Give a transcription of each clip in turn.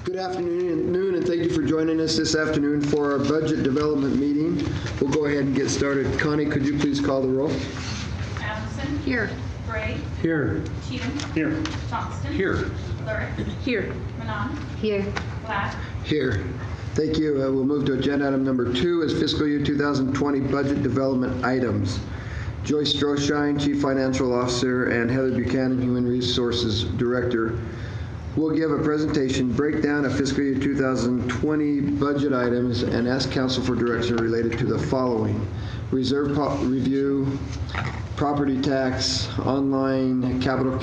Good afternoon, and thank you for joining us this afternoon for our budget development meeting. We'll go ahead and get started. Connie, could you please call the roll? Adamson. Here. Gray. Here. Cheatham. Here. Johnston. Here. Lurick. Here. Manon. Here. Glad. Here. Thank you. We'll move to agenda item number 2 is fiscal year 2020 budget development items. Joyce Strohshine, Chief Financial Officer, and Heather Buchanan, Human Resources Director, will give a presentation breakdown of fiscal year 2020 budget items and ask council for direction related to the following: review, property tax, on-time capital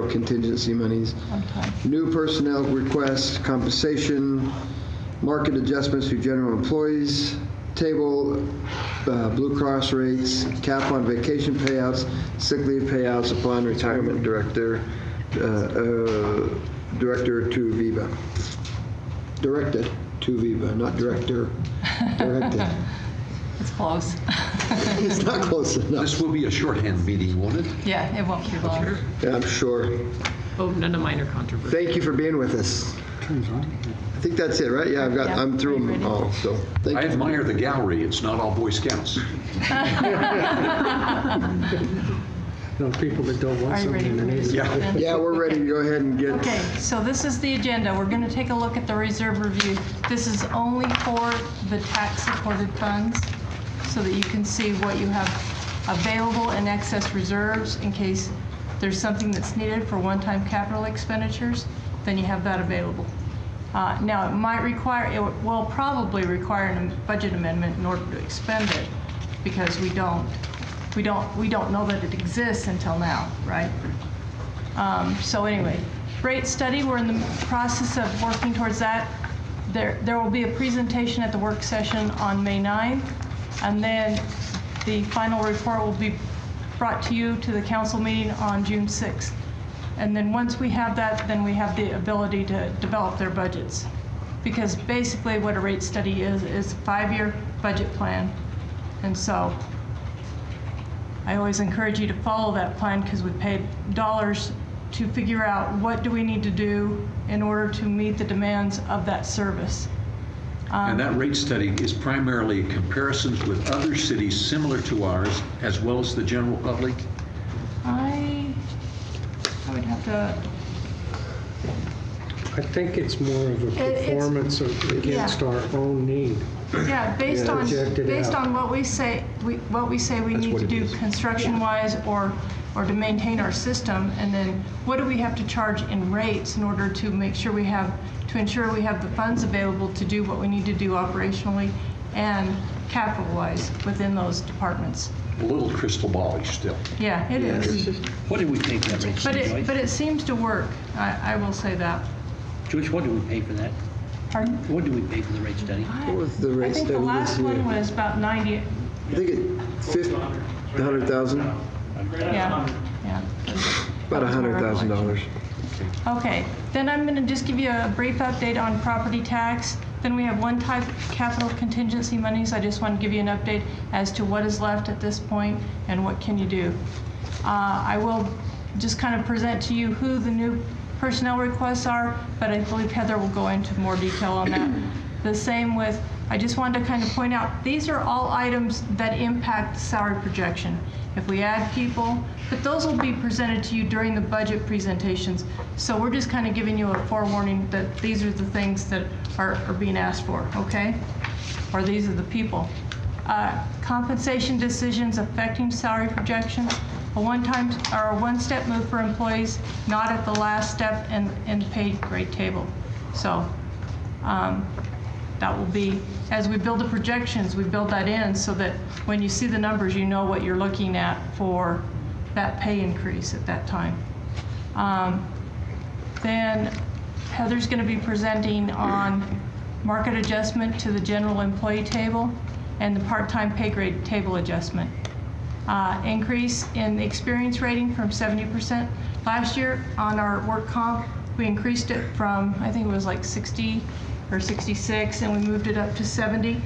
contingency monies, new personnel requests, compensation, market adjustments to general employees, table Blue Cross rates, cap on vacation payouts, sick leave payouts upon retirement, director to Viva. Directed to Viva, not director. Directed. It's close. It's not close enough. This will be a shorthand meeting, won't it? Yeah, it won't be long. Yeah, I'm sure. Oh, none of mine are controversial. Thank you for being with us. I think that's it, right? Yeah, I'm through them all. So thank I you. admire the gallery. It's not all Boy Scouts. People that don't want Are you ready something for me to they start then? Yeah, we're ready to go ahead and get. Okay, so this is the agenda. We're going to take a look at the reserve review. This is only for the tax-supported funds so that you can see what you have available in excess reserves in case there's something that's needed for one-time capital expenditures, then you have that available. Now, it will probably require a budget amendment in order to expend it because we don't know that it exists until now, right? So anyway, rate study, we're in the process of working towards that. There will be a presentation at the work session on May 9th, and then the final report will be brought to you to the council meeting on June 6th. And then once we have that, then we have the ability to develop their budgets. Because basically what a rate study is a 5-year budget plan. And so I always encourage you to follow that plan because we paid dollars to figure out what do we need to do in order to meet the demands of that service. And that rate study is primarily comparisons with other cities similar to ours, as well as the general public. I would have to. I think it's more of a performance against our own need. Yeah, based on what we say we need to do construction-wise or to maintain our system, and then what do we have to charge in rates in order to make sure we have the funds available to do what we need to do operationally and capital-wise within those departments. A little crystal ball-y still. Yeah, it is. What did we pay for that rate study, Joyce? But it seems to work. I will say that. Joyce, what did we pay for that? Pardon? What did we pay for the rate study? What was the rate I think study the last this year? one was about 90. I think it 100,000. Yeah. About $100,000. Okay, then I'm going to just give you a brief update on property tax. Then we have one-time capital contingency monies. I just want to give you an update as to what is left at this point and what can you do. I will just kind of present to you who the new personnel requests are, but I believe Heather will go into more detail on that. The same with, I just wanted to kind of point out, these are all items that impact salary projection. If we add people, but those will be presented to you during the budget presentations. So we're just kind of giving you a forewarning that these are the things that are being asked for, okay? Or these are the people. Compensation decisions affecting salary projections. A one-step move for employees, not at the last step in the pay grade table. So that will be, as we build the projections, we build that in so that when you see the numbers, you know what you're looking at for that pay increase at that time. Then Heather's going to be presenting on market adjustment to the general employee table and the part-time pay grade table adjustment. Increase in the experience rating from 70%. Last year on our work comp, we increased it from, I think it was like 60 or 66, and we moved it up to 70.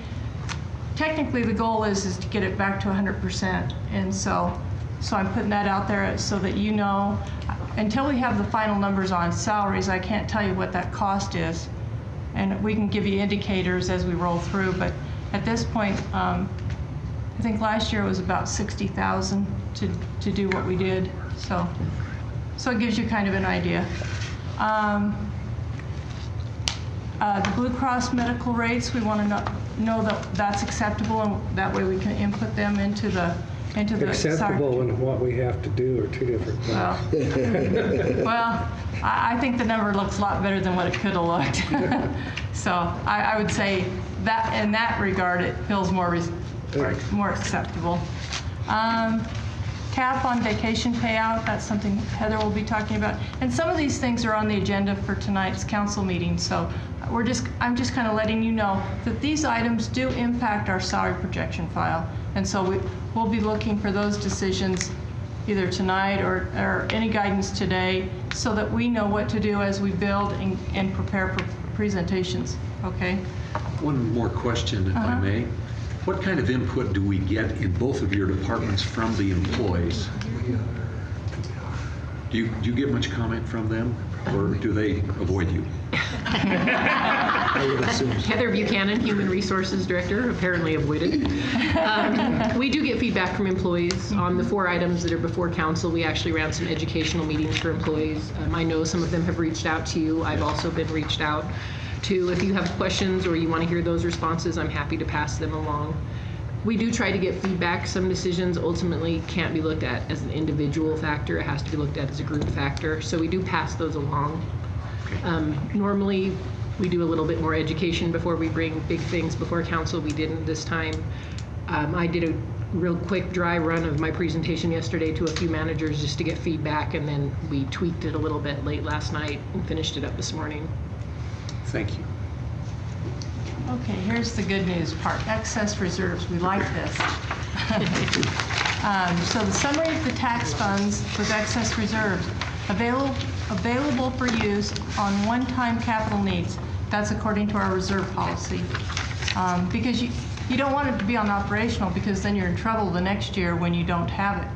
Technically, the goal is to get it back to 100%, and so I'm putting that out there so that you know. until we have the final numbers on salaries, I can't tell you what that cost is. And we can give you indicators as we roll through, but at this point, I think last year it was about 60,000 to do what we did. So it gives you kind of an idea. The Blue Cross medical rates, we want to know that that's acceptable, and that way we can input them into the Acceptable and what we have to do are two different things. Well, I think the number looks a lot better than what it could have looked. So I would say that in that regard, it feels more acceptable. Cap on vacation payout, that's something Heather will be talking about. And some of these things are on the agenda for tonight's council meeting. So I'm just kind of letting you know that these items do impact our salary projection file. And so we'll be looking for those decisions either tonight or any guidance today so that we know what to do as we build and prepare for presentations, okay? One more question, if I may. What kind of input do we get in both of your departments from the employees? Do you get much comment from them, or do they avoid you? Heather Buchanan, Human Resources Director, apparently avoided. We do get feedback from employees on the 4 items that are before council. We actually ran some educational meetings for employees. I know some of them have reached out to you. I've also been reached out to. If you have questions or you want to hear those responses, I'm happy to pass them along. We do try to get feedback. Some decisions ultimately can't be looked at as an individual factor. It has to be looked at as a group factor. So we do pass those along. Normally, we do a little bit more education before we bring big things before council. We didn't this time. I did a real quick dry run of my presentation yesterday to a few managers just to get feedback, and then we tweaked it a little bit late last night and finished it up this morning. Thank you. Okay, here's the good news part. Excess reserves, we like this. So the summary of the tax funds with excess reserves available for use on one-time capital needs. That's according to our reserve policy. Because you don't want it to be on operational, because then you're in trouble the next year when you don't have it.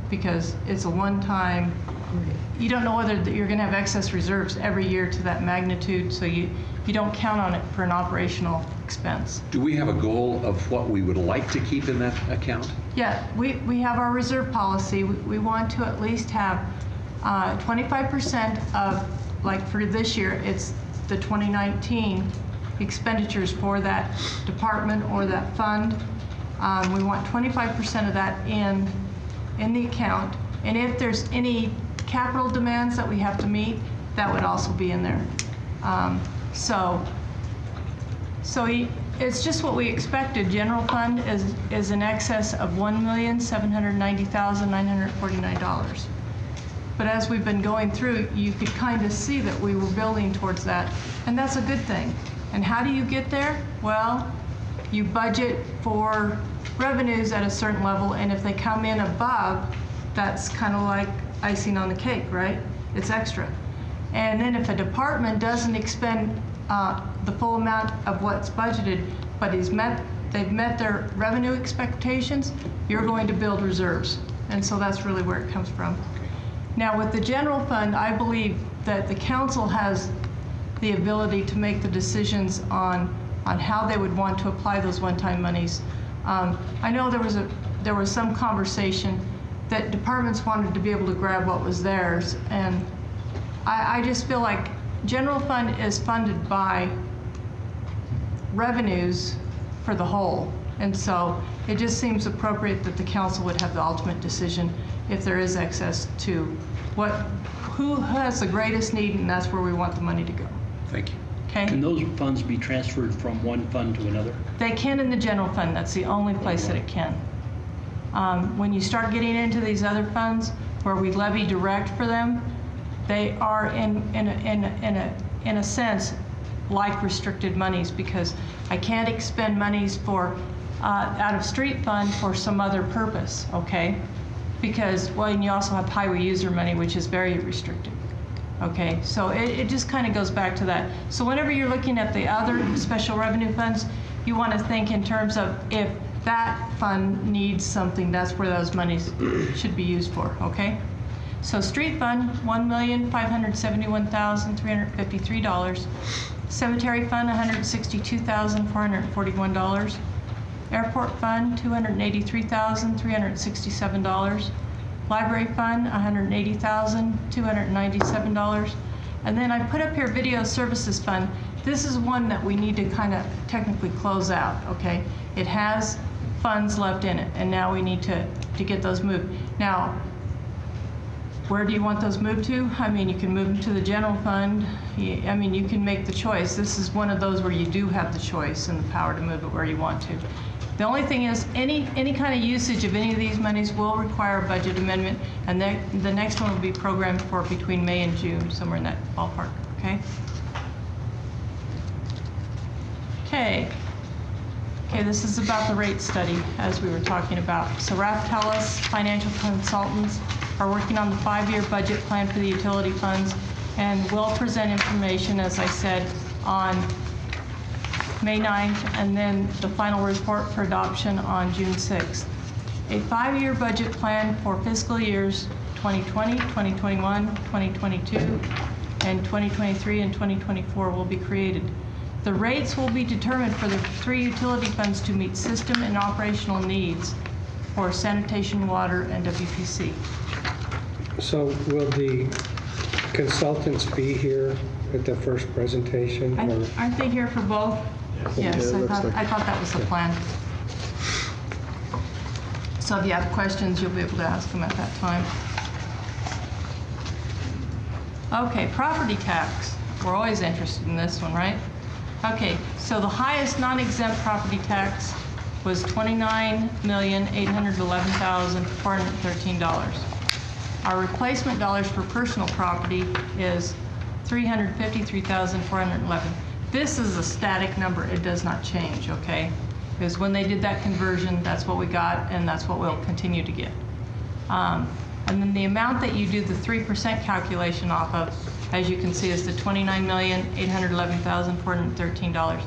Because it's a one-time, you don't know whether you're going to have excess reserves every year to that magnitude, so you don't count on it for an operational expense. Do we have a goal of what we would like to keep in that account? Yeah, we have our reserve policy. We want to at least have 25% of, like for this year, it's the 2019 expenditures for that department or that fund. We want 25% of that in the account. And if there's any capital demands that we have to meet, that would also be in there. So it's just what we expected. General fund is in excess of $1,790,949. But as we've been going through, you could kind of see that we were building towards that, and that's a good thing. And how do you get there? Well, you budget for revenues at a certain level, and if they come in above, that's kind of like icing on the cake, right? It's extra. And then if a department doesn't expend the full amount of what's budgeted, but they've met their revenue expectations, you're going to build reserves. And so that's really where it comes from. Now, with the general fund, I believe that the council has the ability to make the decisions on how they would want to apply those one-time monies. I know there was some conversation that departments wanted to be able to grab what was theirs, and I just feel like general fund is funded by revenues for the whole, and so it just seems appropriate that the council would have the ultimate decision if there is excess to who has the greatest need, and that's where we want the money to go. Thank you. Okay? Can those funds be transferred from one fund to another? They can in the general fund. That's the only place that it can. When you start getting into these other funds where we levy direct for them, they are in a sense like restricted monies, because I can't expend monies for out of street fund for some other purpose, okay? Because, well, and you also have highway user money, which is very restricted. Okay, so it just kind of goes back to that. So whenever you're looking at the other special revenue funds, you want to think in terms of if that fund needs something, that's where those monies should be used for, okay? So street fund, $1,571,353. Cemetery fund, $162,441. Airport fund, $283,367. Library fund, $180,297. And then I put up here video services fund. This is one that we need to kind of technically close out, okay? It has funds left in it, and now we need to get those moved. Now, where do you want those moved to? I mean, you can move them to the general fund. I mean, you can make the choice. This is one of those where you do have the choice and the power to move it where you want to. The only thing is, any kind of usage of any of these monies will require a budget amendment, and then the next one will be programmed for between May and June, somewhere in that ballpark, okay? Okay, this is about the rate study, as we were talking about. So Raftellus Financial Consultants are working on the 5-year budget plan for the utility funds, and will present information, as I said, on May 9th, and then the final report for adoption on June 6th. A 5-year budget plan for fiscal years 2020, 2021, 2022, and 2023 and 2024 will be created. The rates will be determined for the 3 utility funds to meet system and operational needs for sanitation, water, and WPC. So will the consultants be here at the first presentation? Or? Aren't they here for both? Yes, it looks like I thought that was the plan. So if you have questions, you'll be able to ask them at that time. Okay, property tax. We're always interested in this one, right? Okay, so the highest non-exempt property tax was $29,811,413. Our replacement dollars for personal property is $353,411. This is a static number. It does not change, okay? Because when they did that conversion, that's what we got, and that's what we'll continue to get. And then the amount that you do the 3% calculation off of, as you can see, is the $29,811,413.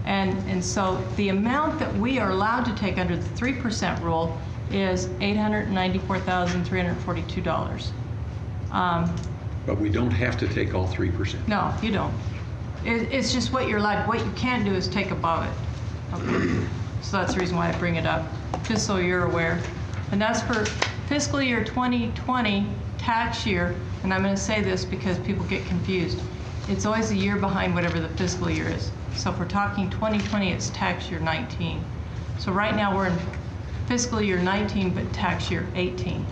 And so the amount that we are allowed to take under the 3% rule is $894,342. But we don't have to take all 3%. No, you don't. It's just what you're allowed. What you can't do is take above it. Okay. So that's the reason why I bring it up, just so you're aware. And that's for fiscal year 2020 tax year. And I'm going to say this because people get confused. It's always a year behind whatever the fiscal year is. So if we're talking 2020, it's tax year 19. So right now we're in fiscal year 19, but tax year 18.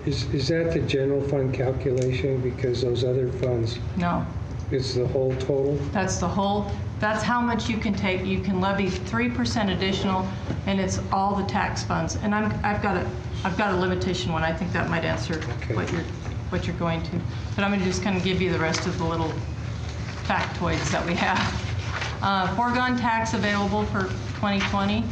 Is that the general fund calculation? Because those other funds, No. it's the whole total? That's the whole, that's how much you can take. You can levy 3% additional, and it's all the tax funds. And I've got a limitation one. I think that might answer Okay. what you're going to. But I'm going to just kind of give you the rest of the little factoids that we have. Foregone tax available for 2020,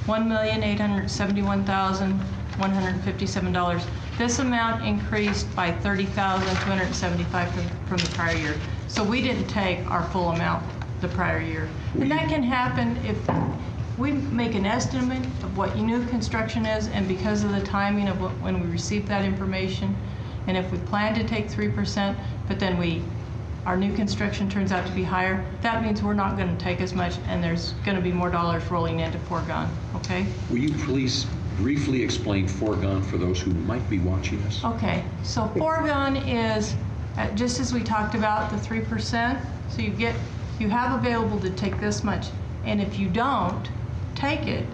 $1,871,157. This amount increased by $30,275 from the prior year. So we didn't take our full amount the prior year. And that can happen if we make an estimate of what new construction is, and because of the timing of when we receive that information, and if we plan to take 3%, but then our new construction turns out to be higher, that means we're not going to take as much, and there's going to be more dollars rolling into foregone, okay? Will you please briefly explain foregone for those who might be watching us? Okay, so foregone is, just as we talked about, the 3%. So you have available to take this much, and if you don't take it,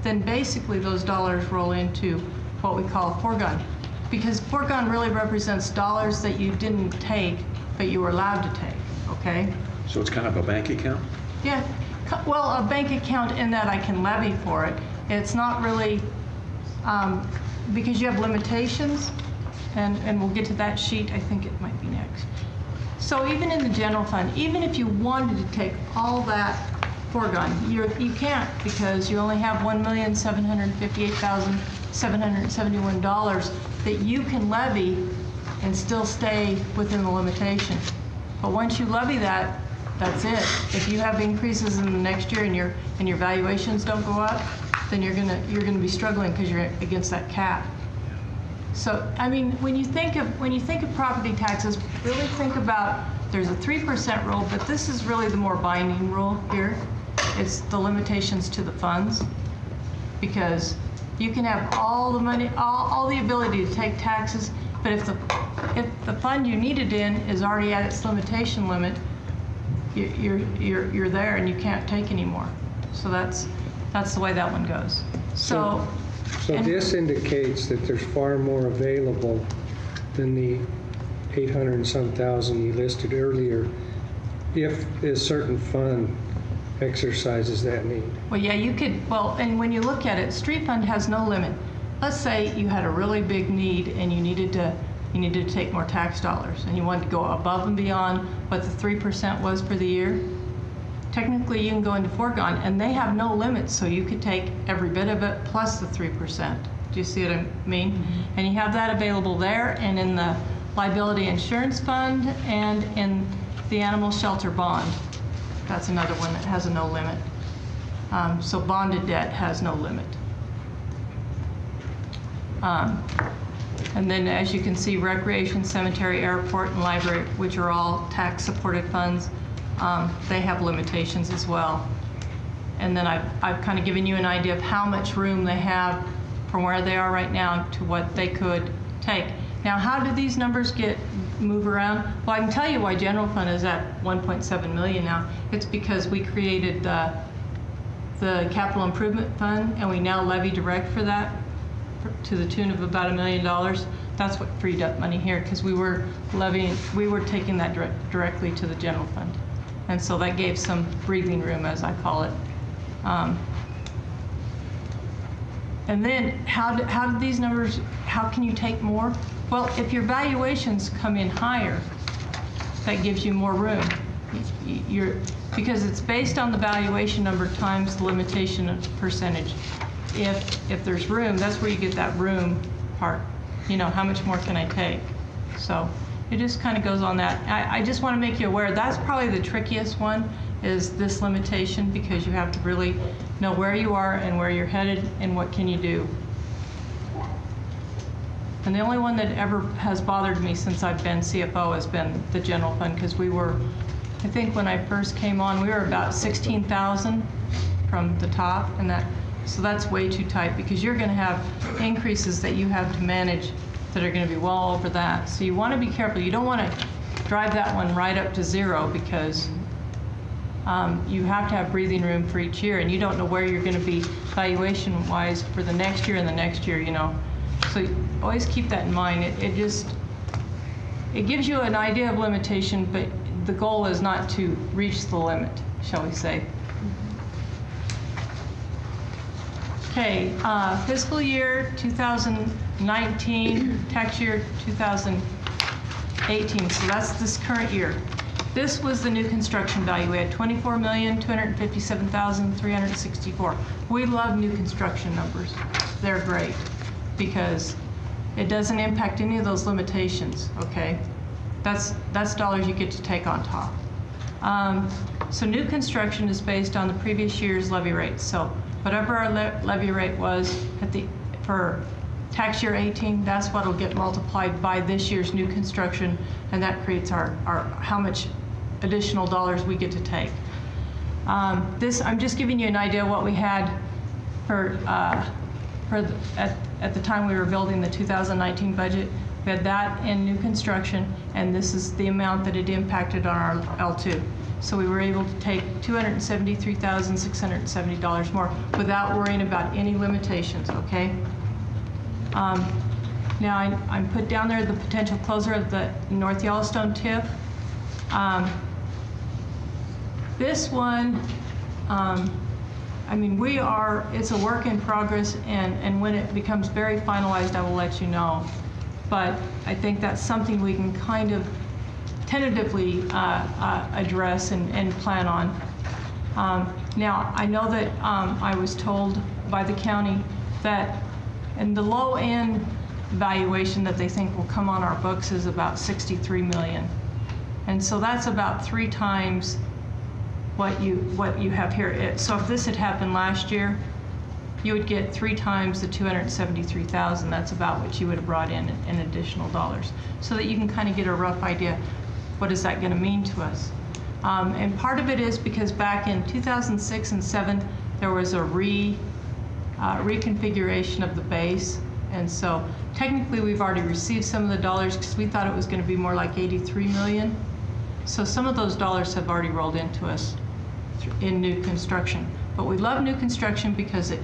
then basically those dollars roll into what we call foregone. Because foregone really represents dollars that you didn't take, but you were allowed to take, okay? So it's kind of a bank account? Yeah, well, a bank account in that I can levy for it. It's not really, because you have limitations, and we'll get to that sheet. I think it might be next. So even in the general fund, even if you wanted to take all that foregone, you can't, because you only have $1,758,771 that you can levy and still stay within the limitation. But once you levy that, that's it. If you have increases in the next year and your valuations don't go up, then you're gonna be struggling because you're against that cap. So, I mean, when you think of property taxes, really think about, there's a 3% rule, but this is really the more binding rule here. It's the limitations to the funds, because you can have all the money, all the ability to take taxes, but if the fund you need it in is already at its limitation limit, you're there and you can't take any more. So that's the way that one goes. So and this indicates that there's far more available than the 800 and some thousand you listed earlier, if a certain fund exercises that need. well, yeah, you could, well, and when you look at it, street fund has no limit. Let's say you had a really big need and you needed to take more tax dollars and you wanted to go above and beyond what the 3% was for the year. Technically, you can go into foregone, and they have no limits, so you could take every bit of it plus the 3%. Do you see what I mean? Mm-hmm. And you have that available there, and in the liability insurance fund, and in the animal shelter bond. That's another one that has a no limit. So bonded debt has no limit. And then, as you can see, recreation, cemetery, airport, and library, which are all tax-supported funds, they have limitations as well. And then I've kind of given you an idea of how much room they have from where they are right now to what they could take. Now, how do these numbers move around? Well, I can tell you why general fund is at 1.7 million now. It's because we created the capital improvement fund, and we now levy direct for that to the tune of about $1 million. That's what freed up money here, because we were taking that directly to the general fund. And so that gave some breathing room, as I call it. And then how do these numbers, how can you take more? Well, if your valuations come in higher, that gives you more room. Because it's based on the valuation number times the limitation percentage. If there's room, that's where you get that room part. You know, how much more can I take? So it just kind of goes on that. I just want to make you aware, that's probably the trickiest one, is this limitation, because you have to really know where you are and where you're headed and what can you do. And the only one that ever has bothered me since I've been CFO has been the general fund, because we were, I think when I first came on, we were about 16,000 from the top, and so that's way too tight, because you're going to have increases that you have to manage that are going to be well over that. So you want to be careful. You don't want to drive that one right up to zero, because you have to have breathing room for each year, and you don't know where you're going to be valuation-wise for the next year and the next year, you know. So always keep that in mind. It gives you an idea of limitation, but the goal is not to reach the limit, shall we say. Okay, fiscal year 2019, tax year 2018, so that's this current year. This was the new construction value. We had $24,257,364. We love new construction numbers. They're great, because it doesn't impact any of those limitations, okay? That's dollars you get to take on top. So new construction is based on the previous year's levy rate. So whatever our levy rate was for tax year 18, that's what will get multiplied by this year's new construction, and that creates our how much additional dollars we get to take. I'm just giving you an idea of what we had at the time we were building the 2019 budget. We had that in new construction, and this is the amount that it impacted on our L2. So we were able to take $273,670 more without worrying about any limitations, okay? Now I'm put down there the potential closure of the North Yellowstone TIF. This one, I mean, it's a work in progress, and when it becomes very finalized, I will let you know. But I think that's something we can kind of tentatively address and plan on. Now, I know that I was told by the county that in the low end valuation that they think will come on our books is about $63 million. And so that's about 3 times what you have here. So if this had happened last year, you would get 3 times the 273,000. That's about what you would have brought in additional dollars, so that you can kind of get a rough idea, what is that going to mean to us? And part of it is because back in 2006 and 7, there was a reconfiguration of the base. And so technically we've already received some of the dollars because we thought it was going to be more like 83 million. So some of those dollars have already rolled into us in new construction. But we love new construction because it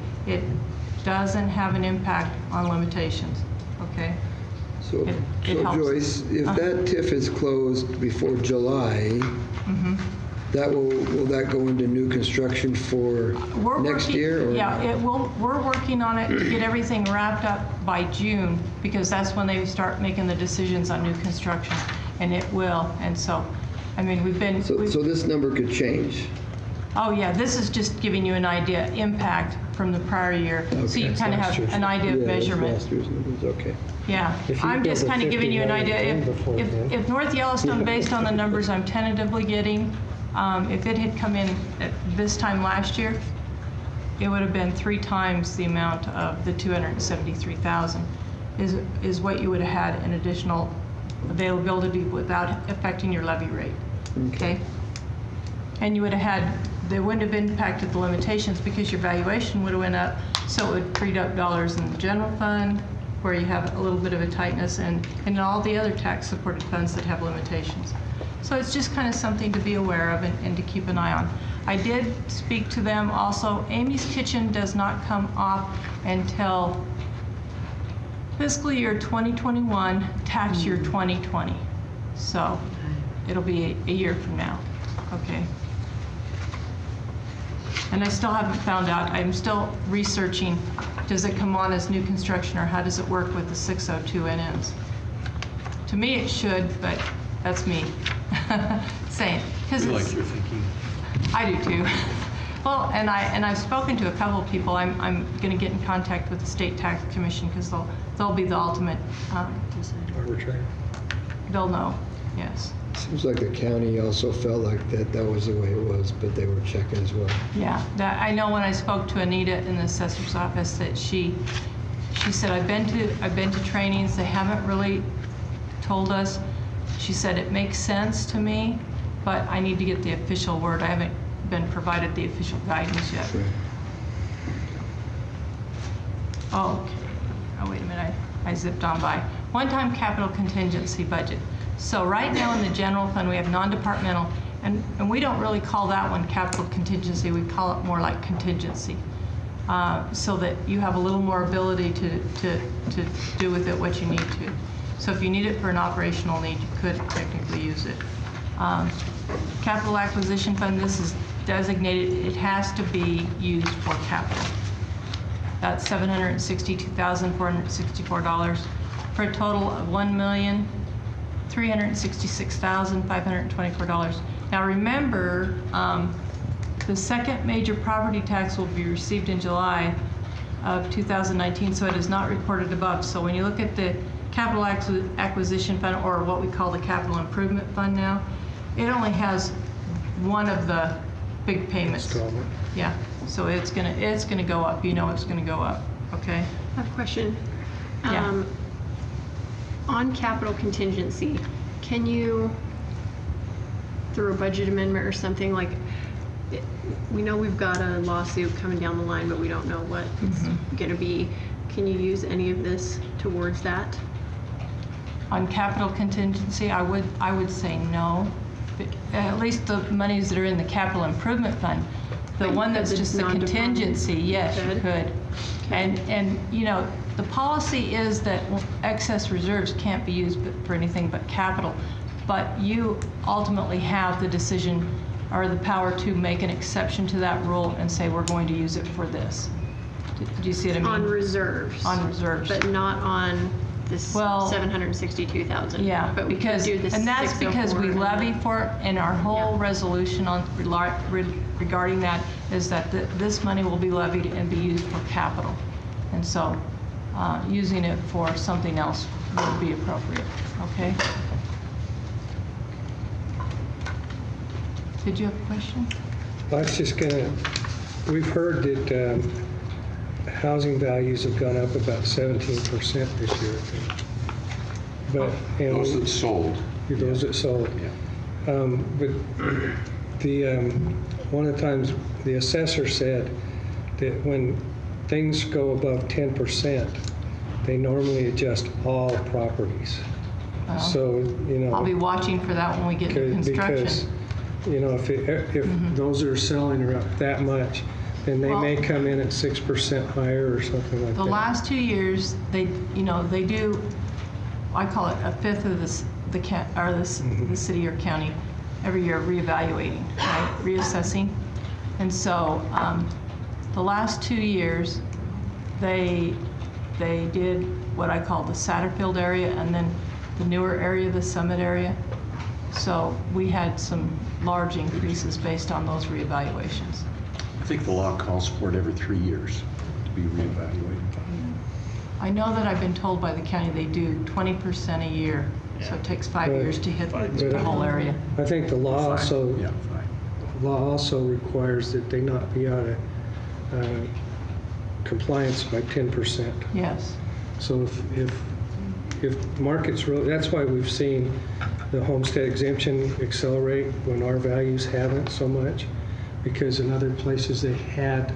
doesn't have an impact on limitations, okay? So, It helps. Joyce, if that TIF is closed before July, that will that go into new construction for next year? Or? Yeah, we're working on it to get everything wrapped up by June, because that's when they start making the decisions on new construction, and it will. And so, I mean, So this number could change? Oh, yeah, this is just giving you an idea, impact from the prior year. So you Okay. kind of Last have year's. an idea of Yeah, that's measurement. last year's numbers, okay. Yeah, If you I'm just build a kind of giving you an 50 idea. million before then. If North Yellowstone, based on the numbers I'm tentatively getting, if it had come in at this time last year, it would have been 3 times the amount of the 273,000 is what you would have had in additional availability without affecting your levy rate, okay? And you would have had, they wouldn't have impacted the limitations because your valuation would have went up, so it would freed up dollars in the general fund, where you have a little bit of a tightness, and all the other tax-supported funds that have limitations. So it's just kind of something to be aware of and to keep an eye on. I did speak to them also. Amy's Kitchen does not come off until fiscal year 2021, tax year 2020. So it'll be a year from now, okay? And I still haven't found out. I'm still researching, does it come on as new construction, or how does it work with the 602 NMs? To me, it should, but that's me saying. We like your thinking. I do too. Well, and I've spoken to a couple of people. I'm going to get in contact with the State Tax Commission, because they'll be the ultimate. Arbitrary. They'll know. Yes. Seems like the county also felt like that was the way it was, but they were checking as well. Yeah, that, I know when I spoke to Anita in the assessor's office that she said, I've been to trainings, they haven't really told us. She said, it makes sense to me, but I need to get the official word. I haven't been provided the official guidance yet. Right. Oh, okay. Oh, wait a minute, I zipped on by. One-time capital contingency budget. So right now in the general fund, we have non-departmental, and we don't really call that one capital contingency. We call it more like contingency, so that you have a little more ability to do with it what you need to. So if you need it for an operational need, you could technically use it. Capital acquisition fund, this is designated, it has to be used for capital. That's $762,464 for a total of $1,366,524. Now remember, the second major property tax will be received in July of 2019, so it is not reported above. So when you look at the capital acquisition fund, or what we call the capital improvement fund now, it only has one of the big payments. Installment. Yeah, so it's gonna go up. You know it's gonna go up. Okay. I have a question. Yeah. On capital contingency, can you, through a budget amendment or something, like, we know we've got a lawsuit coming down the line, but we don't know what it's going to be. Can you use any of this towards that? On capital contingency, I would say no. But at least the monies that are in the capital improvement fund, the But one you that's said just the non-departmental. contingency, yes, you could. And you know, the policy is that excess reserves can't be used for anything but capital, but you ultimately have the decision or the power to make an exception to that rule and say, we're going to use it for this. Do you see what I mean? On reserves. On reserves. But not on this Well, 762,000. Yeah, But we because, could do this. and that's because we 604. levy for it, and our whole Yeah. resolution on regarding that is that this money will be levied and be used for capital. And so, using it for something else would be appropriate, okay? Did you have a question? I was just gonna, we've heard that housing values have gone up about 17% this year, I think. But, and Those that sold. those that sold. Yeah. But the, one of the times the assessor said that when things go above 10%, they normally adjust all properties. Well, So, you know. I'll be watching for that when we get into Because, construction. you know, if those that are selling are up that much, then they may Well- come in at 6% higher or something like that. The last 2 years, they do, I call it a fifth of the city or county every year reevaluating, right, reassessing. And so the last 2 years, they did what I call the Satterfield area and then the newer area, the Summit area. So we had some large increases based on those reevaluations. I think the law calls for it every 3 years to be reevaluated. I know that I've been told by the county they do 20% a year, so it takes 5 Right. years to hit But the whole area. I think the law also, Yeah, fine. law also requires that they not be out of compliance by 10%. Yes. So if markets really, that's why we've seen the homestead exemption accelerate when our values haven't so much, because in other places they had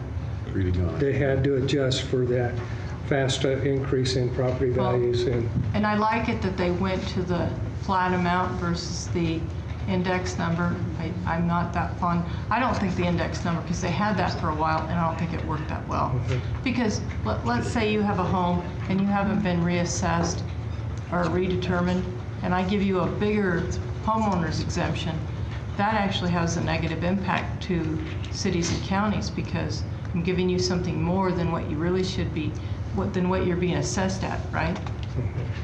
Really gone. to adjust for that fast increase in property Well, values. And I like it that they went to the flat amount versus the index number. I'm not that fond. I don't think the index number, because they had that for a while, and I don't think it worked that well. Because let's say you have a home and you haven't been reassessed or redetermined, and I give you a bigger homeowner's exemption, that actually has a negative impact to cities and counties, because I'm giving you something more than what you really should be, than what you're being assessed at, right?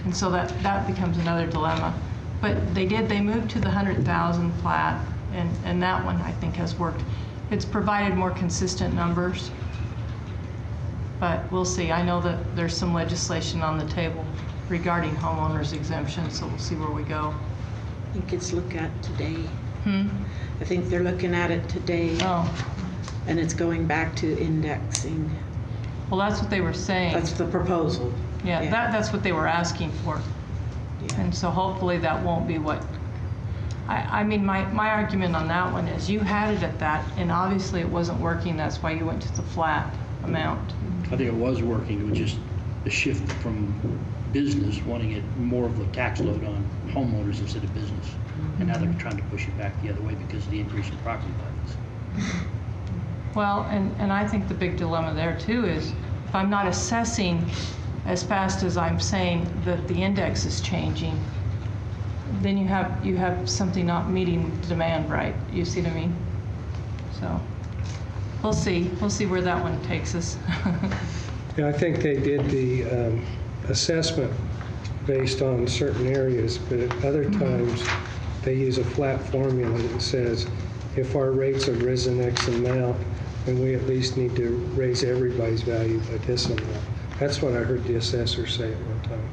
And so that becomes another dilemma. But they moved to the 100,000 flat, and that one I think has worked. It's provided more consistent numbers, but we'll see. I know that there's some legislation on the table regarding homeowners exemption, so we'll see where we go. I think it's looked at today. I think they're looking at it today, Oh, and it's going back to indexing. well, that's what they were saying. That's the proposal. Yeah, that's what they were asking for. Yeah. And so hopefully that won't be what, I mean, my argument on that one is you had it at that, and obviously it wasn't working, that's why you went to the flat amount. I think it was working, it was just a shift from business, wanting it more of a tax load on homeowners instead of business. And now they're trying to push it back the other way because of the increase in property values. Well, and I think the big dilemma there too is if I'm not assessing as fast as I'm saying that the index is changing, then you have something not meeting demand, right? You see what I mean? So we'll see where that one takes us. Yeah, I think they did the assessment based on certain areas, but at other times they use a flat formula that says if our rates have risen X amount, then we at least need to raise everybody's value by this amount. That's what I heard the assessor say at one time.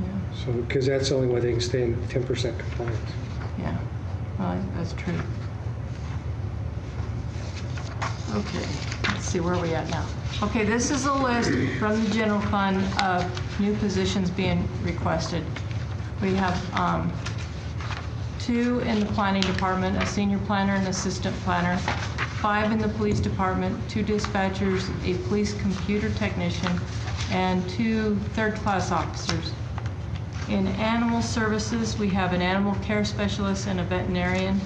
Yeah. So, because that's the only way they can stay in 10% compliance. Yeah, well, that's true. Okay, let's see, where are we at now? Okay, this is a list from the general fund of new positions being requested. We have 2 in the planning department, a senior planner and assistant planner, 5 in the police department, 2 dispatchers, a police computer technician, and 2 third-class officers. In animal services, we have an animal care specialist and a veterinarian.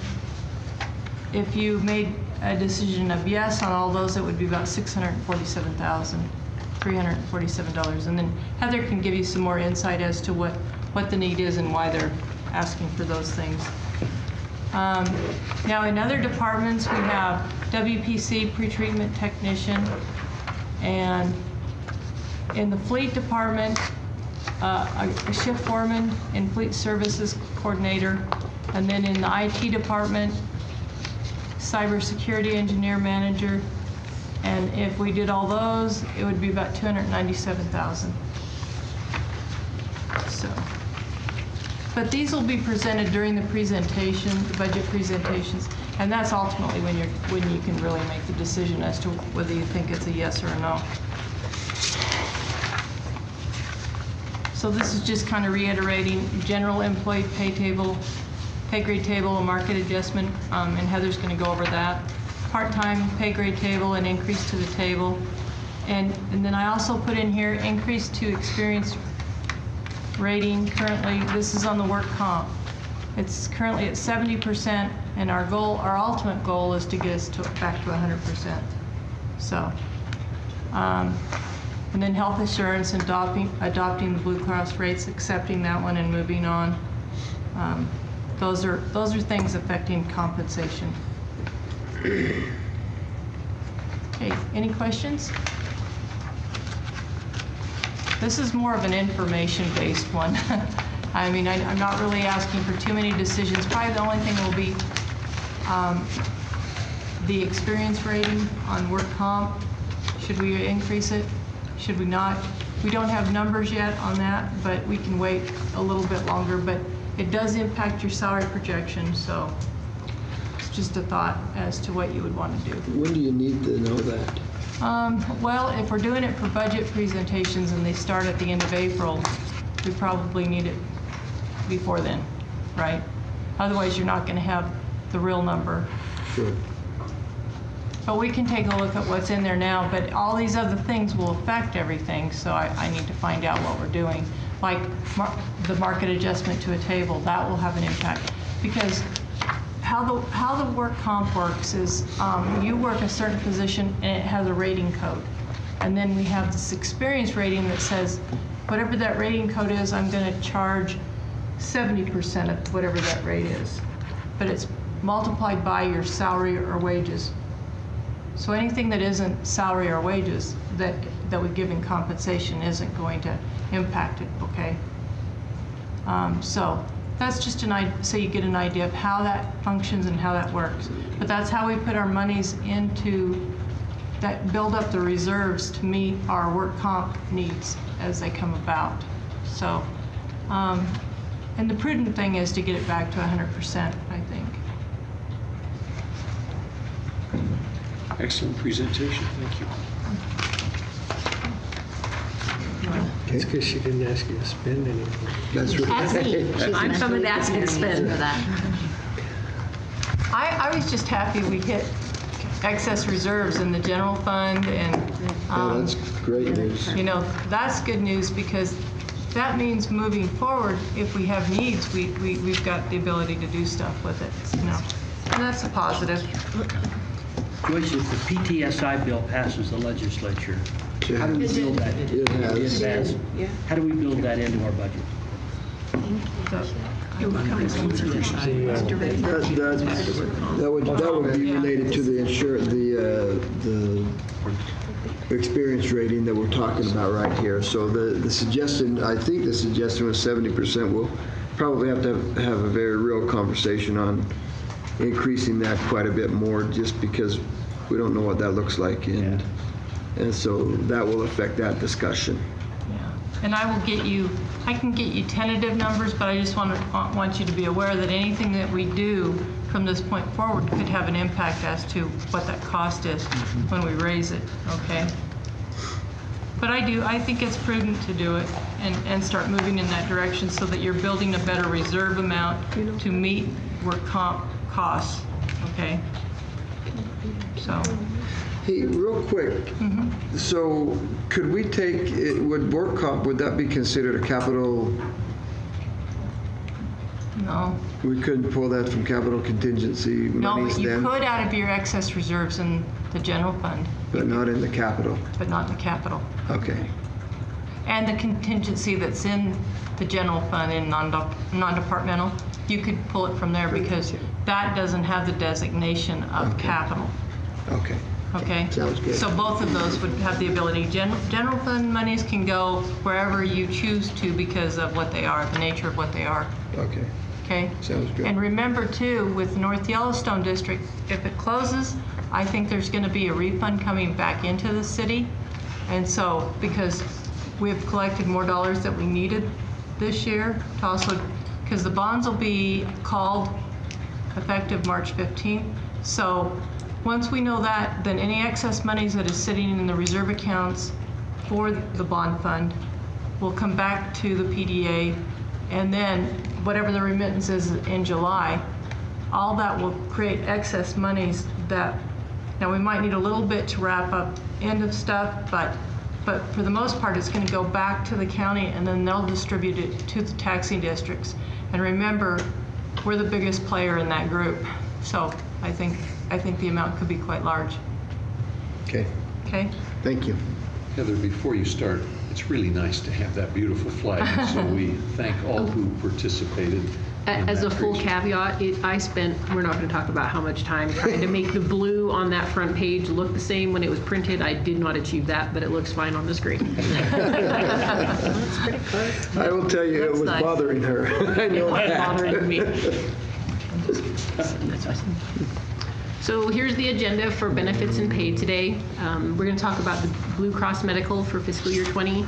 If you made a decision of yes on all those, it would be about $647,347. And then Heather can give you some more insight as to what the need is and why they're asking for those things. Now in other departments, we have WPC pretreatment technician, and in the fleet department, a shift foreman and fleet services coordinator, and then in the IT department, cybersecurity engineer manager, and if we did all those, it would be about $297,000. So, but these will be presented during the presentation, the budget presentations, and that's ultimately when you can really make the decision as to whether you think it's a yes or a no. So this is just kind of reiterating general employee pay table, pay grade table, a market adjustment, and Heather's going to go over that. Part-time pay grade table, an increase to the table. And then I also put in here increase to experience rating. Currently, this is on the work comp. It's currently at 70%, and our goal, our ultimate goal is to get us back to 100%. So, and then health insurance and adopting the Blue Cross rates, accepting that one and moving on. Those are things affecting compensation. Okay, any questions? This is more of an information-based one. I mean, I'm not really asking for too many decisions. Probably the only thing will be the experience rating on work comp. Should we increase it? Should we not? We don't have numbers yet on that, but we can wait a little bit longer. But it does impact your salary projection, so it's just a thought as to what you would want to do. When do you need to know that? Well, if we're doing it for budget presentations and they start at the end of April, we probably need it before then, right? Otherwise, you're not going to have the real number. Sure. But we can take a look at what's in there now, but all these other things will affect everything, so I need to find out what we're doing. Like the market adjustment to a table, that will have an impact. Because how the work comp works is you work a certain position and it has a rating code. And then we have this experience rating that says, whatever that rating code is, I'm going to charge 70% of whatever that rate is. But it's multiplied by your salary or wages. So anything that isn't salary or wages that we give in compensation isn't going to impact it, okay? So that's just so you get an idea of how that functions and how that works. But that's how we put our monies into that, build up the reserves to meet our work comp needs as they come about. So, and the prudent thing is to get it back to 100%, I think. Excellent presentation, thank you. It's because she didn't ask you to spend anything. That's right. That's me. I'm someone to ask and spend. I was just happy we hit excess reserves in the general fund, and Yeah, that's great news. you know, that's good news because that means moving forward, if we have needs, we've got the ability to do stuff with it, you know, and that's a positive. Joyce, if the PTSI bill passes the legislature, Yeah. how do we build that? It has. It has. Yeah. How do we build that into our budget? That would be related to the experience rating that we're talking about right here. So the suggestion, I think the suggestion was 70%. We'll probably have to have a very real conversation on increasing that quite a bit more, just because we don't know what that looks like, and so that will affect that discussion. And I can get you tentative numbers, but I just want you to be aware that anything that we do from this point forward could have an impact as to what that cost is when we raise it, okay? But I think it's prudent to do it and start moving in that direction so that you're building a better reserve amount to meet work comp costs, okay? So. Hey, real quick, so could we take, would work comp, would that be considered a capital? No. We couldn't pull that from capital contingency No, monies but you then? could out of your excess reserves in the general fund, But not in the capital? but not in the capital. Okay. And the contingency that's in the general fund in non-departmental, you could pull it from there because that doesn't have the designation of capital, Okay. okay? Sounds good. So both of those would have the ability. General fund monies can go wherever you choose to because of what they are, the nature of what they are, Okay. okay? Sounds good. And remember too, with North Yellowstone District, if it closes, I think there's going to be a refund coming back into the city. And so, because we've collected more dollars that we needed this year to also, because the bonds will be called effective March 15th. So once we know that, then any excess monies that is sitting in the reserve accounts for the bond fund will come back to the PDA, and then whatever the remittance is in July, all that will create excess monies that, now we might need a little bit to wrap up end of stuff, but for the most part, it's going to go back to the county, and then they'll distribute it to the taxing districts. And remember, we're the biggest player in that group, so I think the amount could be quite large. Okay, Okay? thank you. Heather, before you start, it's really nice to have that beautiful flag, and so we thank all who participated. As a that full presentation. caveat, I spent, we're not going to talk about how much time trying to make the blue on that front page look the same when it was printed. I did not achieve that, but it looks fine on the screen. That's pretty close. I will tell you, it Looks was nice. bothering her. I know It's that. bothering me. So here's the agenda for benefits and pay today. We're going to talk about the Blue Cross Medical for fiscal year 20.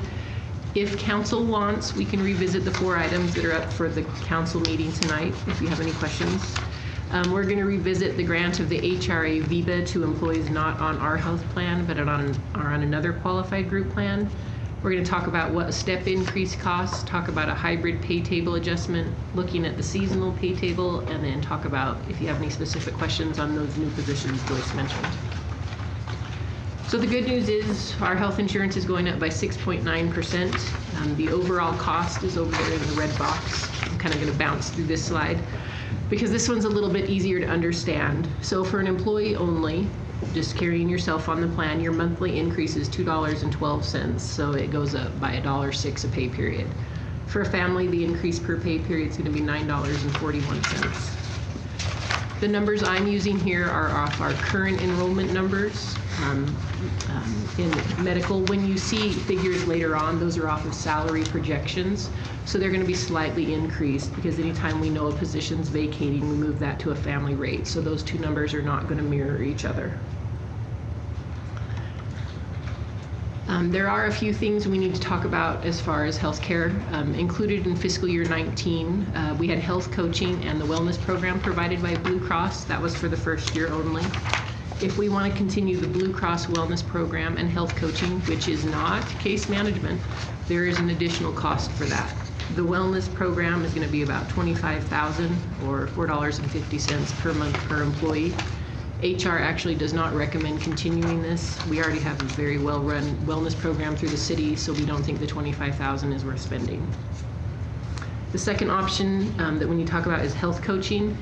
If council wants, we can revisit the 4 items that are up for the council meeting tonight, if you have any questions. We're going to revisit the grant of the HRA VIBA to employees not on our health plan, but are on another qualified group plan. We're going to talk about what a step increase costs, talk about a hybrid pay table adjustment, looking at the seasonal pay table, and then talk about if you have any specific questions on those new positions Joyce mentioned. So the good news is our health insurance is going up by 6.9%. The overall cost is over there in the red box. I'm kind of going to bounce through this slide because this one's a little bit easier to understand. So for an employee only, just carrying yourself on the plan, your monthly increase is $2.12. So it goes up by $1.06 a pay period. For a family, the increase per pay period is going to be $9.41. The numbers I'm using here are off our current enrollment numbers in medical. When you see figures later on, those are off of salary projections. So they're going to be slightly increased because anytime we know a position's vacating, we move that to a family rate. So those two numbers are not going to mirror each other. There are a few things we need to talk about as far as healthcare. Included in fiscal year 19, we had health coaching and the wellness program provided by Blue Cross. That was for the first year only. If we want to continue the Blue Cross wellness program and health coaching, which is not case management, there is an additional cost for that. The wellness program is going to be about $25,000 or $4.50 per month per employee. HR actually does not recommend continuing this. We already have a very well-run wellness program through the city, so we don't think the $25,000 is worth spending. The second option that when you talk about is health coaching.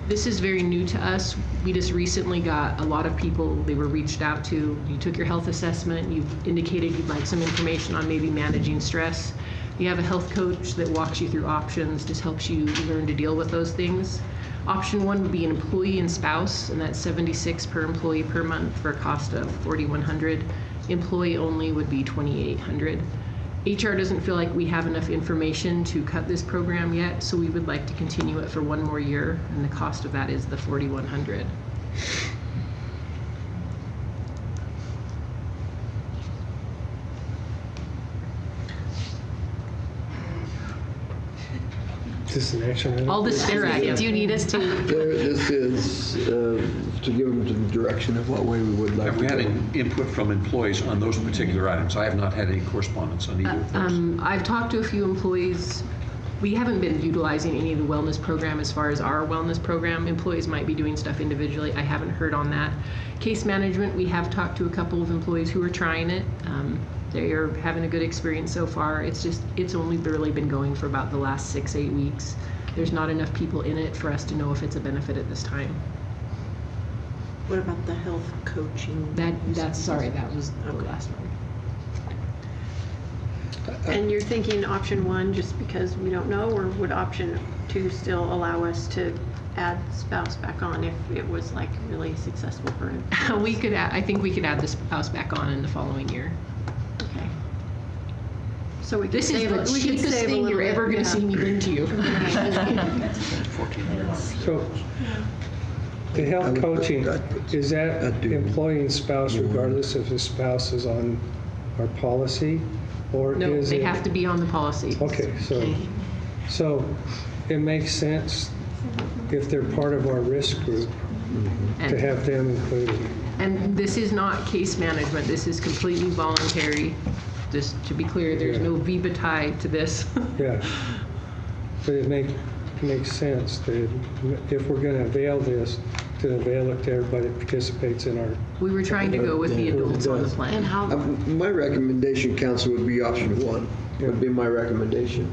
This is very new to us. We just recently got a lot of people, they were reached out to. You took your health assessment, you've indicated you'd like some information on maybe managing stress. You have a health coach that walks you through options, just helps you learn to deal with those things. Option 1 would be an employee and spouse, and that's $76 per employee per month for a cost of $4,100. Employee only would be $2,800. HR doesn't feel like we have enough information to cut this program yet, so we would like to continue it for 1 more year, and the cost of that is the $4,100. Is this an action item? All the stare at you. Do you need us to? This is to give them the direction of what way we would like Have to we had go. any input from employees on those particular items? I have not had any correspondence on either of those. I've talked to a few employees. We haven't been utilizing any of the wellness program as far as our wellness program. Employees might be doing stuff individually. I haven't heard on that. Case management, we have talked to a couple of employees who are trying it. They are having a good experience so far. It's only barely been going for about the last 6-8 weeks. There's not enough people in it for us to know if it's a benefit at this time. What about the health coaching? That was the last one. And you're thinking option 1 just because we don't know, or would option 2 still allow us to add spouse back on if it was like really successful for him? I think we could add the spouse back on in the following year. Okay. So we could This is save the we could cheapest save a thing little you're bit, ever going to yeah. see me bring to you. So, the health I would put coaching, that- is that I'd do- employee and spouse regardless if the spouse is on our policy? Or No, is they it? have to be on the policy. Okay, so it makes sense if they're part of our risk group to And, have them included. and this is not case management. This is completely voluntary. Just to be clear, there's Yeah. no VIBA tied to this. Yeah. But it makes sense that if we're going to avail this, to avail it to everybody that participates in our, We were trying to go with the adults on the plan. And how, My recommendation, council, would be option 1, would be my recommendation.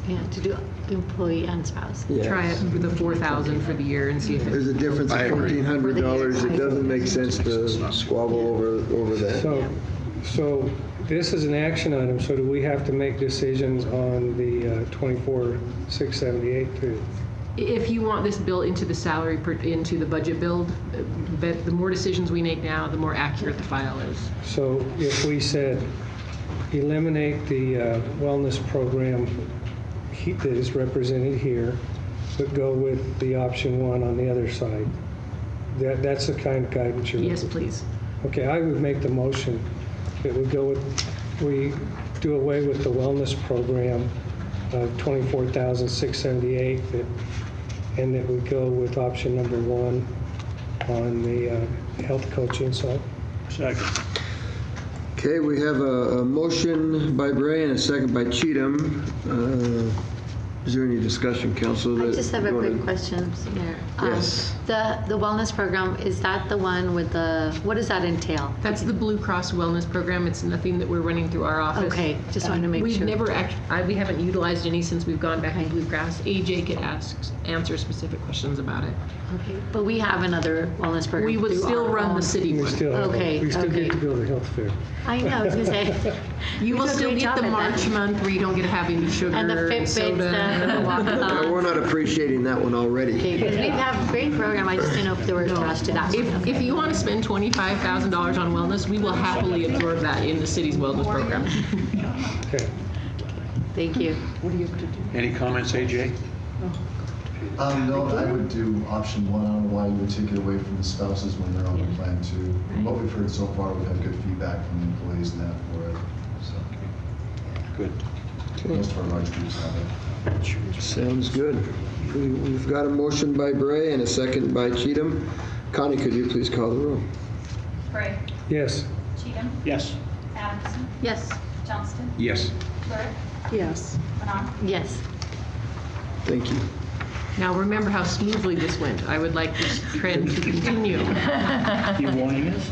yeah, to do employee and spouse. Yes. Try it with the 4,000 for the year and see if There's it, a difference of I agree. $1,400. It doesn't make sense to squabble over that. so this is an action item, so do we have to make decisions on the 24,678 too? if you want this built into the salary, into the budget build, the more decisions we make now, the more accurate the file is. So if we said eliminate the wellness program that is represented here, but go with the option 1 on the other side, that's the kind of guidance you're Yes, looking for? please. Okay, I would make the motion that we do away with the wellness program of $24,678, and that we go with option number 1 on the health coaching side. Second. Okay, we have a motion by Bray and a second by Cheatham. Is there any discussion, council? I that just have a you wanna- quick question, Mayor. Yes. The wellness program, is that the one with what does that entail? That's the Blue Cross Wellness Program. It's nothing that we're running through our office. Okay, just wanted to make We've sure. never we haven't utilized any since we've gone back to Okay. Blue Cross. AJ could answer specific questions about it. Okay, but we have another wellness program. We would through still our run own. the city We one. still Okay, we still okay. get to go to the health fair. I know, I was gonna say. You We will do a still great get the job at March that. month where you don't get to have any sugar And the Fitbits soda. and the walkathons. We're not appreciating that one already. Okay, because we have a great program, I just didn't know if there were attached to that. If you want to spend $25,000 on wellness, we will happily absorb that in the city's wellness program. Okay. Thank you. Any comments, AJ? No, I would do option 1. I don't know why you would take it away from the spouses when they're on the plan too. From what we've heard so far, we've had good feedback from the employees and that for it. So Good. most of our large groups have it. Sounds good. We've got a motion by Bray and a second by Cheatham. Connie, could you please call the roll? Bray. Yes. Cheatham. Yes. Adamson. Yes. Johnston. Yes. Burke. yes. Manon. Yes. Thank you. Now, remember how smoothly this went. I would like this trend to continue. You warning us?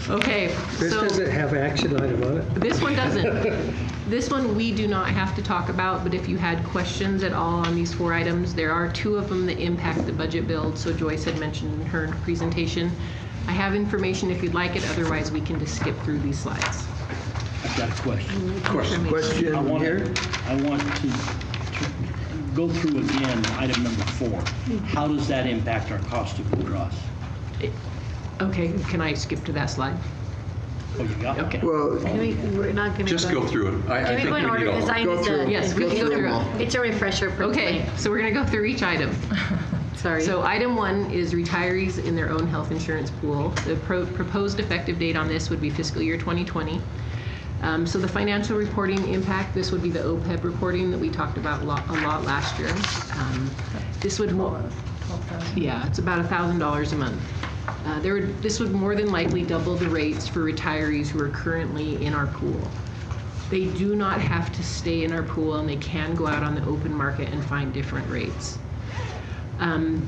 Okay, This so doesn't have action item on it. this one doesn't. This one we do not have to talk about, but if you had questions at all on these 4 items, there are 2 of them that impact the budget build, so Joyce had mentioned in her presentation. I have information if you'd like it, otherwise we can just skip through these slides. I've got a question. Question I want here? to go through again item number 4. How does that impact our cost of Blue Cross? Okay, can I skip to that slide? Oh, you got one? Okay. Well, We're not gonna Just go through it. I Can we think go in we order, need all because of I it. Go need through to. them. Yes, we can go through them. It's a refresher for Okay, me. so we're gonna go through each item. Sorry. So item 1 is retirees in their own health insurance pool. The proposed effective date on this would be fiscal year 2020. So the financial reporting impact, this would be the OPEB reporting that we talked about a lot last year. This would, yeah, it's about $1,000 a month. This would more than likely double the rates for retirees who are currently in our pool. They do not have to stay in our pool, and they can go out on the open market and find different rates.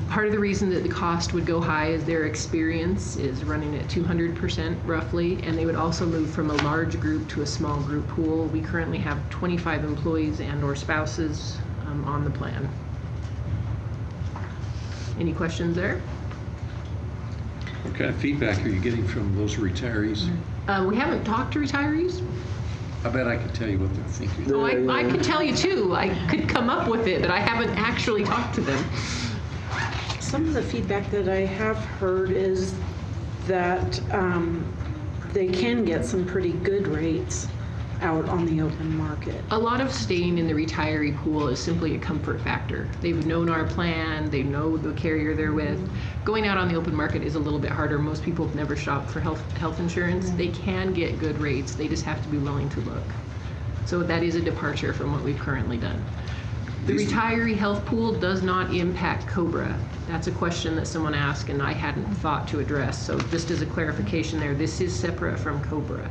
Part of the reason that the cost would go high is their experience is running at 200% roughly, and they would also move from a large group to a small group pool. We currently have 25 employees and/or spouses on the plan. Any questions there? What kind of feedback are you getting from those retirees? We haven't talked to retirees. I bet I can tell you what they're thinking. Oh, I could tell you too. I could come up with it, but I haven't actually talked to them. Some of the feedback that I have heard is that they can get some pretty good rates out on the open market. A lot of staying in the retiree pool is simply a comfort factor. They've known our plan, they know the carrier they're with. Going out on the open market is a little bit harder. Most people have never shopped for health insurance. They can get good rates, they just have to be willing to look. So that is a departure from what we've currently done. The retiree health pool does not impact COBRA. That's a question that someone asked and I hadn't thought to address. So just as a clarification there, this is separate from COBRA.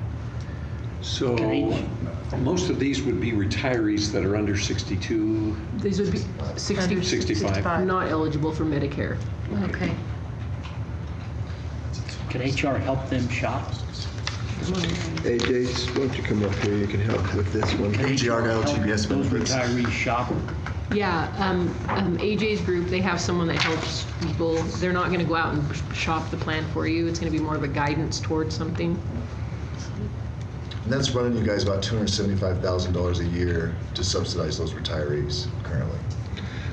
So Can each- most of these would be retirees that are under 62, These would be 60, 65. not eligible for Medicare. Okay. Can HR help them shop? AJ, why don't you come up here? You can help with this one. Can AGR HR got help LGBS those benefits. retirees shop? Yeah, AJ's group, they have someone that helps people. They're not going to go out and shop the plan for you. It's going to be more of a guidance towards something. And that's running you guys about $275,000 a year to subsidize those retirees currently.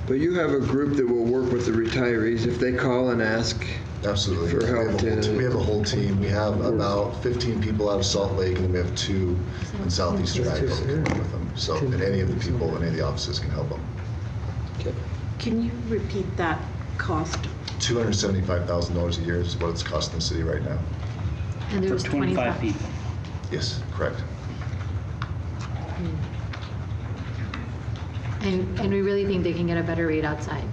But you have a group that will work with the retirees if they call and ask. Absolutely. For help, We have a whole team. We have about 15 people out of Salt Lake, and then we have 2 in Southeastern Idaho that can work with them. So, and any of the people, any of the offices can help them. Can you repeat that cost? $275,000 a year is what it's costing the city right now. And there For was 25 people. Yes, correct. And we really think they can get a better rate outside.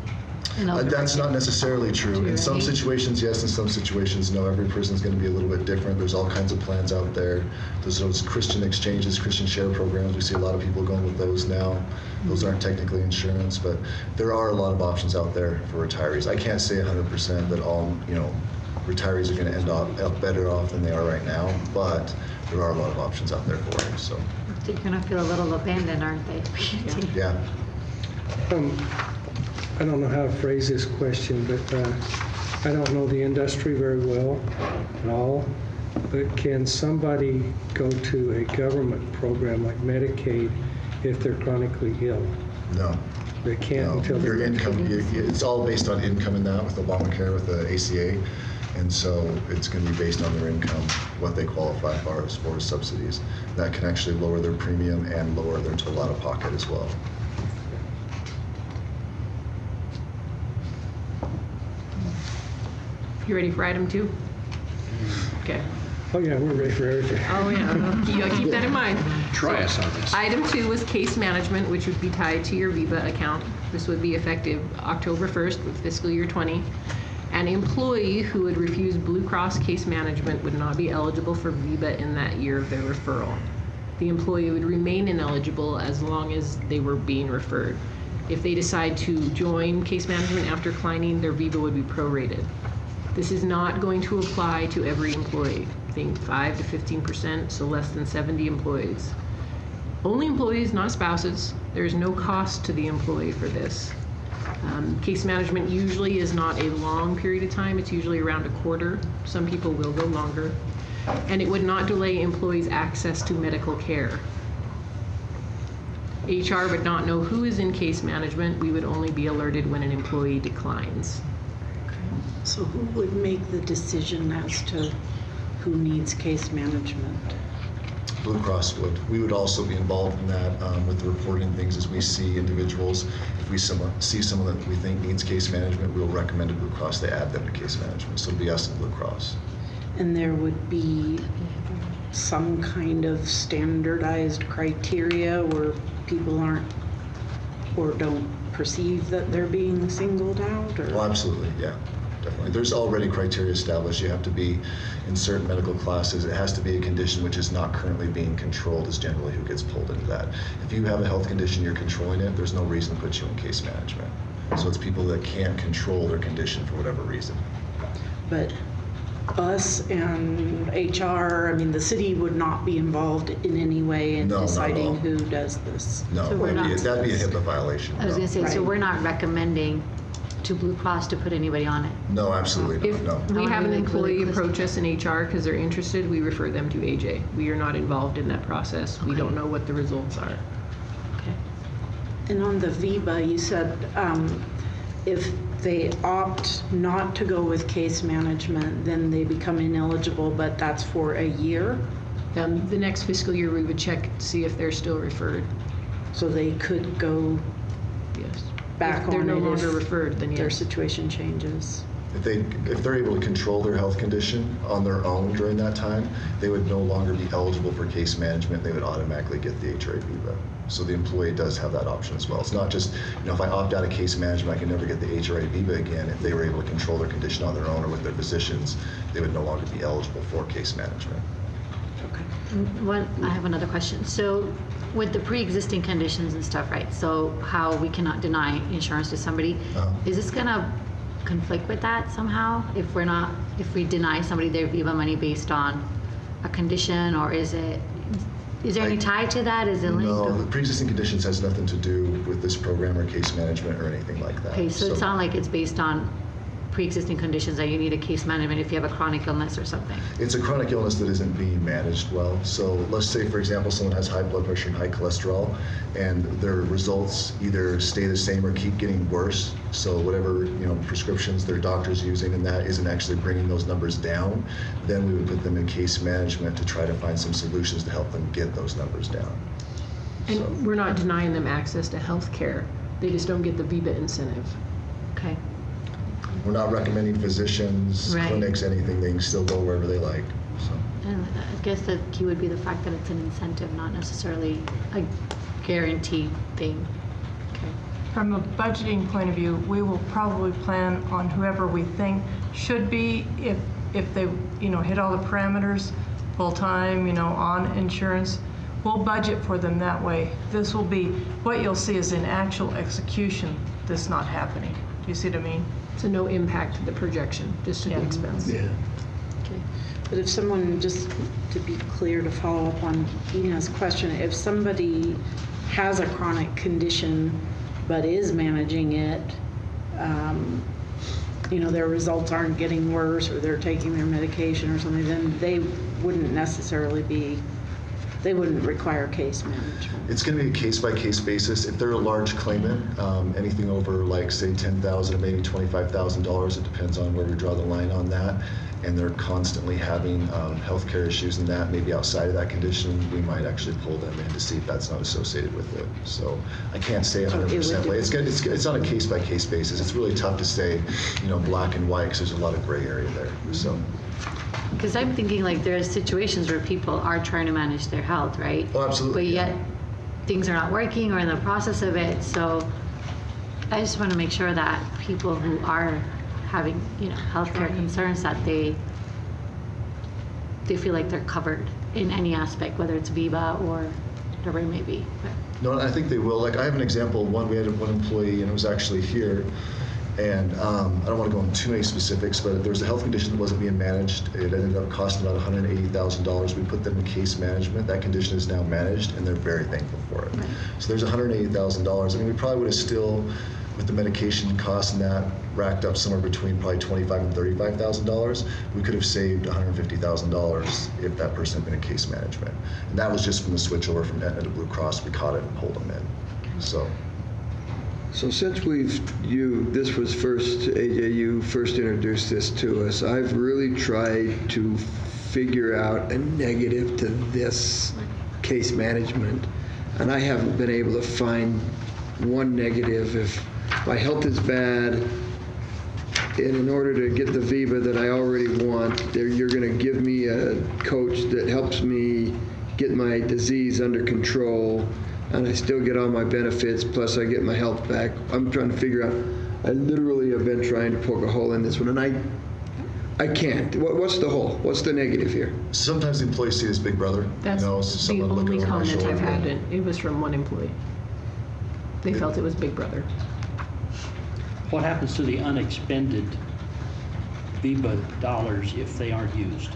in other That's not markets. necessarily true. In some Right. situations, yes. In some situations, no. Every person's going to be a little bit different. There's all kinds of plans out there. There's those Christian exchanges, Christian share programs. We see a lot of people going with those now. Those aren't technically insurance, but there are a lot of options out there for retirees. I can't say 100% that all, retirees are going to end up better off than they are right now, but there are a lot of options out there for you. So, They're gonna feel a little abandoned, aren't they? yeah. I don't know how to phrase this question, but I don't know the industry very well at all. But can somebody go to a government program like Medicaid if they're chronically ill? No. They can't No, until your they're income, it's all based on income in that with Obamacare, with the ACA. And so it's going to be based on their income, what they qualify for as far as subsidies. That can actually lower their premium and lower their total out of pocket as well. You ready for item 2? Okay. Oh, yeah, we're ready for everything. Oh, yeah. You gotta keep that in mind. Try us on this. Item 2 was case management, which would be tied to your VIBA account. This would be effective October 1st with fiscal year 20. An employee who would refuse Blue Cross case management would not be eligible for VIBA in that year of their referral. The employee would remain ineligible as long as they were being referred. If they decide to join case management after declining, their VIBA would be prorated. This is not going to apply to every employee. Think 5 to 15%, so less than 70 employees. Only employees, not spouses. There is no cost to the employee for this. Case management usually is not a long period of time. It's usually around a quarter. Some people will go longer. And it would not delay employees' access to medical care. HR would not know who is in case management. We would only be alerted when an employee declines. So who would make the decision as to who needs case management? Blue Cross would. We would also be involved in that with the reporting things as we see individuals. If we see someone that we think needs case management, we'll recommend to Blue Cross they add them to case management. So it'll be us and Blue Cross. And there would be some kind of standardized criteria where people aren't or don't perceive that they're being singled out? Or? Well, absolutely, yeah, definitely. There's already criteria established. You have to be in certain medical classes. It has to be a condition which is not currently being controlled is generally who gets pulled into that. If you have a health condition, you're controlling it, there's no reason to put you in case management. So it's people that can't control their condition for whatever reason. But us and HR, I mean, the city would not be involved in any way in No, not at deciding all. who does this. No, So we're that'd be a not- HIPAA violation. I was no. gonna say, so Right. we're not recommending to Blue Cross to put anybody on it. No, absolutely If not, no. we have an Really employee close. approach us in HR because they're interested, we refer them to AJ. We are not involved in that process. We Okay. don't know what the results are. Okay. And on the VIBA, you said if they opt not to go with case management, then they become ineligible, but that's for a year? The next fiscal year, we would check to see if they're still referred. So they could go Yes. back If they're on no it longer if referred, then their yes. situation changes. If they're able to control their health condition on their own during that time, they would no longer be eligible for case management. They would automatically get the HRA VIBA. So the employee does have that option as well. It's not just, if I opt out of case management, I can never get the HRA VIBA again. If they were able to control their condition on their own or with their physicians, they would no longer be eligible for case management. I have another question. So with the pre-existing conditions and stuff, right? So how we cannot deny insurance to somebody, is this gonna conflict with that somehow? If we deny somebody their Viva money based on a condition, or is there any tie to that? Is it linked? No, the pre-existing conditions has nothing to do with this program or case management or anything like that. Okay, so it's not like it's based on pre-existing conditions that you need a case management if you have a chronic illness or something. It's a chronic illness that isn't being managed well. So let's say, for example, someone has high blood pressure and high cholesterol, and their results either stay the same or keep getting worse. So whatever prescriptions their doctor's using and that isn't actually bringing those numbers down, then we would put them in case management to try to find some solutions to help them get those numbers down. And we're not denying them access to health care. They just don't get the VIBA incentive. Okay. We're not recommending physicians, Right. clinics, anything. They can still go wherever they like. So. And I guess the key would be the fact that it's an incentive, not necessarily a guaranteed thing. Okay. From a budgeting point of view, we will probably plan on whoever we think should be, if they, hit all the parameters, full-time, on insurance, we'll budget for them that way. This will be, what you'll see is in actual execution, this not happening. Do you see what I mean? So no impact to the projection, just to the expense. Yeah. Okay. But if someone, just to be clear, to follow up on Ina's question, if somebody has a chronic condition but is managing it, their results aren't getting worse, or they're taking their medication or something, then they wouldn't require case management. It's going to be a case-by-case basis. If they're a large claimant, anything over like say $10,000 or maybe $25,000, it depends on where we draw the line on that. And they're constantly having healthcare issues and that, maybe outside of that condition, we might actually pull them in to see if that's not associated with it. So I can't say 100% way. It's on a case-by-case basis. It's really tough to say, black and white, because there's a lot of gray area there. So. Because I'm thinking like there are situations where people are trying to manage their health, right? Oh, absolutely. But yet things are not working or in the process of it. So I just want to make sure that people who are having, healthcare concerns, that they feel like they're covered in any aspect, whether it's Viva or whatever it may be. But No, I think they will. Like I have an example of one. We had one employee, and it was actually here. And I don't want to go into too many specifics, but there was a health condition that wasn't being managed. It ended up costing about $180,000. We put them in case management. That condition is now managed, and they're very thankful for it. Right. So there's $180,000. I mean, we probably would have still, with the medication costs and that, racked up somewhere between probably $25,000 and $35,000. We could have saved $150,000 if that person had been in case management. And that was just from the switchover from Aetna to Blue Cross. We caught it and pulled them in. So since this was first, AJ, you first introduced this to us, I've really tried to figure out a negative to this case management, and I haven't been able to find one negative. If my health is bad, and in order to get the Viva that I already want, you're going to give me a coach that helps me get my disease under control, and I still get all my benefits, plus I get my health back. I'm trying to figure out, I literally have been trying to poke a hole in this one, and I can't. What's the hole? What's the negative here? Sometimes the employees see it as Big Brother. That's the someone only looking over my comment I've shoulder. had. It was from one employee. They felt it was Big Brother. What happens to the unexpended VIBA dollars if they aren't used?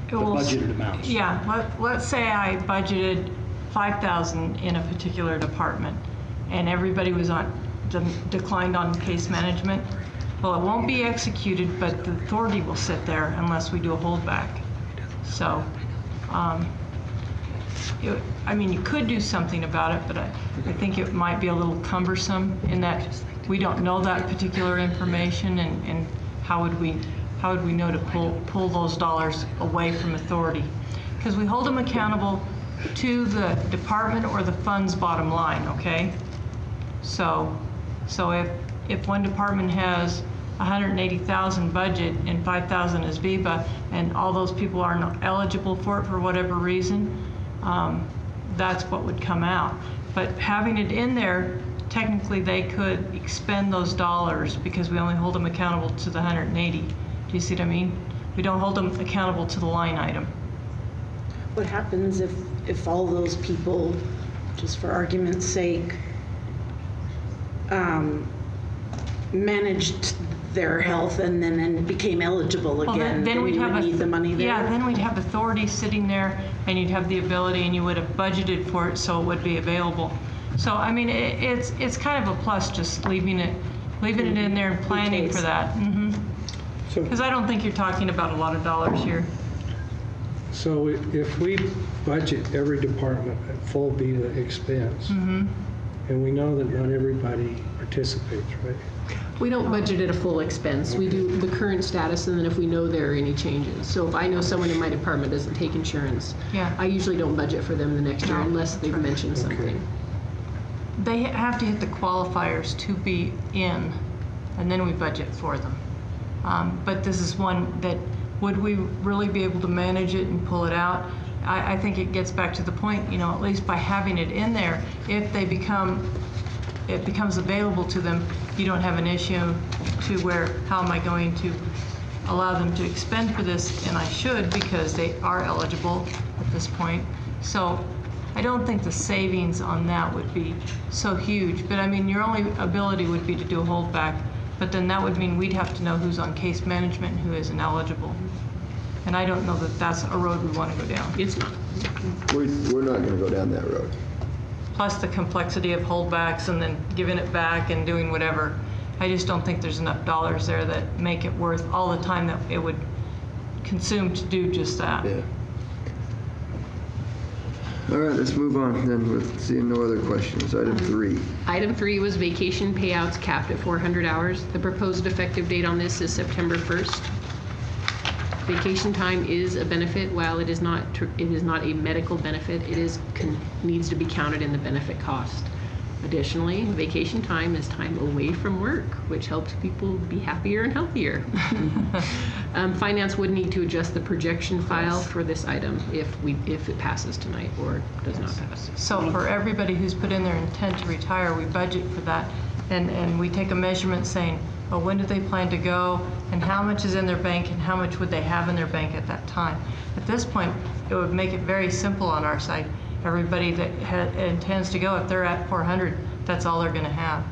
The budgeted amounts. Yeah, let's say I budgeted $5,000 in a particular department, and everybody was declined on case management. Well, it won't be executed, but the authority will sit there unless we do a holdback. So, you could do something about it, but I think it might be a little cumbersome in that we don't know that particular information, and how would we know to pull those dollars away from authority? Because we hold them accountable to the department or the fund's bottom line, okay? So if one department has $180,000 budget and $5,000 is VIBA, and all those people are not eligible for it for whatever reason, that's what would come out. But having it in there, technically they could expend those dollars because we only hold them accountable to the 180. Do you see what I mean? We don't hold them accountable to the line item. what happens if all those people, just for argument's sake, managed their health and then became eligible Well, again? then we'd you have would need the money there? Yeah, then we'd have authority sitting there, and you'd have the ability, and you would have budgeted for it, so it would be available. So, I mean, it's kind of a plus just leaving it in there and planning for that. So, Because I don't think you're talking about a lot of dollars here. so if we budget every department at full BELA expense, and we know that not everybody participates, right? We don't budget at a full expense. We do the current status, and then if we know there are any changes. So if I know someone in my department doesn't take insurance, Yeah. I usually don't budget for them the next year No, unless they've mentioned something. They have to hit the qualifiers to be in, and then we budget for them. But this is one that, would we really be able to manage it and pull it out? I think it gets back to the point, at least by having it in there, if it becomes available to them, you don't have an issue to where, how am I going to allow them to expend for this? And I should, because they are eligible at this point. So I don't think the savings on that would be so huge. But I mean, your only ability would be to do a holdback, but then that would mean we'd have to know who's on case management and who isn't eligible. And I don't know that that's a road we want to go down. It's not. We're not going to go down that road. Plus the complexity of holdbacks and then giving it back and doing whatever. I just don't think there's enough dollars there that make it worth all the time that it would consume to do just that. Yeah. All right, let's move on then with seeing no other questions. Item 3. Item 3 was vacation payouts capped at 400 hours. The proposed effective date on this is September 1st. Vacation time is a benefit. While it is not a medical benefit, it needs to be counted in the benefit cost. Additionally, vacation time is time away from work, which helps people be happier and healthier. Finance would need to adjust the projection file for this item if it passes tonight or does not pass. So for everybody who's put in their intent to retire, we budget for that. And we take a measurement saying, well, when do they plan to go, and how much is in their bank, and how much would they have in their bank at that time. At this point, it would make it very simple on our side. Everybody that intends to go, if they're at 400, that's all they're going to have.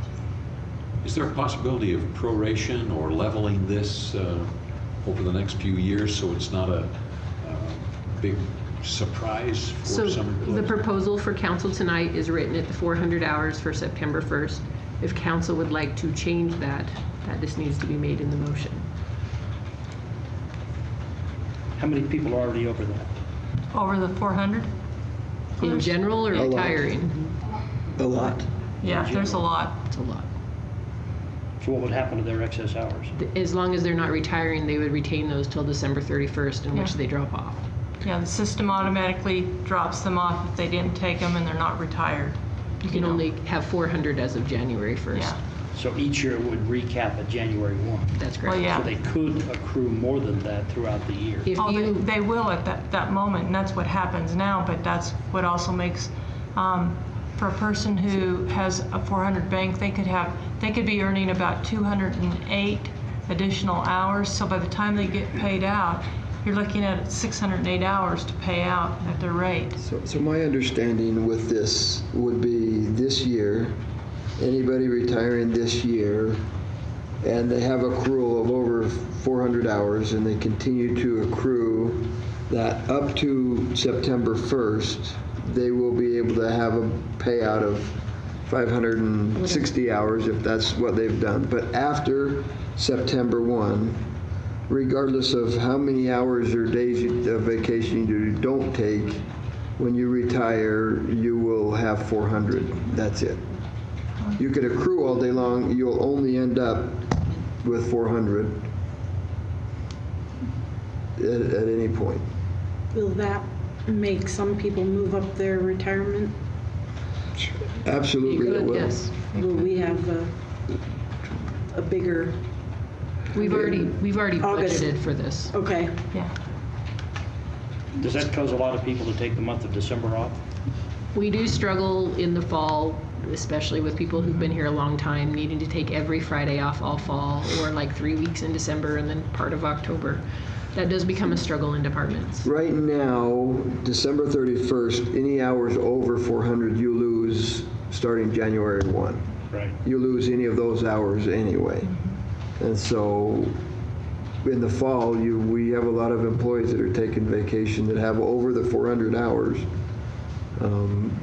Is there a possibility of proration or leveling this over the next few years so it's not a big surprise for So some employees? the proposal for council tonight is written at the 400 hours for September 1st. If council would like to change that just needs to be made in the motion. How many people are already over that? Over the 400? In general or A lot. retiring? A lot. Yeah, there's a lot. It's a lot. So what would happen to their excess hours? As long as they're not retiring, they would retain those till December 31st, in which Yeah. they drop off. Yeah, the system automatically drops them off if they didn't take them and they're not retired. You can only have 400 as of January 1st. Yeah. So each year it would recap at January 1. That's correct. Well, yeah. So they could accrue more than that throughout the year. If Oh, you, they will at that moment, and that's what happens now, but that's what also makes, for a person who has a 400 bank, they could be earning about 208 additional hours, so by the time they get paid out, you're looking at 608 hours to pay out at their rate. So my understanding with this would be this year, anybody retiring this year, and they have accrual of over 400 hours, and they continue to accrue that up to September 1st, they will be able to have a payout of 560 hours if that's what they've done. But after September 1, regardless of how many hours or days of vacation you don't take, when you retire, you will have 400. That's it. You could accrue all day long, you'll only end up with 400 at any point. Will that make some people move up their retirement? Absolutely it good, will. yes. Will we have a bigger, We've already August. budgeted for this. okay. Yeah. Does that cause a lot of people to take the month of December off? We do struggle in the fall, especially with people who've been here a long time, needing to take every Friday off all fall, or like 3 weeks in December and then part of October. That does become a struggle in departments. Right now, December 31st, any hours over 400 you lose starting January 1. Right. You lose any of those hours anyway. And so in the fall, we have a lot of employees that are taking vacation that have over the 400 hours,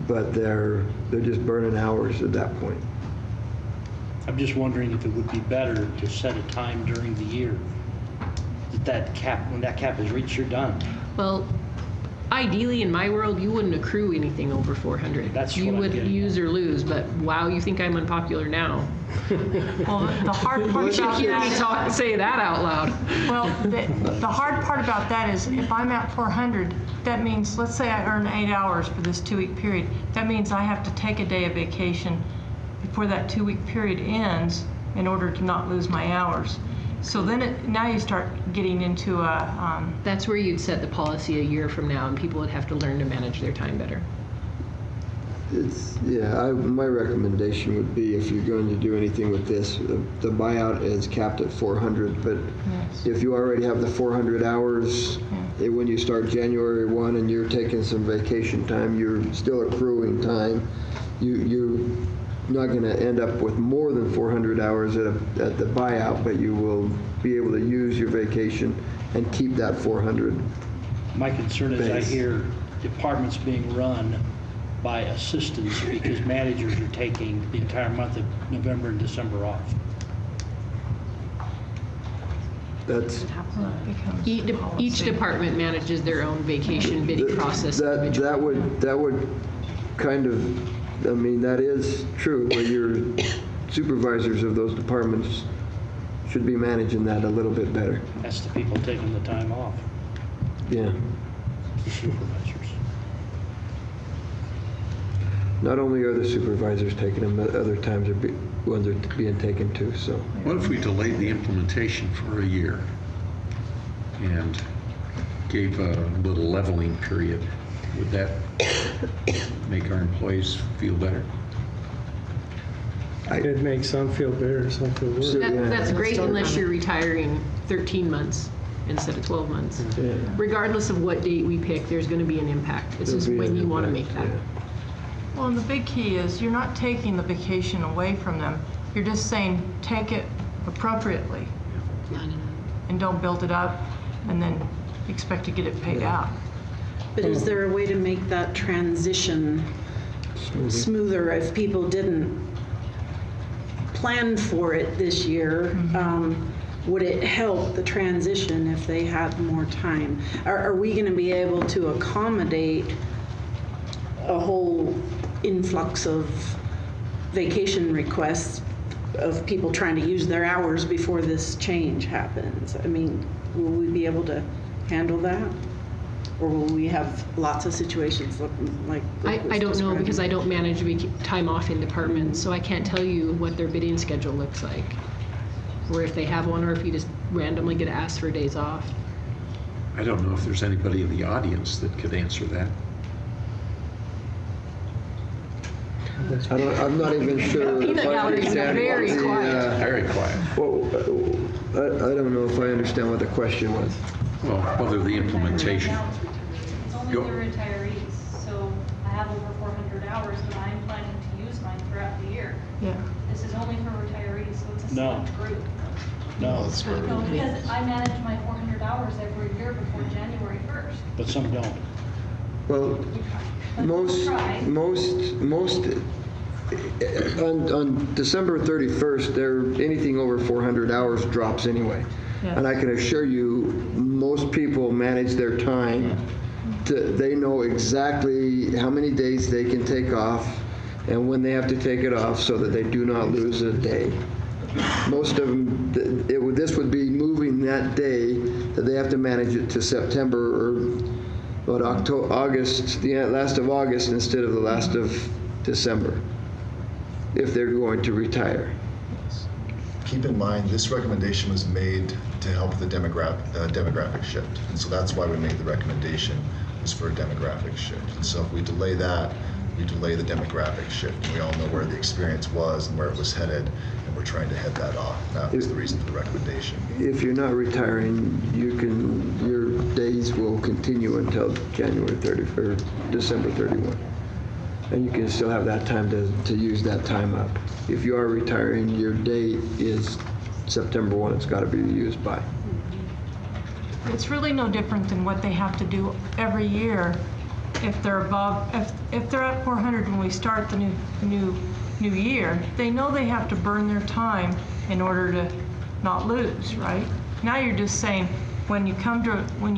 but they're just burning hours at that point. I'm just wondering if it would be better to set a time during the year that cap, when that cap is reached, you're done. Well, ideally, in my world, you wouldn't accrue anything over 400. That's You what I'm would getting use or lose, but wow, you think I'm unpopular now. Well, the hard part You should about hear me that, say that out loud. well, the hard part about that is if I'm at 400, that means, let's say I earn 8 hours for this 2-week period. That means I have to take a day of vacation before that 2-week period ends in order to not lose my hours. So then now you start getting into a, That's where you'd set the policy a year from now, and people would have to learn to manage their time better. My recommendation would be if you're going to do anything with this, the buyout is capped at 400, but yes. if you already have the 400 hours, when you start January 1 and you're taking some vacation time, you're still accruing time. You're not going to end up with more than 400 hours at the buyout, but you will be able to use your vacation and keep that 400. My concern is I Base. hear departments being run by assistants because managers are taking the entire month of November and December off. That's Each department manages their own vacation bidding process. that would kind of, I mean, that is true, where your supervisors of those departments should be managing that a little bit better. That's the people taking the time off, Yeah. the supervisors. Not only are the supervisors taking them, but other times ones are being taken too, so. What if we delayed the implementation for a year and gave a little leveling period? Would that make our employees feel better? It makes some feel better, some feel worse. So- That's great unless you're retiring 13 months instead of 12 months. Yeah. Regardless of what date we pick, there's going to be an impact. This is There'll be when an you want to make impact, that. yeah. Well, and the big key is you're not taking the vacation away from them. You're just saying, take it appropriately and don't build it up and then expect to get it paid out. But is there a way to make that transition smoother if people didn't plan for it this year? Would it help the transition if they had more time? Are we going to be able to accommodate a whole influx of vacation requests of people trying to use their hours before this change happens? I mean, will we be able to handle that? Or will we have lots of situations like I don't know because I don't manage time off in departments, so I can't tell you what their bidding schedule looks like. Or if they have one, or if you just randomly get asked for days off. I don't know if there's anybody in the audience that could answer that. I'm not even sure. Peanut if I gallery is understand very what the, quiet. Very quiet. I don't know if I understand what the question was. Well, whether the implementation. It's only Go. the retirees, so I have over 400 hours, but I'm planning to use mine throughout the year. Yeah. This is only for retirees, so it's a No. select group. No, That's where No, because I manage my 400 hours every year before January 1st. but some don't. Well, most, on December 31st, anything over 400 hours drops anyway. Yes. And I can assure you, most people manage their time. They know exactly how many days they can take off and when they have to take it off so that they do not lose a day. Most of them, this would be moving that day that they have to manage it to September or August, the last of August instead of the last of December, if they're going to retire. Keep in mind, this recommendation was made to help the demographic shift. And so that's why we made the recommendation, was for a demographic shift. And so if we delay that, we delay the demographic shift. And we all know where the experience was and where it was headed, and we're trying to head that off. That was the reason for the recommendation. If you're not retiring, your days will continue until January 30 or December 31. And you can still have that time to use that time up. If you are retiring, your date is September 1. It's got to be used by. It's really no different than what they have to do every year if they're above, if they're at 400 when we start the new year. They know they have to burn their time in order to not lose, right? Now you're just saying, when you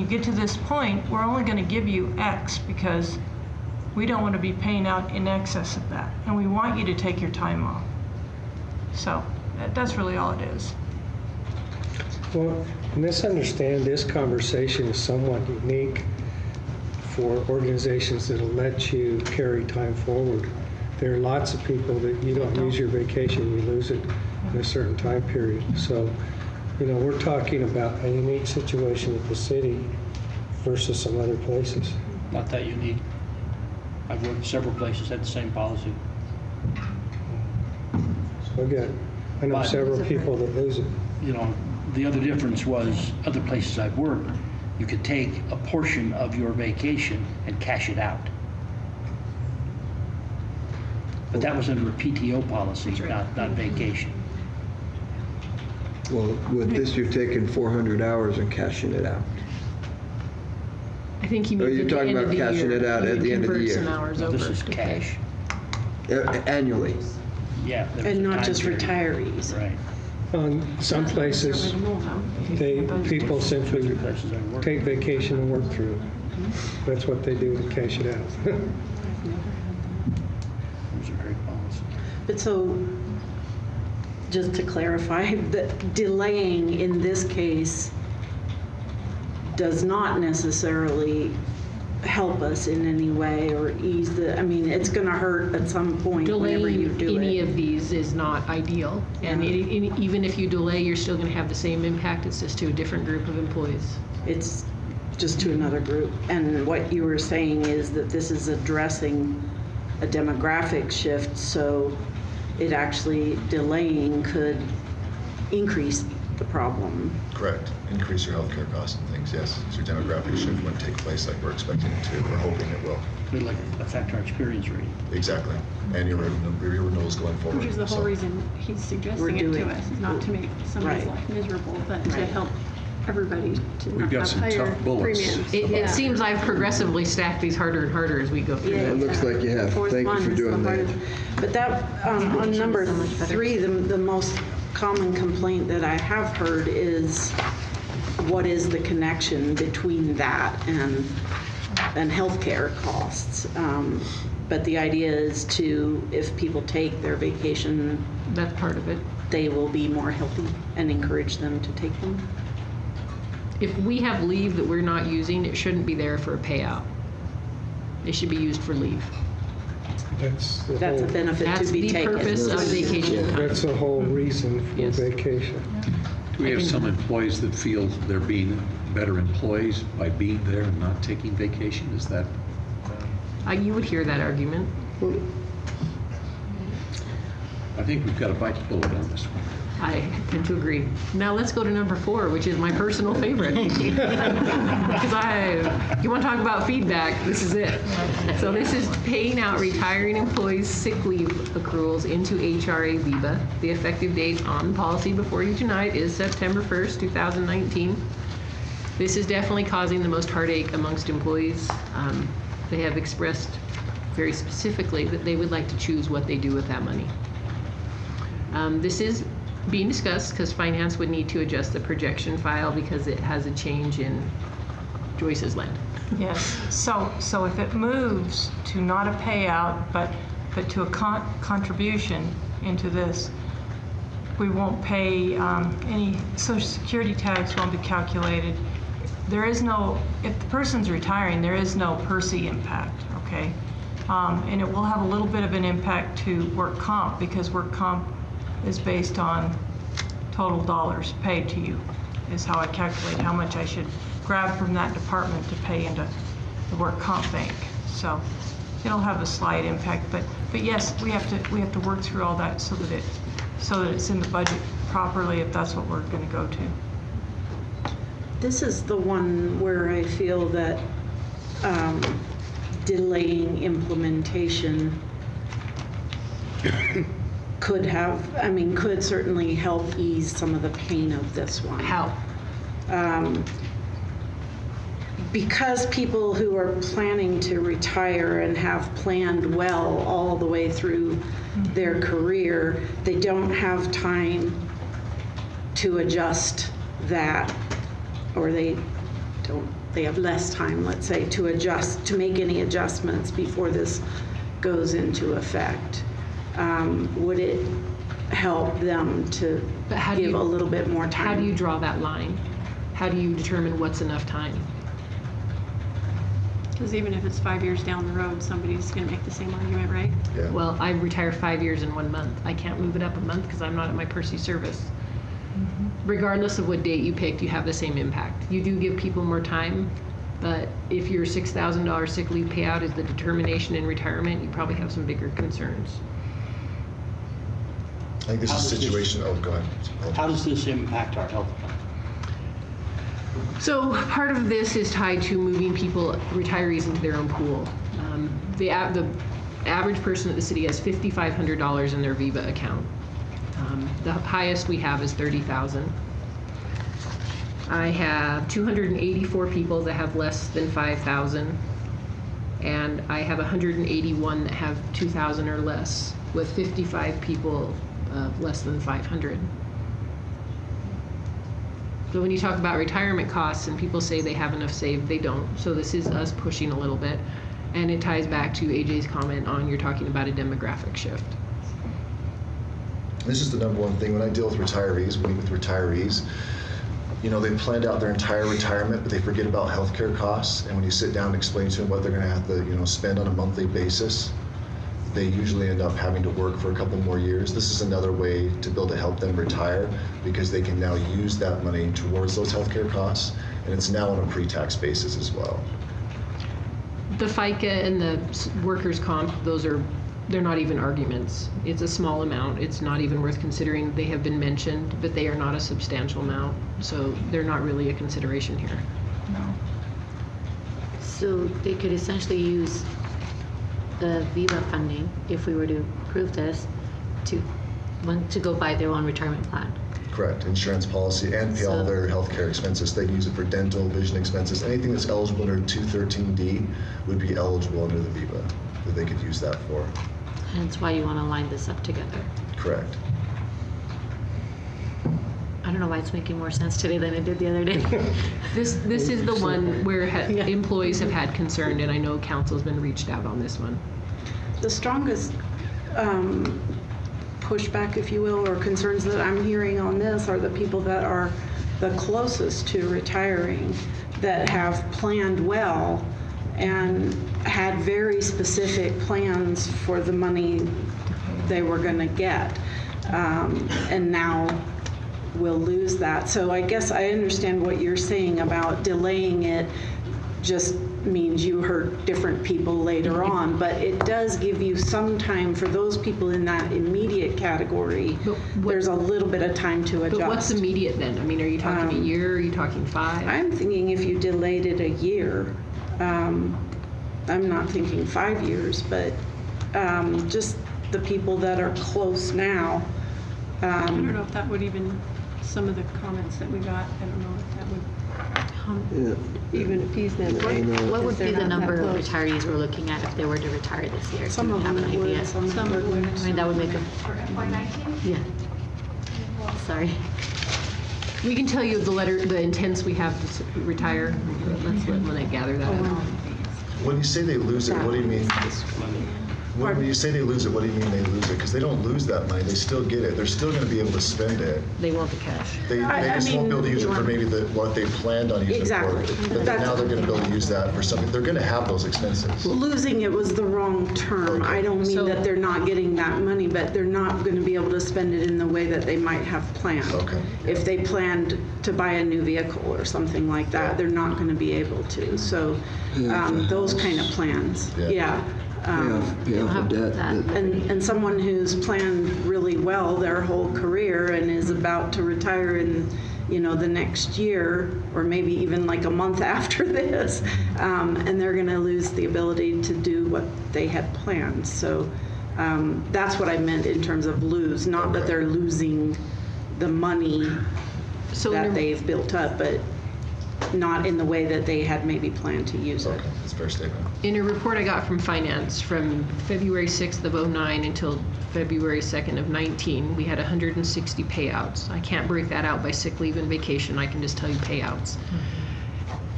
get to this point, we're only going to give you X because we don't want to be paying out in excess of that, and we want you to take your time off. So that's really all it is. Well, misunderstand, this conversation is somewhat unique for organizations that'll let you carry time forward. There are lots of people that you don't use your vacation, you lose it in a certain time period. So, we're talking about a unique situation at the city versus some other places. Not that unique. I've worked several places, had the same policy. So again, I know But- several people that lose it. The other difference was, other places I've worked, you could take a portion of your vacation and cash it out. But that was under a PTO policy, not vacation. Well, with this, you're taking 400 hours and cashing it out. I think he Are means you at the talking end of about the year. cashing it out You at the end of the convert year? some hours No, over. this is Okay. cash. Annually. Yeah. there was And a not time just period. retirees. Right. On some places, people simply Other places I worked. take vacation and work through it. That's what they do to cash it out. It was a great policy. But so, just to clarify, the delaying in this case does not necessarily help us in any way or ease it's going to hurt at some point whenever you Delaying do any it. of these is not ideal. And even if you delay, you're still going to have the same impact. It's just to a different group of employees. It's just to another group. And what you were saying is that this is addressing a demographic shift, so it actually delaying could increase the problem. Correct. Increase your healthcare costs and things, yes. So your demographic shift wouldn't take place like we're expecting it to. We're hoping it will. It'd like affect our experience rate. Exactly. And your renewals going forward. Which is the whole So- reason he's We're suggesting it doing- to us, is not to make somebody's Right. life miserable, but to Right. help everybody to We've not got have some higher tough bullets. premiums. It Yeah. seems I've progressively stacked these harder and harder as we go through. It looks like you have. Fourth Thank you one for is the doing that. hardest. But that, on number 3, the most common complaint that I have heard is, what is the connection between that and healthcare costs? But the idea is if people take their vacation, That's part of it. they will be more healthy and encourage them to take them. If we have leave that we're not using, it shouldn't be there for a payout. It should be used for leave. That's the That's a whole, benefit That's to be the taken. purpose of vacation time. that's the whole reason for Yes. vacation. Do we have some employees that feel they're being better employees by being there and not taking vacation? Is that? You would hear that argument. I think we've got a bite to bullet on this one. I tend to agree. Now let's go to number 4, which is my personal favorite. Because you want to talk about feedback, this is it. So this is paying out retiring employees' sick leave accruals into HRA VIBA. The effective date on policy before you tonight is September 1st, 2019. This is definitely causing the most heartache amongst employees. They have expressed very specifically that they would like to choose what they do with that money. This is being discussed because finance would need to adjust the projection file because it has a change in Joyce's land. Yes, so if it moves to not a payout, but to a contribution into this, we won't pay, any Social Security tax won't be calculated. There is no, if the person's retiring, there is no per-se impact, okay? And it will have a little bit of an impact to work comp because work comp is based on total dollars paid to you, is how I calculate how much I should grab from that department to pay into the work comp bank. So it'll have a slight impact, but yes, we have to work through all that so that it's in the budget properly if that's what we're going to go to. This is the one where I feel that delaying implementation could certainly help ease some of the pain of this one. How? Because people who are planning to retire and have planned well all the way through their career, they don't have time to adjust that, or they have less time, let's say, to make any adjustments before this goes into effect. Would it help them to give a little bit more time? How do you draw that line? How do you determine what's enough time? Because even if it's 5 years down the road, somebody's going to make the same argument, right? Yeah. Well, I retire 5 years in 1 month. I can't move it up a month because I'm not at my Percy service. Regardless of what date you picked, you have the same impact. You do give people more time, but if your $6,000 sick leave payout is the determination in retirement, you probably have some bigger concerns. I think this is a situation, oh, go ahead. How does this impact our health plan? So part of this is tied to moving retirees into their own pool. The average person at the city has $5,500 in their Viva account. The highest we have is $30,000. I have 284 people that have less than $5,000, and I have 181 that have $2,000 or less, with 55 people less than 500. So when you talk about retirement costs and people say they have enough saved, they don't. So this is us pushing a little bit, and it ties back to AJ's comment on you're talking about a demographic shift. This is the number one thing when I deal with retirees, meet with retirees. They've planned out their entire retirement, but they forget about healthcare costs. And when you sit down and explain to them what they're going to have to, spend on a monthly basis, they usually end up having to work for a couple more years. This is another way to be able to help them retire because they can now use that money towards those healthcare costs, and it's now on a pre-tax basis as well. The FICA and the workers' comp, they're not even arguments. It's a small amount. It's not even worth considering. They have been mentioned, but they are not a substantial amount, so they're not really a consideration here. No. So they could essentially use the Viva funding, if we were to approve this, to go buy their own retirement plan. Correct. Insurance policy and pay all their healthcare expenses. They can use it for dental, vision expenses. Anything that's eligible under 213D would be eligible under the Viva that they could use that for. Hence why you want to line this up together. Correct. I don't know why it's making more sense today than it did the other day. This is the one where employees have had concern, and I know council's been reached out on this one. The strongest pushback, if you will, or concerns that I'm hearing on this are the people that are the closest to retiring, that have planned well and had very specific plans for the money they were going to get, and now will lose that. So I guess I understand what you're saying about delaying it just means you hurt different people later on, but it does give you some time for those people in that immediate category. There's a little bit of time to adjust. But what's immediate then? I mean, are you talking a year? Are you talking 5? I'm thinking if you delayed it a year, I'm not thinking 5 years, but just the people that are close now. I don't know if that would even, some of the comments that we got, I don't know if that would even appease them. What would be the number of retirees we're looking at if they were to retire this year? Some Do of you have them an idea? would, some would. I mean, that would make them, For FY19? yeah. Sorry. We can tell you the intents we have to retire. Let's let Lynette gather that up. When you say they lose it, what do you mean? When you say they lose it, what do you mean they lose it? Because they don't lose that money. They still get it. They're still going to be able to spend it. They want the cash. They just won't be able to use it for maybe what they planned on using Exactly. it for. But now they're going to be able to use that for something. They're going to have those expenses. Losing it was the wrong term. I don't mean that they're not getting that money, but they're not going to be able to spend it in the way that they might have planned. Okay. If they planned to buy a new vehicle or something like that, they're not going to be able to. So those kind of plans, Yeah. Pay off a debt. And someone who's planned really well their whole career and is about to retire in, the next year, or maybe even like a month after this, and they're going to lose the ability to do what they had planned. So that's what I meant in terms of lose, not that they're losing the money that they've built up, but not in the way that they had maybe planned to use it. Okay, that's a fair statement. In a report I got from finance from February 6th of 09 until February 2nd of 19, we had 160 payouts. I can't break that out by sick leave and vacation. I can just tell you payouts.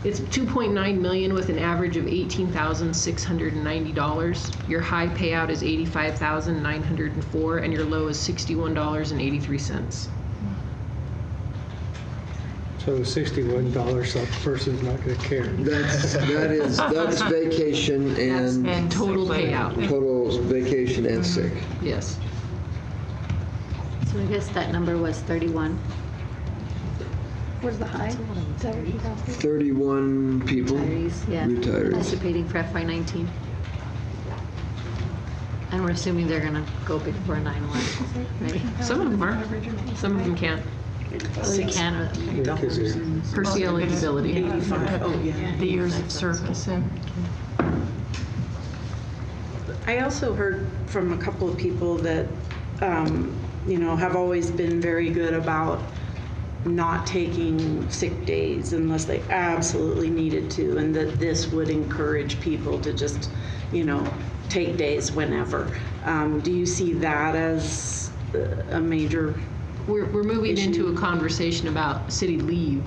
It's 2.9 million with an average of $18,690. Your high payout is $85,904 and your low is $61.83. So the $61, so the person's not going to care. That's vacation and Total payout. total vacation and sick. Yes. So I guess that number was 31. What's the high? Is that what you got? 31 people Retirees, yeah. retired. Anticipating for FY19. And we're assuming they're gonna go before 9/1, right? Some of them are. Some of them can't. Oh, they can. Because they're- Percy eligibility. 85. Oh, yeah. The years of service in. I also heard from a couple of people that, have always been very good about not taking sick days unless they absolutely needed to, and that this would encourage people to just, take days whenever. Do you see that as a major? We're moving into a conversation about city leave,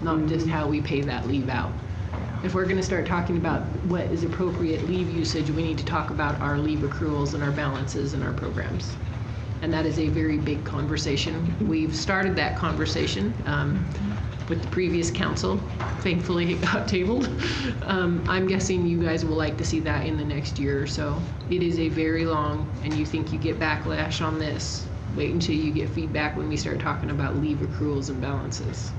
not just how we pay that leave out. If we're going to start talking about what is appropriate leave usage, we need to talk about our leave accruals and our balances and our programs. And that is a very big conversation. We've started that conversation with the previous council. Thankfully, it got tabled. I'm guessing you guys will like to see that in the next year or so. It is a very long, and you think you get backlash on this. Wait until you get feedback when we start talking about leave accruals and balances.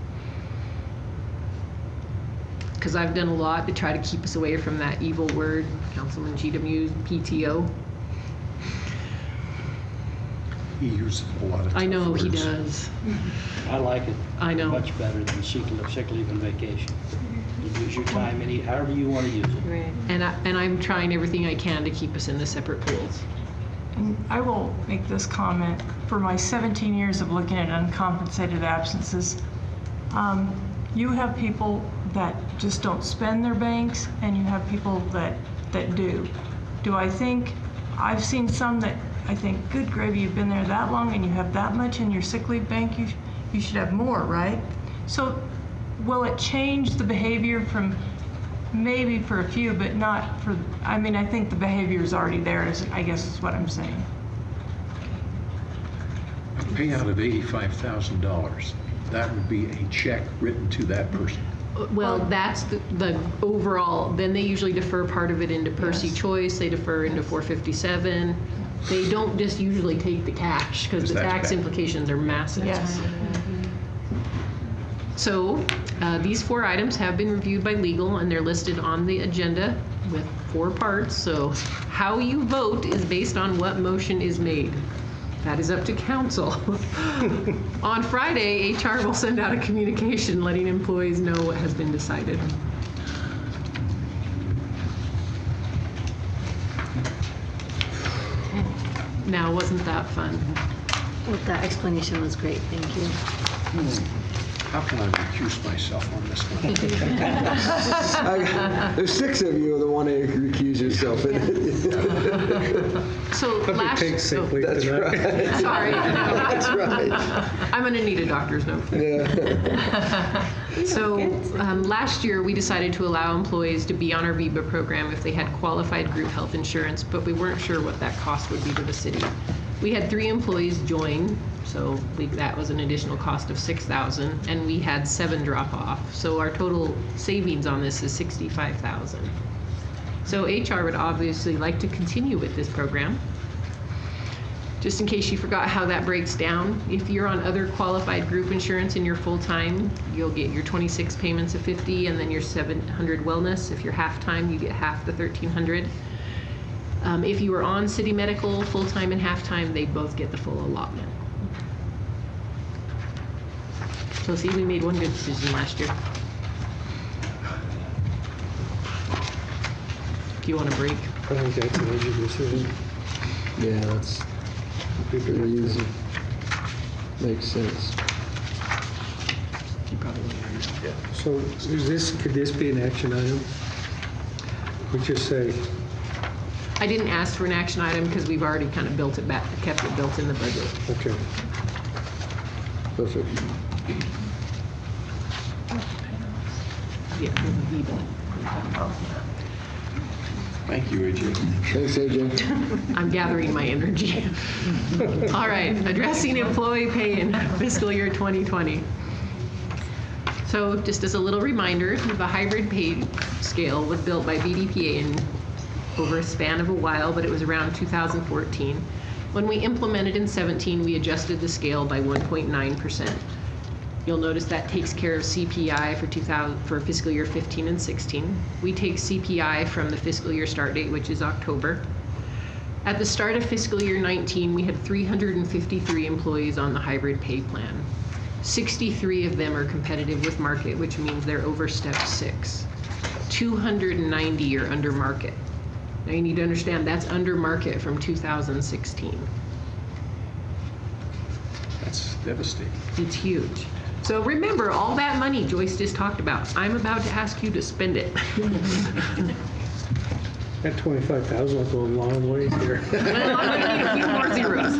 Because I've done a lot to try to keep us away from that evil word, Councilman Cheatham used, PTO. He uses a lot of tough I know he words. does. I like it. I know. Much better than sick leave and vacation. You use your time however you want to use it. Right. And I'm trying everything I can to keep us in the separate pools. And I will make this comment. For my 17 years of looking at uncompensated absences, you have people that just don't spend their banks, and you have people that do. I've seen some that I think, good gravy, you've been there that long and you have that much in your sick leave bank, you should have more, right? So will it change the behavior from maybe for a few, but not for, I think the behavior is already there, I guess is what I'm saying. A payout of $85,000, that would be a check written to that person. Well, that's the overall, then they usually defer part of it into Percy Choice, they defer into 457. They don't just usually take the cash because the That's tax bad. implications are massive. Yes. So these 4 items have been reviewed by legal and they're listed on the agenda with 4 parts. So how you vote is based on what motion is made. That is up to council. On Friday, HR will send out a communication letting employees know what has been decided. Now, wasn't that fun? Well, that explanation was great, thank you. How can I recuse myself on this one? There's 6 of you that want to recuse yourself. So last, Take sick leave That's tonight. right. sorry, That's right. I'm gonna need a doctor's note. Yeah. So last year, we decided to allow employees to be on our VIBA program if they had qualified group health insurance, but we weren't sure what that cost would be to the city. We had 3 employees join, so that was an additional cost of $6,000, and we had 7 drop off. So our total savings on this is $65,000. So HR would obviously like to continue with this program. Just in case you forgot how that breaks down, if you're on other qualified group insurance and you're full-time, you'll get your 26 payments of 50 and then your 700 wellness. If you're half-time, you get half the 1,300. If you are on city medical, full-time and half-time, they both get the full allotment. So see, we made one good decision last year. Do you want a break? I think that's an easy decision. Yeah, that's pretty easy. Makes sense. You probably want to. So could this be an action item? We just say, I didn't ask for an action item because we've already kind of built it back, kept it built in the budget. okay. Perfect. Yeah, we need Thank you, AJ. Thanks, AJ. I'm gathering my energy. All right, addressing employee pay in fiscal year 2020. So just as a little reminder, the hybrid pay scale was built by BDPA in over a span of a while, but it was around 2014. When we implemented in 17, we adjusted the scale by 1.9%. You'll notice that takes care of CPI for fiscal year 15 and 16. We take CPI from the fiscal year start date, which is October. At the start of fiscal year 19, we had 353 employees on the hybrid pay plan. 63 of them are competitive with market, which means they're over step 6. 290 are under market. Now you need to understand that's under market from 2016. That's devastating. It's huge. So remember, all that money Joyce just talked about, I'm about to ask you to spend it. That 25,000 will go a long ways here. Well, I'm gonna need a few more zeros.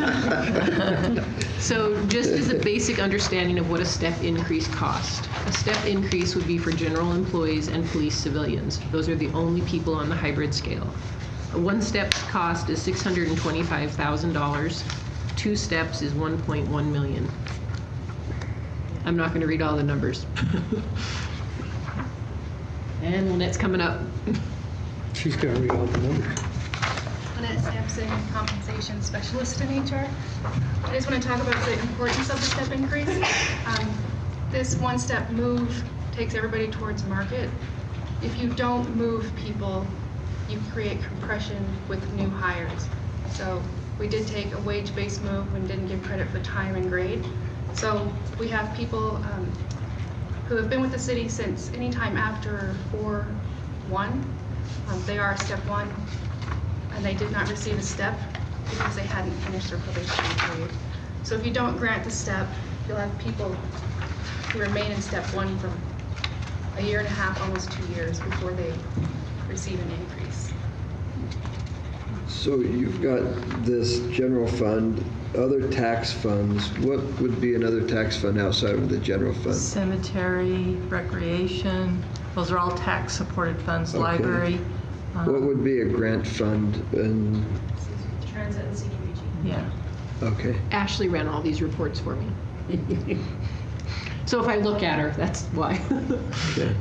So just as a basic understanding of what a step increase cost. A step increase would be for general employees and police civilians. Those are the only people on the hybrid scale. A one-step cost is $625,000. 2 steps is 1.1 million. I'm not going to read all the numbers. And Lynette's coming up. She's going to read all the numbers. Lynette Sampson, compensation specialist in HR. I just want to talk about the importance of the step increase. This one-step move takes everybody towards market. If you don't move people, you create compression with new hires. So we did take a wage-based move and didn't give credit for time and grade. So we have people who have been with the city since any time after 4/1. They are step 1, and they did not receive a step because they hadn't finished their probationary period. So if you don't grant the step, you'll have people who remain in step 1 for a year and a half, almost 2 years before they receive an increase. So you've got this general fund, other tax funds. What would be another tax fund outside of the general fund? Cemetery, recreation, those are all tax-supported funds, Okay. library. What would be a grant fund? And Transit and CDBG. Yeah. okay, Ashley ran all these reports for me. So if I look at her, that's why. okay.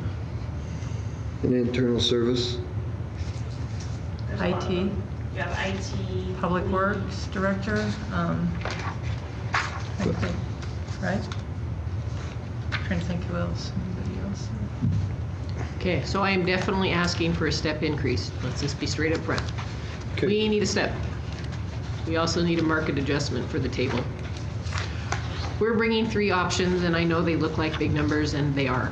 And internal service? There's a lot of IT. them. You have IT. Public police. Works Director, I think, right? Trying to think who else, anybody else? Okay, so I am definitely asking for a step increase. Let's just be straight up front. Okay. We need a step. We also need a market adjustment for the table. We're bringing 3 options, and I know they look like big numbers, and they are.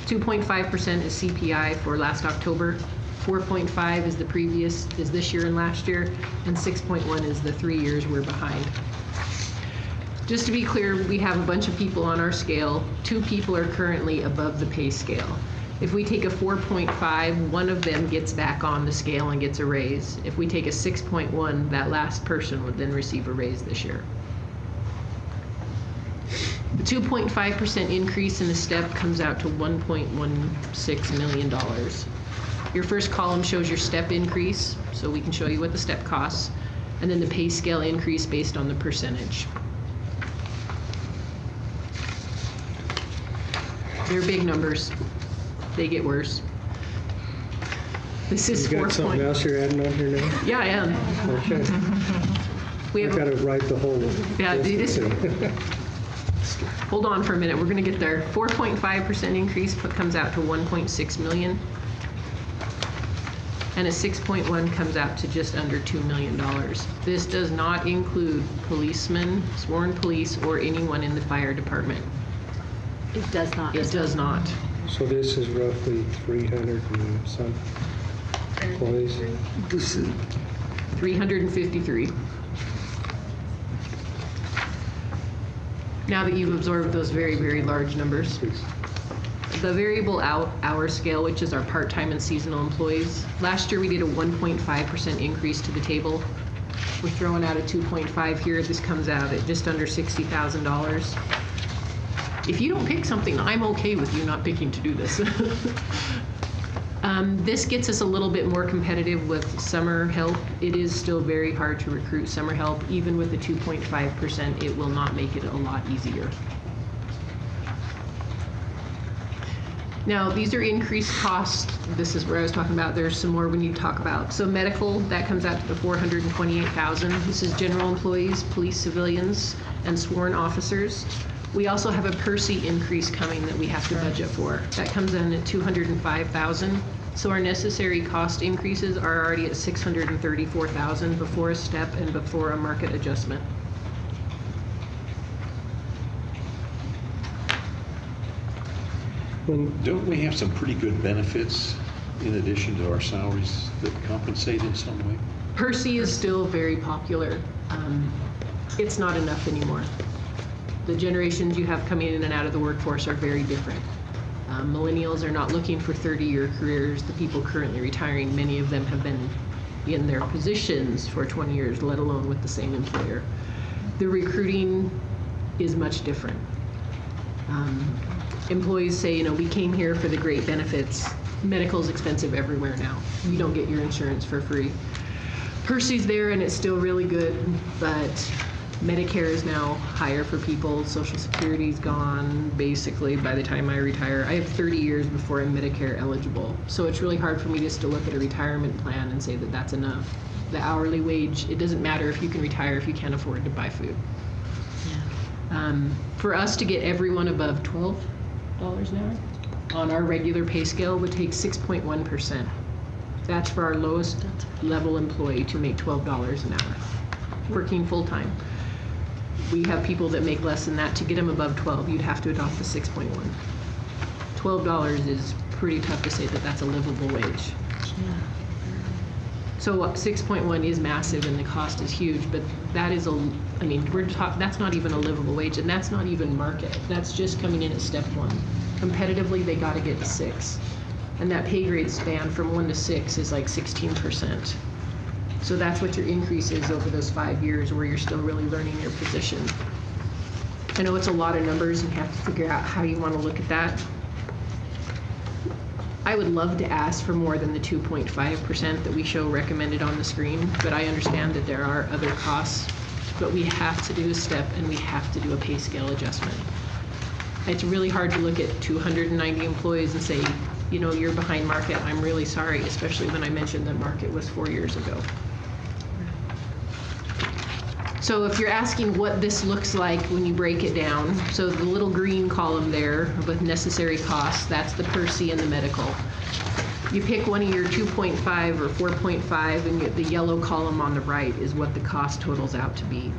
2.5% is CPI for last October. 4.5 is this year and last year, and 6.1 is the 3 years we're behind. Just to be clear, we have a bunch of people on our scale. 2 people are currently above the pay scale. If we take a 4.5, one of them gets back on the scale and gets a raise. If we take a 6.1, that last person would then receive a raise this year. The 2.5% increase in the step comes out to $1.16 million. Your first column shows your step increase, so we can show you what the step costs, and then the pay scale increase based on the percentage. They're big numbers. They get worse. This is You 4 got something else you're adding on here now? Yeah, I am. Okay. We I've got have, to write the whole. Yeah, list it is- too. hold on for a minute, we're gonna get there. 4.5% increase comes out to 1.6 million. and a 6.1 comes out to just under $2 million. This does not include policemen, sworn police, or anyone in the fire department. It does not. It does not. So this is roughly 300 and some employees. This is, 353. Now that you've absorbed those very, very large numbers. The variable hour scale, which is our part-time and seasonal employees. Last year we did a 1.5% increase to the table. We're throwing out a 2.5 here. This comes out at just under $60,000. If you don't pick something, I'm okay with you not picking to do this. This gets us a little bit more competitive with summer help. It is still very hard to recruit summer help. Even with the 2.5%, it will not make it a lot easier. Now, these are increased costs. This is where I was talking about. There's some more we need to talk about. So medical, that comes out to the $428,000. This is general employees, police, civilians, and sworn officers. We also have a PERSI increase coming that we have to budget for. That comes in at $205,000. So our necessary cost increases are already at $634,000 before a step and before a market adjustment. Don't we have some pretty good benefits in addition to our salaries that compensate in some way? PERSI is still very popular. It's not enough anymore. The generations you have coming in and out of the workforce are very different. Millennials are not looking for 30-year careers. The people currently retiring, many of them have been in their positions for 20 years, let alone with the same employer. The recruiting is much different. Employees say, you know, we came here for the great benefits. Medical's expensive everywhere now. You don't get your insurance for free. PERSI's there and it's still really good, but Medicare is now higher for people. Social Security's gone basically by the time I retire. I have 30 years before I'm Medicare eligible. So it's really hard for me just to look at a retirement plan and say that that's enough. The hourly wage, it doesn't matter if you can retire if you can't afford to buy food. For us to get everyone above $12 an hour on our regular pay scale would take 6.1%. That's for our lowest level employee to make $12 an hour, working full time. We have people that make less than that. To get them above 12, you'd have to adopt the 6.1. $12 is pretty tough to say that that's a livable wage. So 6.1 is massive and the cost is huge, but that is I mean, that's not even a livable wage, and that's not even market. That's just coming in at step 1. Competitively, they got to get to 6. And that pay grade span from 1 to 6 is like 16%. So that's what your increase is over those 5 years where you're still really learning your position. I know it's a lot of numbers and you have to figure out how you want to look at that. I would love to ask for more than the 2.5% that we show recommended on the screen, but I understand that there are other costs. But we have to do a step and we have to do a pay scale adjustment. It's really hard to look at 290 employees and say, you know, you're behind market. I'm really sorry, especially when I mentioned that market was 4 years ago. So if you're asking what this looks like when you break it down, so the little green column there with necessary costs, that's the PERSI and the medical. You pick one of your 2.5 or 4.5 and the yellow column on the right is what the cost totals out to be.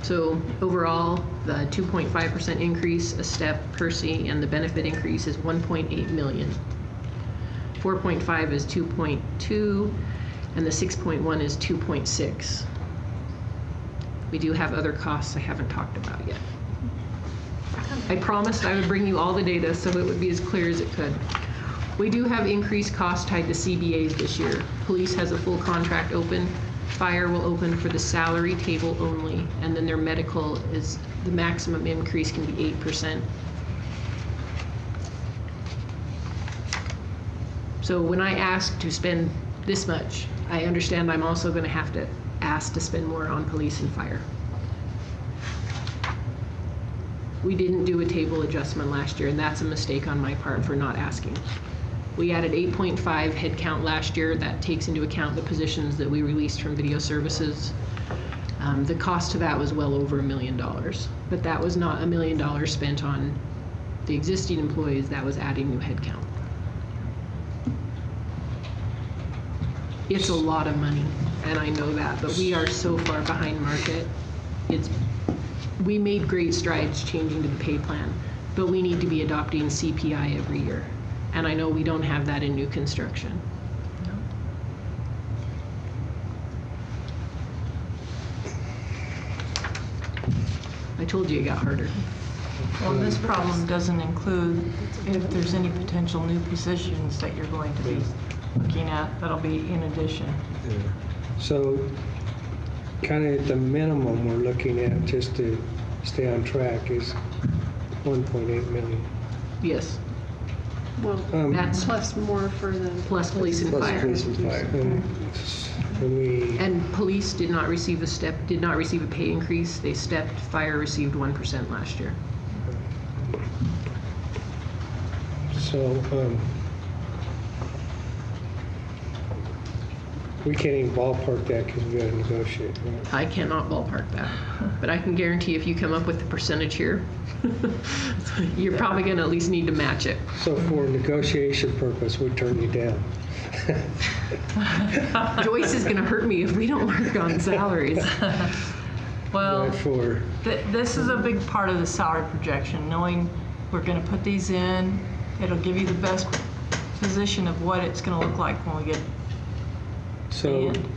So overall, the 2.5% increase, a step PERSI, and the benefit increase is 1.8 million. 4.5 is 2.2, and the 6.1 is 2.6. We do have other costs I haven't talked about yet. I promised I would bring you all the data so it would be as clear as it could. We do have increased costs tied to CBAs this year. Police has a full contract open. Fire will open for the salary table only, and then their medical is, the maximum increase can be 8%. So when I ask to spend this much, I understand I'm also going to have to ask to spend more on police and fire. We didn't do a table adjustment last year, and that's a mistake on my part for not asking. We added 8.5 headcount last year. That takes into account the positions that we released from video services. The cost to that was well over $1 million, but that was not $1 million spent on the existing employees. That was adding new headcount. It's a lot of money, and I know that, but we are so far behind market. We made great strides changing to the pay plan, but we need to be adopting CPI every year. And I know we don't have that in new construction. I told you it got harder. Well, this problem doesn't include if there's any potential new positions that you're going to be looking at, that'll be in addition. So kind of at the minimum we're looking at just to stay on track is 1.8 million. Yes, Well, that's plus more for the. plus police and Plus fire. police and fire. And we, And police did not receive a pay increase. They stepped. Fire received 1% last year. so we can't even ballpark that because we got to negotiate, right? I cannot ballpark that, but I can guarantee if you come up with the percentage here, you're probably going to at least need to match it. So for negotiation purpose, we turn you down. Joyce is going to hurt me if we don't work on salaries. Well, But for, this is a big part of the salary projection, knowing we're going to put these in. It'll give you the best position of what it's going to look like when we get so in.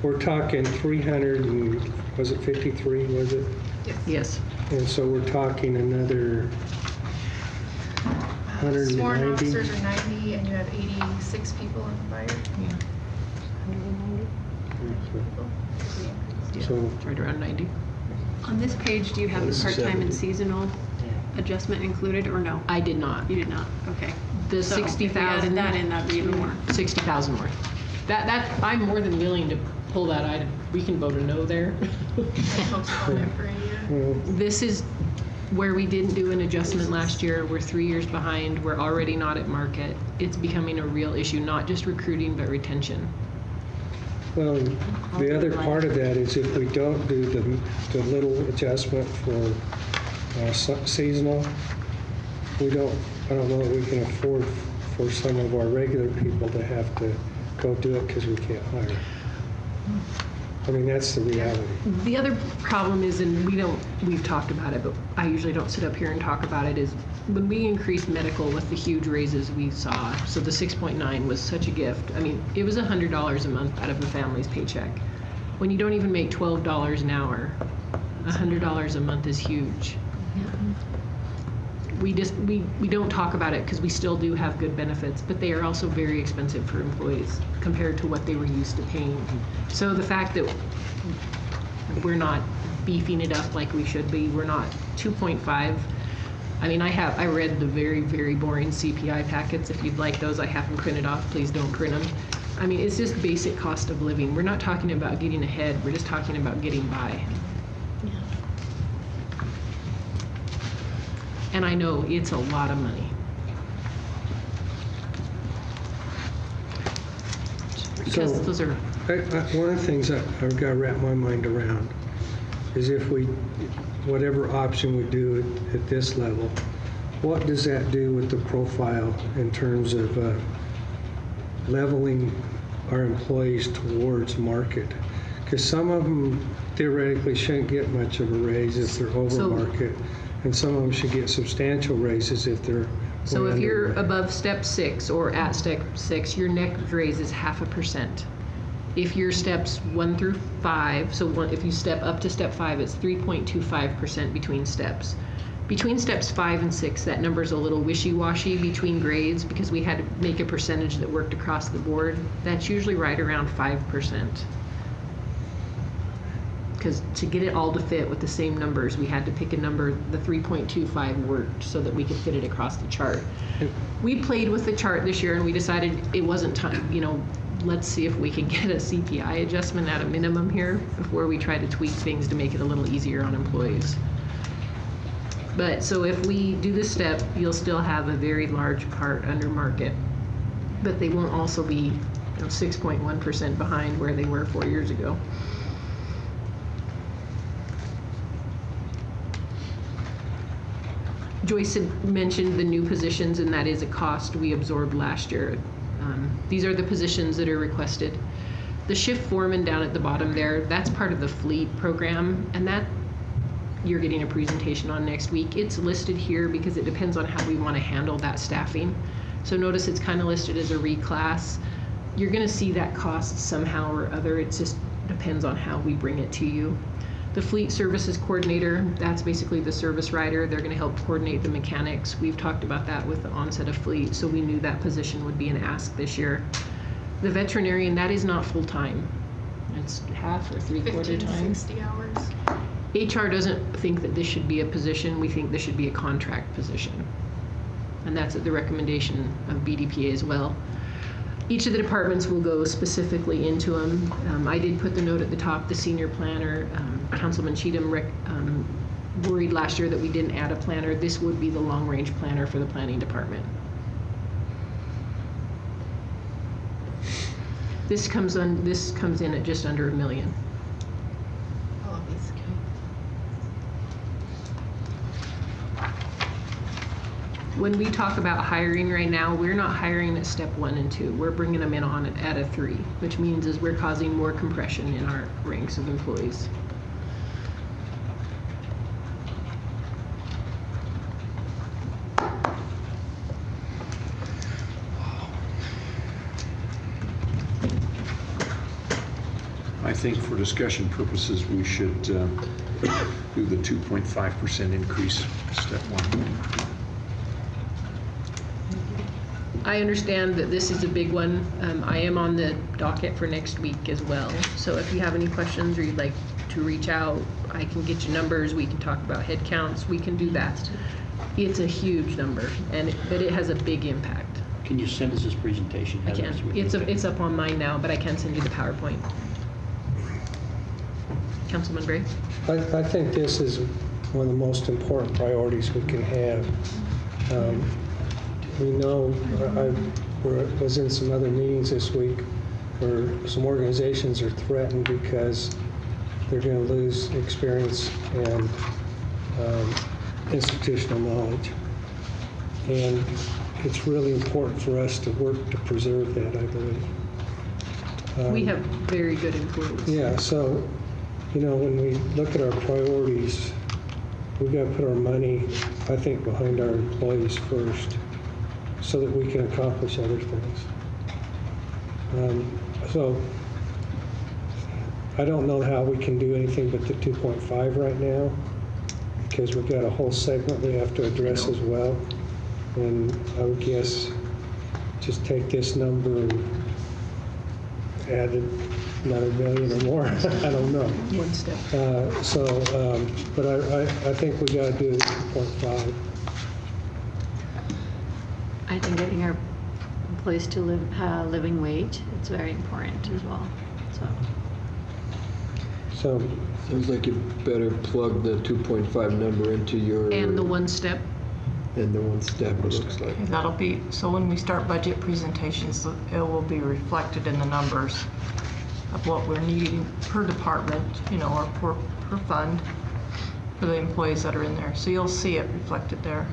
we're talking 300 and, was it 53, was it? Yes. And so we're talking another Sworn 190? officers are 90, and you have 86 people in fire. So Right around 90. On this page, do you have the part-time and seasonal adjustment included, or no? I did not. You did not, okay. The So if we 60,000. added that in, that'd be even more. 60,000 more. That I'm more than willing to pull that item. We can vote a no there. Postpone it for a year. well, This is where we didn't do an adjustment last year. We're 3 years behind. We're already not at market. It's becoming a real issue, not just recruiting, but retention. well, the other part of that is if we don't do the little adjustment for seasonal, I don't know that we can afford for some of our regular people to have to go do it because we can't hire. I mean, that's the reality. The other problem is, and we've talked about it, but I usually don't sit up here and talk about it, is when we increased medical with the huge raises we saw, so the 6.9 was such a gift. I mean, it was $100 a month out of a family's paycheck. When you don't even make $12 an hour, $100 a month is huge. We don't talk about it because we still do have good benefits, but they are also very expensive for employees compared to what they were used to paying. So the fact that we're not beefing it up like we should be, we're not 2.5. I mean, I read the very, very boring CPI packets. If you'd like those, I have them printed off. Please don't print them. I mean, it's just basic cost of living. We're not talking about getting ahead. We're just talking about getting by. And I know it's a lot of money. Because So- those are, One of the things I've got to wrap my mind around is if whatever option we do at this level, what does that do with the profile in terms of leveling our employees towards market? Because some of them theoretically shouldn't get much of a raise if they're over So- market, and some of them should get substantial raises if they're so way if under you're market. above step 6 or at step 6, your next raise is 0.5%. If you're steps 1 through 5, if you step up to step 5, it's 3.25% between steps. Between steps 5 and 6, that number's a little wishy-washy between grades because we had to make a percentage that worked across the board. That's usually right around 5%. Because to get it all to fit with the same numbers, we had to pick a number, the 3.25 worked so that we could fit it across the chart. We played with the chart this year and we decided it wasn't time, let's see if we can get a CPI adjustment at a minimum here before we try to tweak things to make it a little easier on employees. But so if we do this step, you'll still have a very large part under market, but they won't also be 6.1% behind where they were 4 years ago. Joyce had mentioned the new positions, and that is a cost we absorbed last year. These are the positions that are requested. The shift foreman down at the bottom there, that's part of the fleet program, and that you're getting a presentation on next week. It's listed here because it depends on how we want to handle that staffing. So notice it's kind of listed as a reclass. You're going to see that cost somehow or other. It just depends on how we bring it to you. The fleet services coordinator, that's basically the service rider. They're going to help coordinate the mechanics. We've talked about that with the onset of fleet, so we knew that position would be an ask this year. The veterinarian, that is not full-time. It's half or 3/4 15 to time. 60 hours. HR doesn't think that this should be a position. We think this should be a contract position. And that's at the recommendation of BDPA as well. Each of the departments will go specifically into them. I did put the note at the top, the senior planner, Councilman Cheatham worried last year that we didn't add a planner. This would be the long-range planner for the planning department. This comes in at just under $1 million. When we talk about hiring right now, we're not hiring at step 1 and 2. We're bringing them in on at a 3, which means is we're causing more compression in our ranks of employees. I think for discussion purposes, we should do the 2.5% increase, step 1. I understand that this is a big one. I am on the docket for next week as well. So if you have any questions or you'd like to reach out, I can get you numbers. We can talk about head counts. We can do that. It's a huge number, but it has a big impact. Can you send us this presentation? I can. It's up on mine now, but I can send you the PowerPoint. Councilman Bray? I think this is one of the most important priorities we can have. We know, I was in some other meetings this week where some organizations are threatened because they're going to lose experience and institutional knowledge. And it's really important for us to work to preserve that, I believe. We have very good employees. Yeah, so, when we look at our priorities, we've got to put our money, I think, behind our employees first so that we can accomplish other things. So I don't know how we can do anything but the 2.5 right now because we've got a whole segment we have to address as well. And I would guess just take this number and add another million or more. I don't know. One step. But I think we got to do 2.5. I think getting our employees to living wage, it's very important as well, So Sounds like you better plug the 2.5 number into your... And the one step. And the one step, it looks like. That'll be, so when we start budget presentations, it will be reflected in the numbers of what we're needing per department, or per fund for the employees that are in there. So you'll see it reflected there.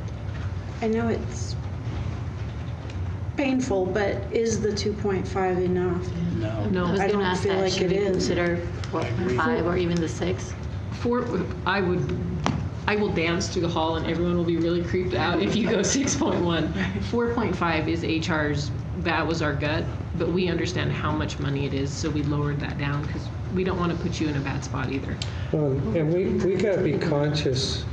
I know it's painful, but is the 2.5 enough? No. I was I going to don't ask feel that, like should it we is. consider 4.5 or even the 6? I will dance through the hall and everyone will be really creeped out if you go 6.1. 4.5 is HR's, that was our gut, but we understand how much money it is, so we lowered that down because we don't want to put you in a bad spot either. And we got to be conscious,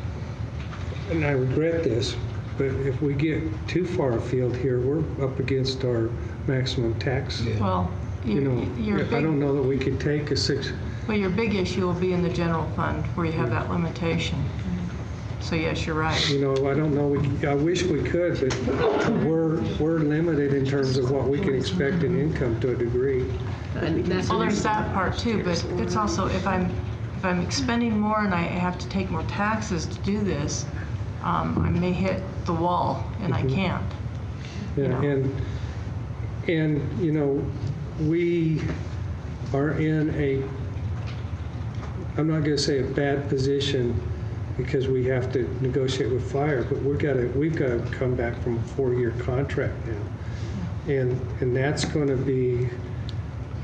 and I regret this, but if we get too far afield here, we're up against our maximum tax. Well, your I don't know that we could take a 6. Well, your big issue will be in the general fund where you have that limitation. So yes, you're right. I don't know. I wish we could, but we're limited in terms of what we can expect in income to a degree. And that's Well, there's that part too, but it's also if I'm expending more and I have to take more taxes to do this, I may hit the wall and I can't. Yeah, and we are in a, I'm not going to say a bad position because we have to negotiate with fire, but we've got to come back from a 4-year contract now. And that's going to be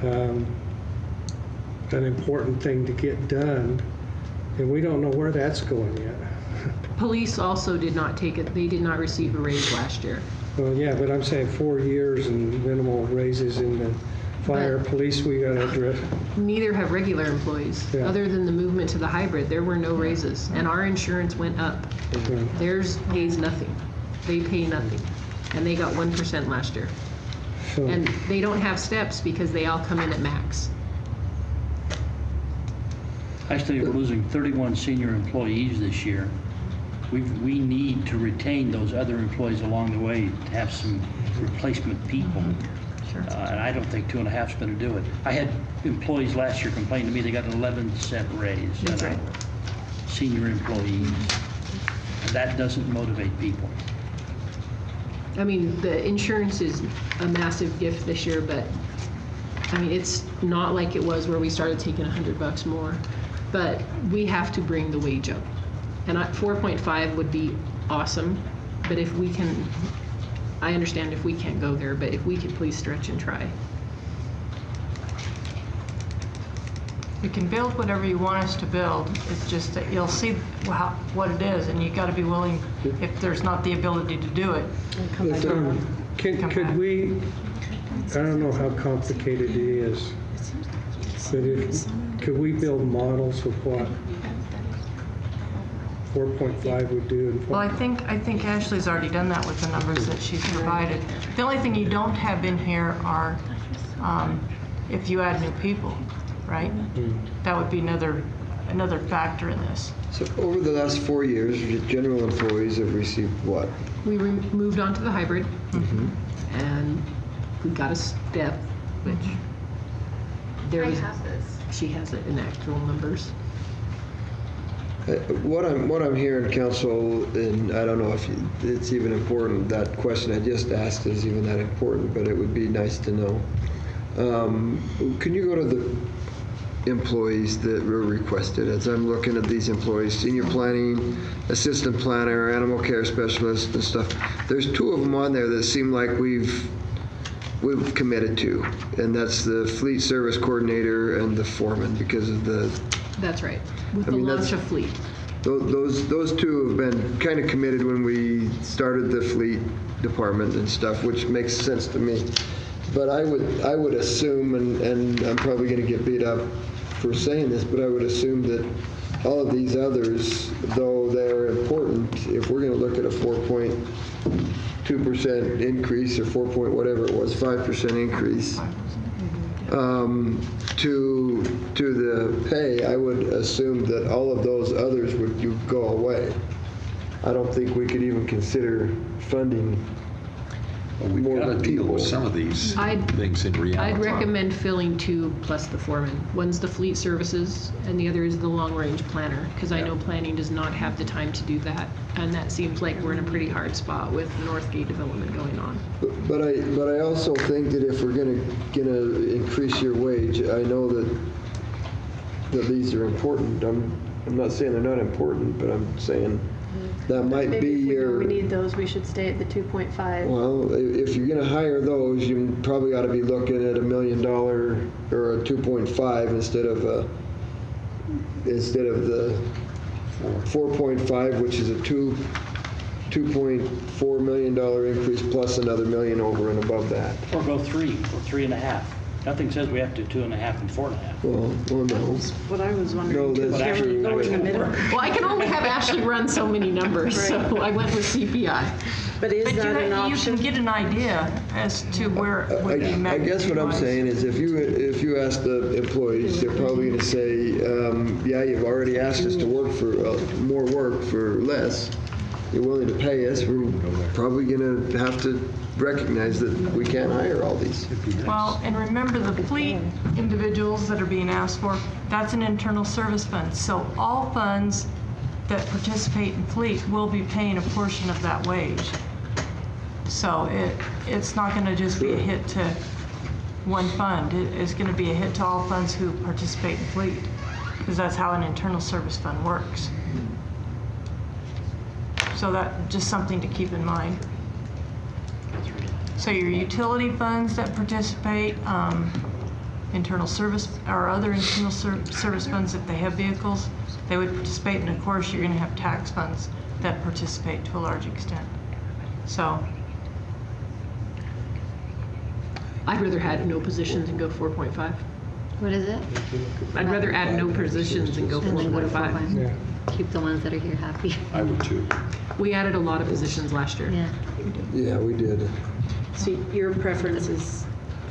an important thing to get done, and we don't know where that's going yet. Police also did not take it, they did not receive a raise last year. Well, yeah, but I'm saying 4 years and minimal raises in the fire, police, we got to address. Neither have regular employees. Yeah. Other than the movement to the hybrid, there were no raises, and our insurance went up. Theirs pays nothing. They pay nothing, and they got 1% last year. So, And they don't have steps because they all come in at max. Actually, we're losing 31 senior employees this year. We need to retain those other employees along the way to have some replacement people. And I don't think 2.5 is going to do it. I had employees last year complain to me they got an 11-cent raise. That's right. Senior employees. And that doesn't motivate people. I mean, the insurance is a massive gift this year, but I mean, it's not like it was where we started taking $100 more. But we have to bring the wage up. And 4.5 would be awesome, but if we can, I understand if we can't go there, but if we could please stretch and try. You can build whatever you want us to build. It's just that you'll see what it is, and you got to be willing, if there's not the ability to do it. could we, I don't know how complicated it is, but could we build models of what 4.5 would do? And Well, I think Ashley's already done that with the numbers that she's provided. The only thing you don't have in here are if you add new people, right? That would be another factor in this. So over the last 4 years, general employees have received what? We moved on to the hybrid, and we got a step, which there I was, have this. she has it in actual numbers. What I'm hearing, Council, and I don't know if it's even important, that question I just asked is even that important, but it would be nice to know. Can you go to the employees that were requested? As I'm looking at these employees, senior planning, assistant planner, animal care specialist and stuff, there's 2 of them on there that seem like we've committed to, and that's the fleet service coordinator and the foreman because of the. That's right, with I the mean, launch that's- of fleet. Those 2 have been kind of committed when we started the fleet department and stuff, which makes sense to me. But I would assume, and I'm probably going to get beat up for saying this, but I would assume that all of these others, though they're important, if we're going to look at a 4.2% increase or 4 point whatever it was, 5% increase to the pay, I would assume that all of those others would go away. I don't think we could even consider funding. Well, we've More got to than deal with people. some of these I'd- things in reality. I'd recommend filling 2 plus the foreman. One's the fleet services, and the other is the long-range planner, because I know planning does not have the time to do that, and that seems like we're in a pretty hard spot with Northgate development going on. But I also think that if we're gonna increase your wage, I know that these are important. I'm not saying they're not important, but I'm saying that might be Maybe if we know your. we need those, we should stay at the 2.5. Well, if you're gonna hire those, you probably ought to be looking at $1 million or a 2.5 instead of the 4.5, which is a $2.4 million increase plus another $1 million over and above that. Or go 3 or 3.5. Nothing says we have to do 2.5 and 4.5. Well, no. What I was No, wondering, too. that's But actually, true. Go in the middle. Well, I can only have Ashley run so many numbers, so I went with CPI. But is But that an you option? can get an idea as to where it would be I guess what I'm magnitude-wise. saying is if you ask the employees, they're probably going to say, yeah, you've already asked us to work for more work for less. You're willing to pay us. We're probably going to have to recognize that we can't hire all these. Well, and remember the fleet individuals that are being asked for, that's an internal service fund. So all funds that participate in fleet will be paying a portion of that wage. So it's not going to just be a hit to one fund. It's going to be a hit to all funds who participate in fleet, because that's how an internal service fund works. So that, just something to keep in mind. So your utility funds that participate, internal service, or other internal service funds, if they have vehicles, they would participate. And of course, you're going to have tax funds that participate to a large extent. So I'd rather add no positions and go 4.5. What is it? I'd rather add no positions and go And then go to 4.5. Yeah. Keep the ones that are here happy. I would too. We added a lot of positions last year. Yeah. Yeah, we did. So your preference is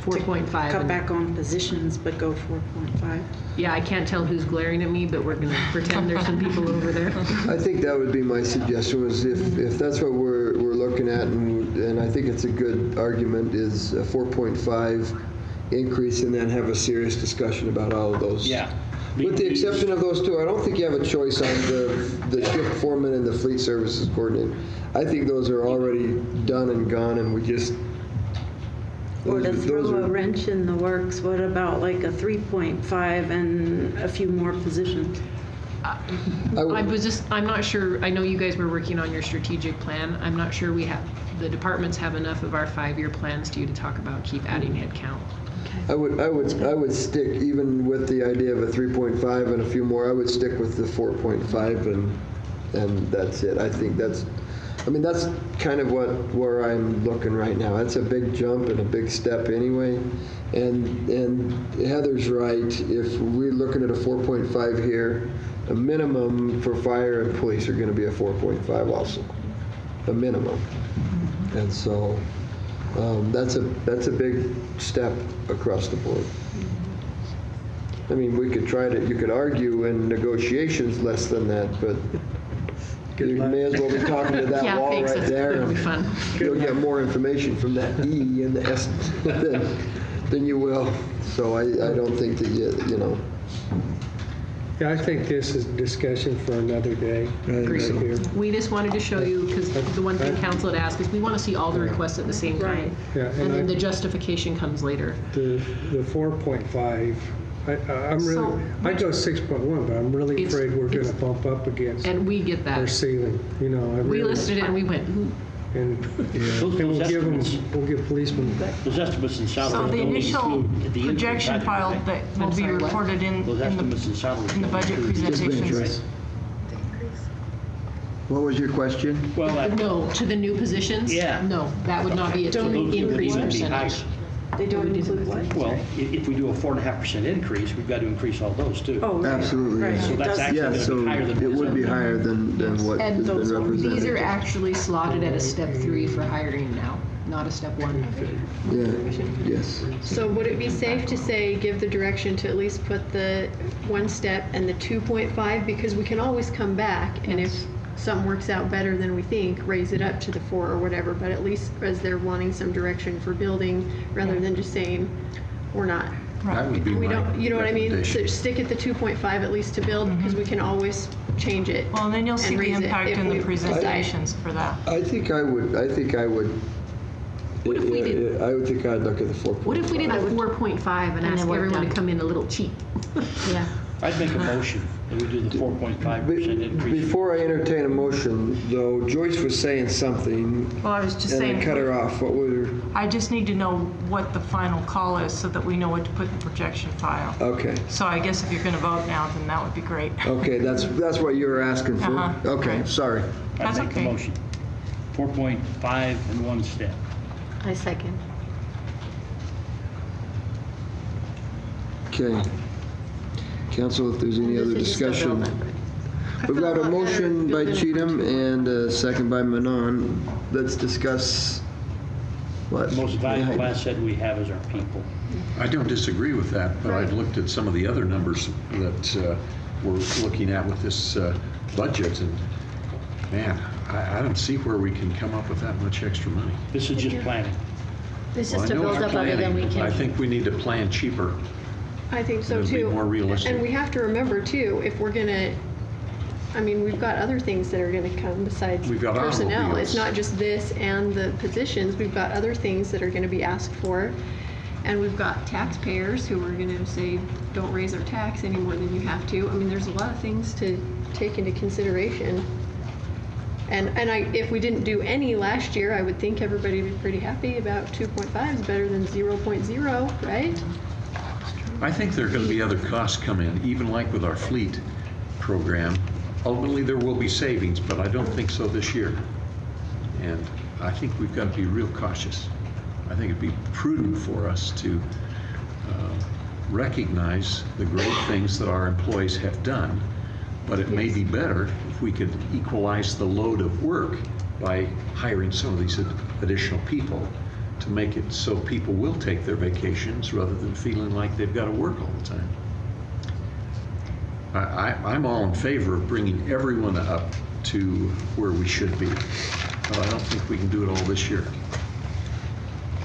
4.5. cut and- back on positions, but go 4.5? Yeah, I can't tell who's glaring at me, but we're going to pretend there's some people over there. I think that would be my suggestion, was if that's what we're looking at, and I think it's a good argument, is a 4.5 increase, and then have a serious discussion about all of those. Yeah. With the exception of those two, I don't think you have a choice on the shift foreman and the fleet services coordinator. I think those are already done and gone, and we just. Or to those throw are- a wrench in the works, what about like a 3.5 and a few more positions? I'm not sure, I know you guys were working on your strategic plan. I'm not sure the departments have enough of our 5-year plans to talk about keep adding headcount. I would stick, even with the idea of a 3.5 and a few more, I would stick with the 4.5 and that's it. I think that's kind of where I'm looking right now. That's a big jump and a big step anyway. And Heather's right. If we're looking at a 4.5 here, a minimum for fire and police are going to be a 4.5 also, a minimum. And so that's a big step across the board. I mean, you could argue in negotiations less than that, but you may as well be talking to that Yeah, wall thanks. right That's there. gonna be fun. You'll get more information from that E and the S than you will. So I don't think that you know. Yeah, I think this is discussion for another day. Agree. Right here. We just wanted to show you, because the one thing council had asked is we want to see all the requests at the same time. Yeah, And and then the I- justification comes later. The 4.5, I'm really, So, I'd go 6.1, but I'm really It's- afraid we're going to bump up against And we get our that. ceiling, you know. I We really- listed it and we went, ooh. And Those we'll estimates- give policemen, Those estimates and salaries So the don't initial include the increase projection either, file right? that I'm will be sorry, what? reported in Those estimates and the salaries in the don't budget include the presentations. increase, What was your question? right? Well, No, to the new positions? Yeah. No, that would not be a So those would increase even be percentage. higher. They don't include what? Well, if we do a 4.5% increase, we've got to increase all those too. Oh, right. Absolutely. Right. So It that's does- actually Yeah, going to so be higher than. it would be higher than what has And been these are represented. actually slotted at a step 3 for hiring now, not a step 1. Yeah, yes. So would it be safe to say, give the direction to at least put the 1 step and the 2.5? Because we can always come back, and if something works out better than we think, raise it up to the 4 or whatever, but at least as they're wanting some direction for building, rather than just saying, we're not. That would be We my don't, you know what I mean? So recommendation. stick at the 2.5 at least to build, because we can always change it. Well, and then you'll see and the raise it impact if in the we decide. presentations for that. I think I would. What if we did- I would think I'd look at the 4.5. What if we did a 4.5 and And ask then work everyone to down. come in a little cheap? Yeah. I'd make a motion that we do the 4.5% increase. Before I entertain a motion, though, Joyce was saying something, Well, I was just and I saying, cut her off. What was her? I just need to know what the final call is so that we know what to put in the projection file. Okay. So I guess if you're going to vote now, then that would be great. Okay, that's what you were asking for? Uh-huh. Okay, Right. sorry. I'd That's make the okay. motion. 4.5 and 1 step. I second. Okay. Council, if there's any other This is just a discussion. build-up. We've got a motion by Cheatham and a second by Manon. Let's discuss what? The most valuable Yeah. asset we have is our people. I don't disagree with that, but I've looked at some of the other numbers that we're looking at with this budget, and man, I don't see where we can come up with that much extra money. This is just planning. It's Well, just I a know it's build-up of it, then we planning, but I can. think we need to plan cheaper. I think so It'll be too. more realistic. And we have to remember too, if we're gonna, I mean, we've got other things that are gonna come besides We've got personnel. automobiles. It's not just this and the positions, we've got other things that are gonna be asked for. And we've got taxpayers who are gonna say, don't raise our tax any more than you have to. I mean, there's a lot of things to take into consideration. And if we didn't do any last year, I would think everybody would be pretty happy about 2.5 is better than 0.0, right? I think there are going to be other costs come in, even like with our fleet program. Ultimately, there will be savings, but I don't think so this year. And I think we've got to be real cautious. I think it'd be prudent for us to recognize the great things that our employees have done, but it may be better if we could equalize the load of work by hiring some of these additional people to make it so people will take their vacations rather than feeling like they've got to work all the time. I'm all in favor of bringing everyone up to where we should be, but I don't think we can do it all this year.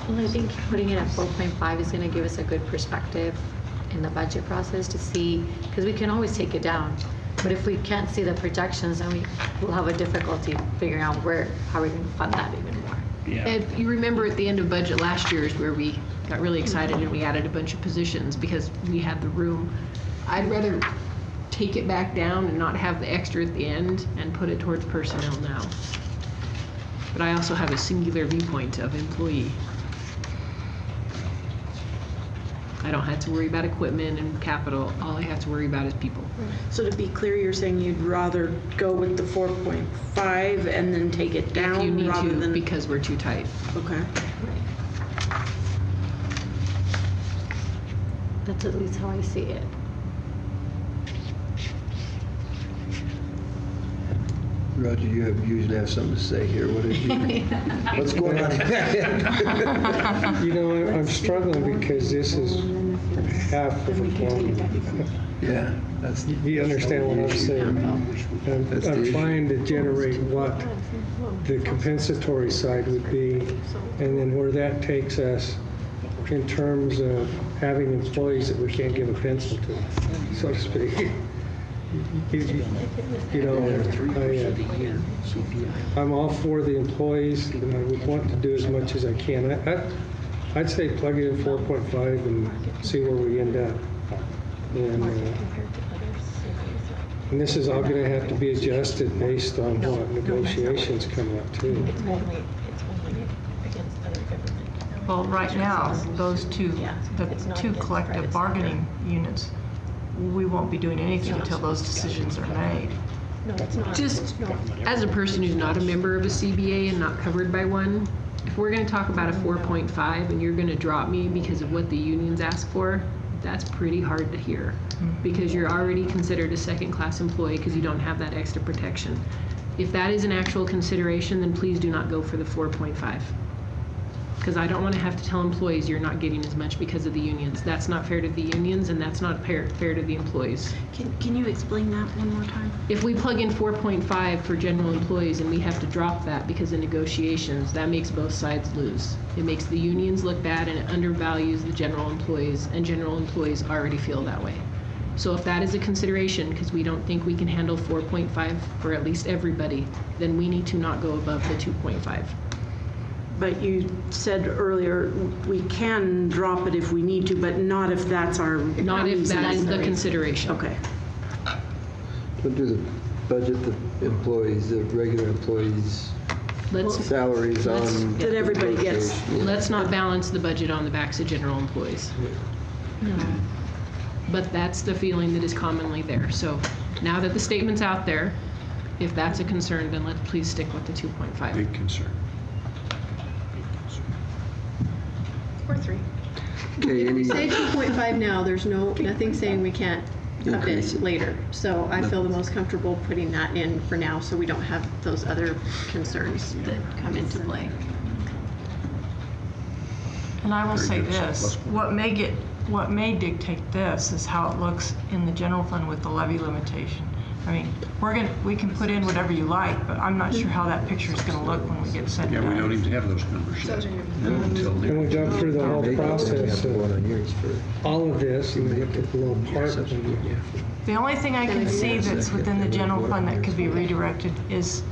Well, I think putting it at 4.5 is going to give us a good perspective in the budget process to see, because we can always take it down. But if we can't see the projections, then we'll have a difficulty figuring out how we're going to fund that even more. Yeah. And you remember at the end of budget last year is where we got really excited and we added a bunch of positions because we had the room. I'd rather take it back down and not have the extra at the end and put it towards personnel now. But I also have a singular viewpoint of employee. I don't have to worry about equipment and capital. All I have to worry about is people. So to be clear, you're saying you'd rather go with the 4.5 and then take it down If you need rather to, than... because we're too tight. Okay. That's at least how I see it. Roger, you usually have something to say here. What is what's going on? You know, I'm struggling because this is half of a formula. Yeah, that's. You understand what I'm saying? That's I'm the trying to generate what the compensatory side would be, and then where that takes us in terms of having employees that we can't give a pencil to, so to speak. You know, I'm all for the employees, and I would want to do as much as I can. I'd say plug it in 4.5 and see where we end up. And this is all going to have to be adjusted based on what negotiations come up too. Well, right now, the two collective bargaining units, we won't be doing anything until those decisions are made. Just as a person who's not a member of a CBA and not covered by one, if we're going to talk about a 4.5 and you're going to drop me because of what the unions ask for, that's pretty hard to hear because you're already considered a second-class employee because you don't have that extra protection. If that is an actual consideration, then please do not go for the 4.5. Because I don't want to have to tell employees you're not getting as much because of the unions. That's not fair to the unions, and that's not fair to the employees. Can you explain that one more time? If we plug in 4.5 for general employees and we have to drop that because of negotiations, that makes both sides lose. It makes the unions look bad and it undervalues the general employees, and general employees already feel that way. So if that is a consideration, because we don't think we can handle 4.5 for at least everybody, then we need to not go above the 2.5. But you said earlier, we can drop it if we need to, but not if that's our... Not if that is the consideration. Okay. We'll do the budget, the employees, the regular employees' Let's salaries on. That everybody gets. Yeah. Let's not balance the budget on the backs of general employees. But that's the feeling that is commonly there. So now that the statement's out there, if that's a concern, then let's please stick with the 2.5. Big concern. Or 3. Okay, any, Say 2.5 now, there's nothing saying we can't up Increase it it. later. So I feel the most comfortable putting that in for now so we don't have those other concerns that come into play. And I will Very say good. this, what may dictate this is how it looks in the general fund with the levy limitation. I mean, we can put in whatever you like, but I'm not sure how that picture is gonna look when we get sent Yeah, out. we don't even have those numbers yet. Until And we jump through the whole process One of on yours for. all of this, and we get to the little part. The only thing I can see that's within the general fund that could be redirected is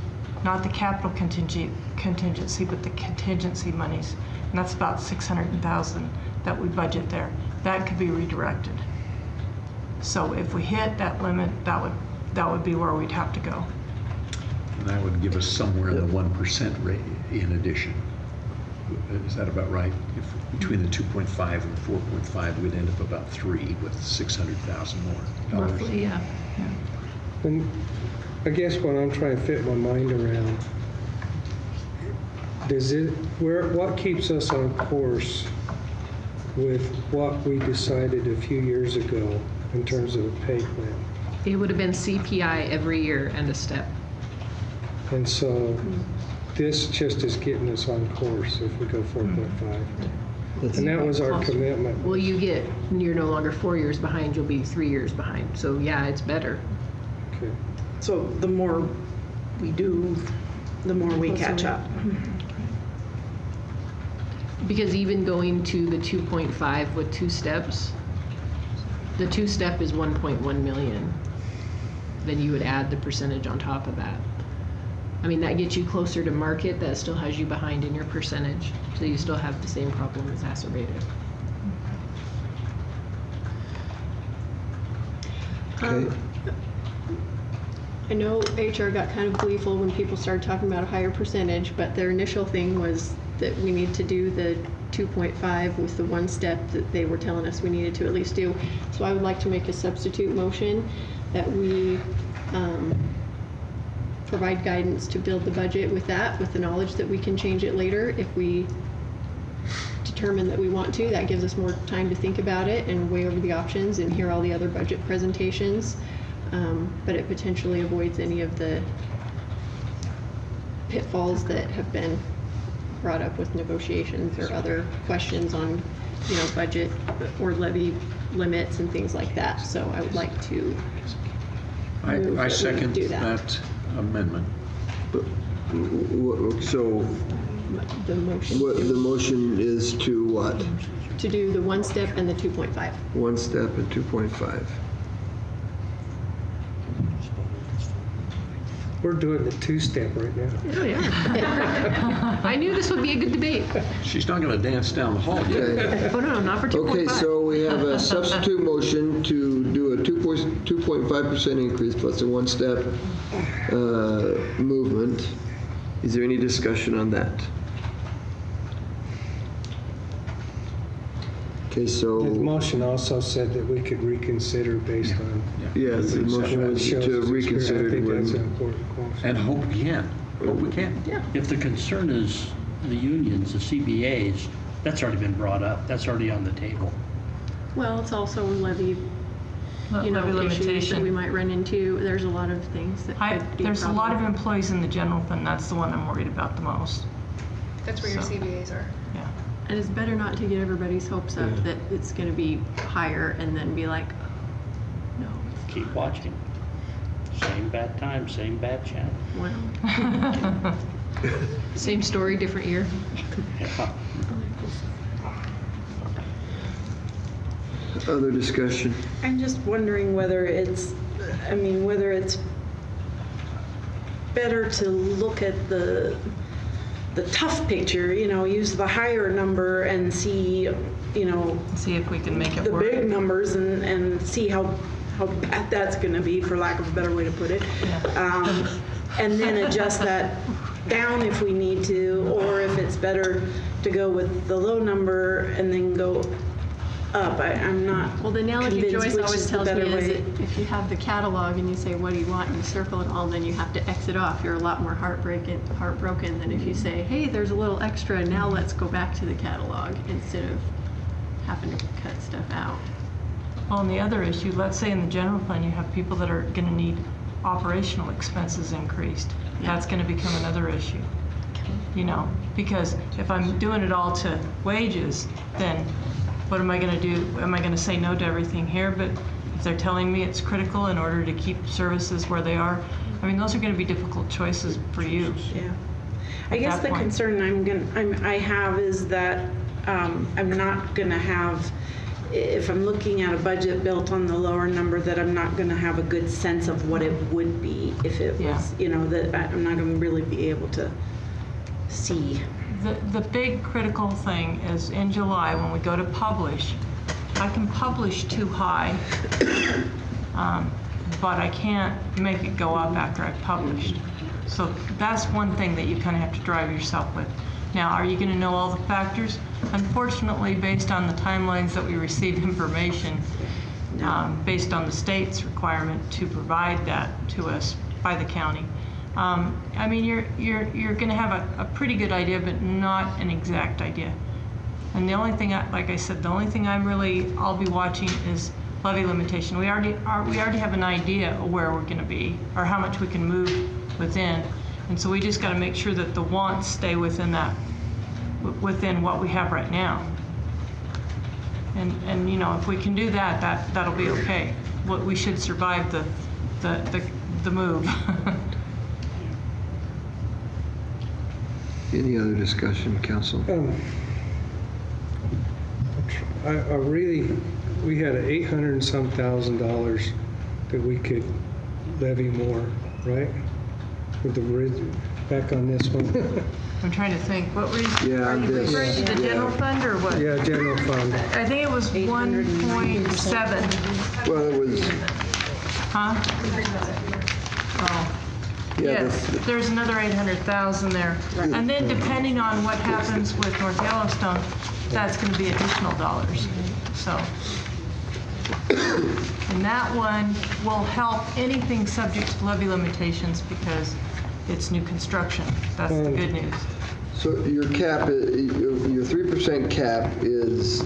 not the capital contingency, but the contingency monies. And that's about 600,000 that we budget there. That could be redirected. So if we hit that limit, that would be where we'd have to go. And that would give us somewhere in the 1% rate in addition. Is that about right? If between the 2.5 and 4.5, we'd end up about 3 with 600,000 more dollars. Roughly, yeah. And I guess what I'm trying to fit my mind around, what keeps us on course with what we decided a few years ago in terms of a pay plan? It would have been CPI every year and a step. And so this just is getting us on course if we go 4.5. And that was our commitment. Well, you're no longer 4 years behind, you'll be 3 years behind. So yeah, it's better. Okay. So the more we do, the more we catch up. Because even going to the 2.5 with 2 steps, the 2-step is 1.1 million. Then you would add the percentage on top of that. I mean, that gets you closer to market, that still has you behind in your percentage. So you still have the same problem exacerbated. Okay. I know HR got kind of gleeful when people started talking about a higher percentage, but their initial thing was that we need to do the 2.5 with the 1 step that they were telling us we needed to at least do. So I would like to make a substitute motion that we provide guidance to build the budget with that, with the knowledge that we can change it later if we determine that we want to. That gives us more time to think about it and weigh over the options and hear all the other budget presentations. But it potentially avoids any of the pitfalls that have been brought up with negotiations or other questions on, budget or levy limits and things like that. So I would like to move that I we second do that. that amendment. So The motion the motion is to what? to do the 1 step and the 2.5. 1 step and 2.5. We're doing the 2-step right now. Oh, yeah. I knew this would be a good debate. She's not going to dance down the hall yet. Okay. Oh, no, not for 2.5. Okay, so we have a substitute motion to do a 2.5% increase plus a 1-step movement. Is there any discussion on that? Okay, so, The motion also said that we could reconsider based on. yes, the motion was shows to its experience. reconsider. I think that's an when- important quality. And hope we can. Hope we can. Yeah. If the concern is the unions, the CBAs, that's already been brought up. That's already on the table. Well, it's also levy, Levy issues that limitation. we might run into. There's a lot of things that could be There's a lot of problem. employees in the general fund, that's the one I'm worried about the most. That's where your So- CBAs are. Yeah. And it's better not to get everybody's hopes up that it's going to be higher and then be like, oh, no. Keep watching. Same bad time, same bad channel. Well, Same story, different year. Yeah. Other discussion? I'm just wondering whether it's better to look at the tough picture, use the higher number and see, See if we can make it the work. big numbers and see how bad that's going to be, for lack of a better way to put it. And then adjust that down if we need to, or if it's better to go with the low number and then go up. I'm not well, the analogy convinced Joyce which always is the tells me better is way. that if you have the catalog and you say, what do you want, and you circle it all, and then you have to exit off, you're a lot more heartbroken than if you say, hey, there's a little extra, now let's go back to the catalog, instead of having to cut stuff out. Well, and the other issue, let's say in the general fund, you have people that are going to need operational expenses increased. That's going to become another issue. Because if I'm doing it all to wages, then what am I going to do? Am I going to say no to everything here? But if they're telling me it's critical in order to keep services where they are, those are going to be difficult choices for you. Yeah. I At guess that the point. concern I have is that I'm not going to have, if I'm looking at a budget built on the lower number, that I'm not going to have a good sense of what it would be if it was, that I'm not going to really be able to see. The big critical thing is in July when we go to publish, I can publish too high, but I can't make it go up after I've published. So that's one thing that you kind of have to drive yourself with. Now, are you going to know all the factors? Unfortunately, based on the timelines that we receive information, based on the state's requirement to provide that to us by the county, I mean, you're going to have a pretty good idea, but not an exact idea. And the only thing, like I said, the only thing I'll be watching is levy limitation. We already have an idea of where we're going to be or how much we can move within, and so we just got to make sure that the wants stay within what we have right now. And you know, if we can do that, that'll be okay. We should survive the move. Any other discussion, council? We had $800 and some thousand that we could levy more, right? With back on this one. I'm trying to think. What were you? Yeah, Are you this. referring to the general fund or what? Yeah, general fund. I think it was 1.7. Well, it was, Huh? Oh. yeah, Yes, there's another 800,000 there. And then depending on what happens with North Yellowstone, that's going to be additional dollars. So, and that one will help anything subject to levy limitations because it's new construction. That's the good news. so your cap, your 3% cap is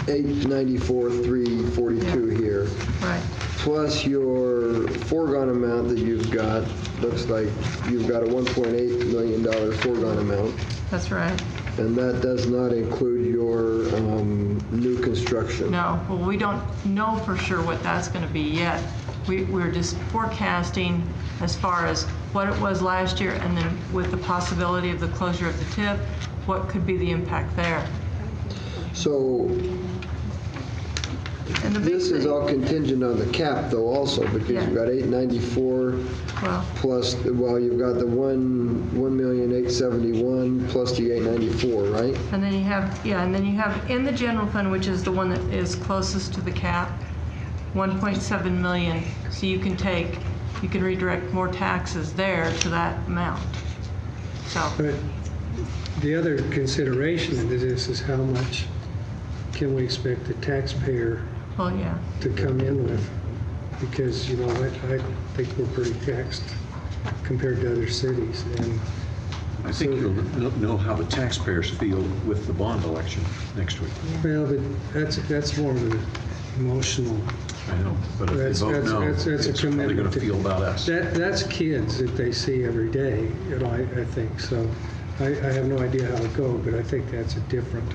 894,342 here. Right. Plus your foregone amount that you've got, looks like you've got a $1.8 million foregone amount. That's right. And that does not include your new construction. No, well, we don't know for sure what that's going to be yet. We're just forecasting as far as what it was last year, and then with the possibility of the closure of the TIF, what could be the impact there. So And the big this is thing- all contingent on the cap though also, because Yeah. you've got 894 Well, plus, well, you've got the 1,871,000 plus the 894, right? and then you have, and then you have in the general fund, which is the one that is closest to the cap, 1.7 million. So you can redirect more taxes there to that amount. So, But the other consideration in this is how much can we expect the taxpayer well, yeah. to come in with? Because, you know, I think we're pretty taxed compared to other cities. And I think you'll know how the taxpayers feel with the bond election next week. well, but that's more of an emotional. I know, but if they vote no, That's a it's how they're commitment going to to- feel about us. That's kids that they see every day, you know, I think. So I have no idea how it goes, but I think that's a different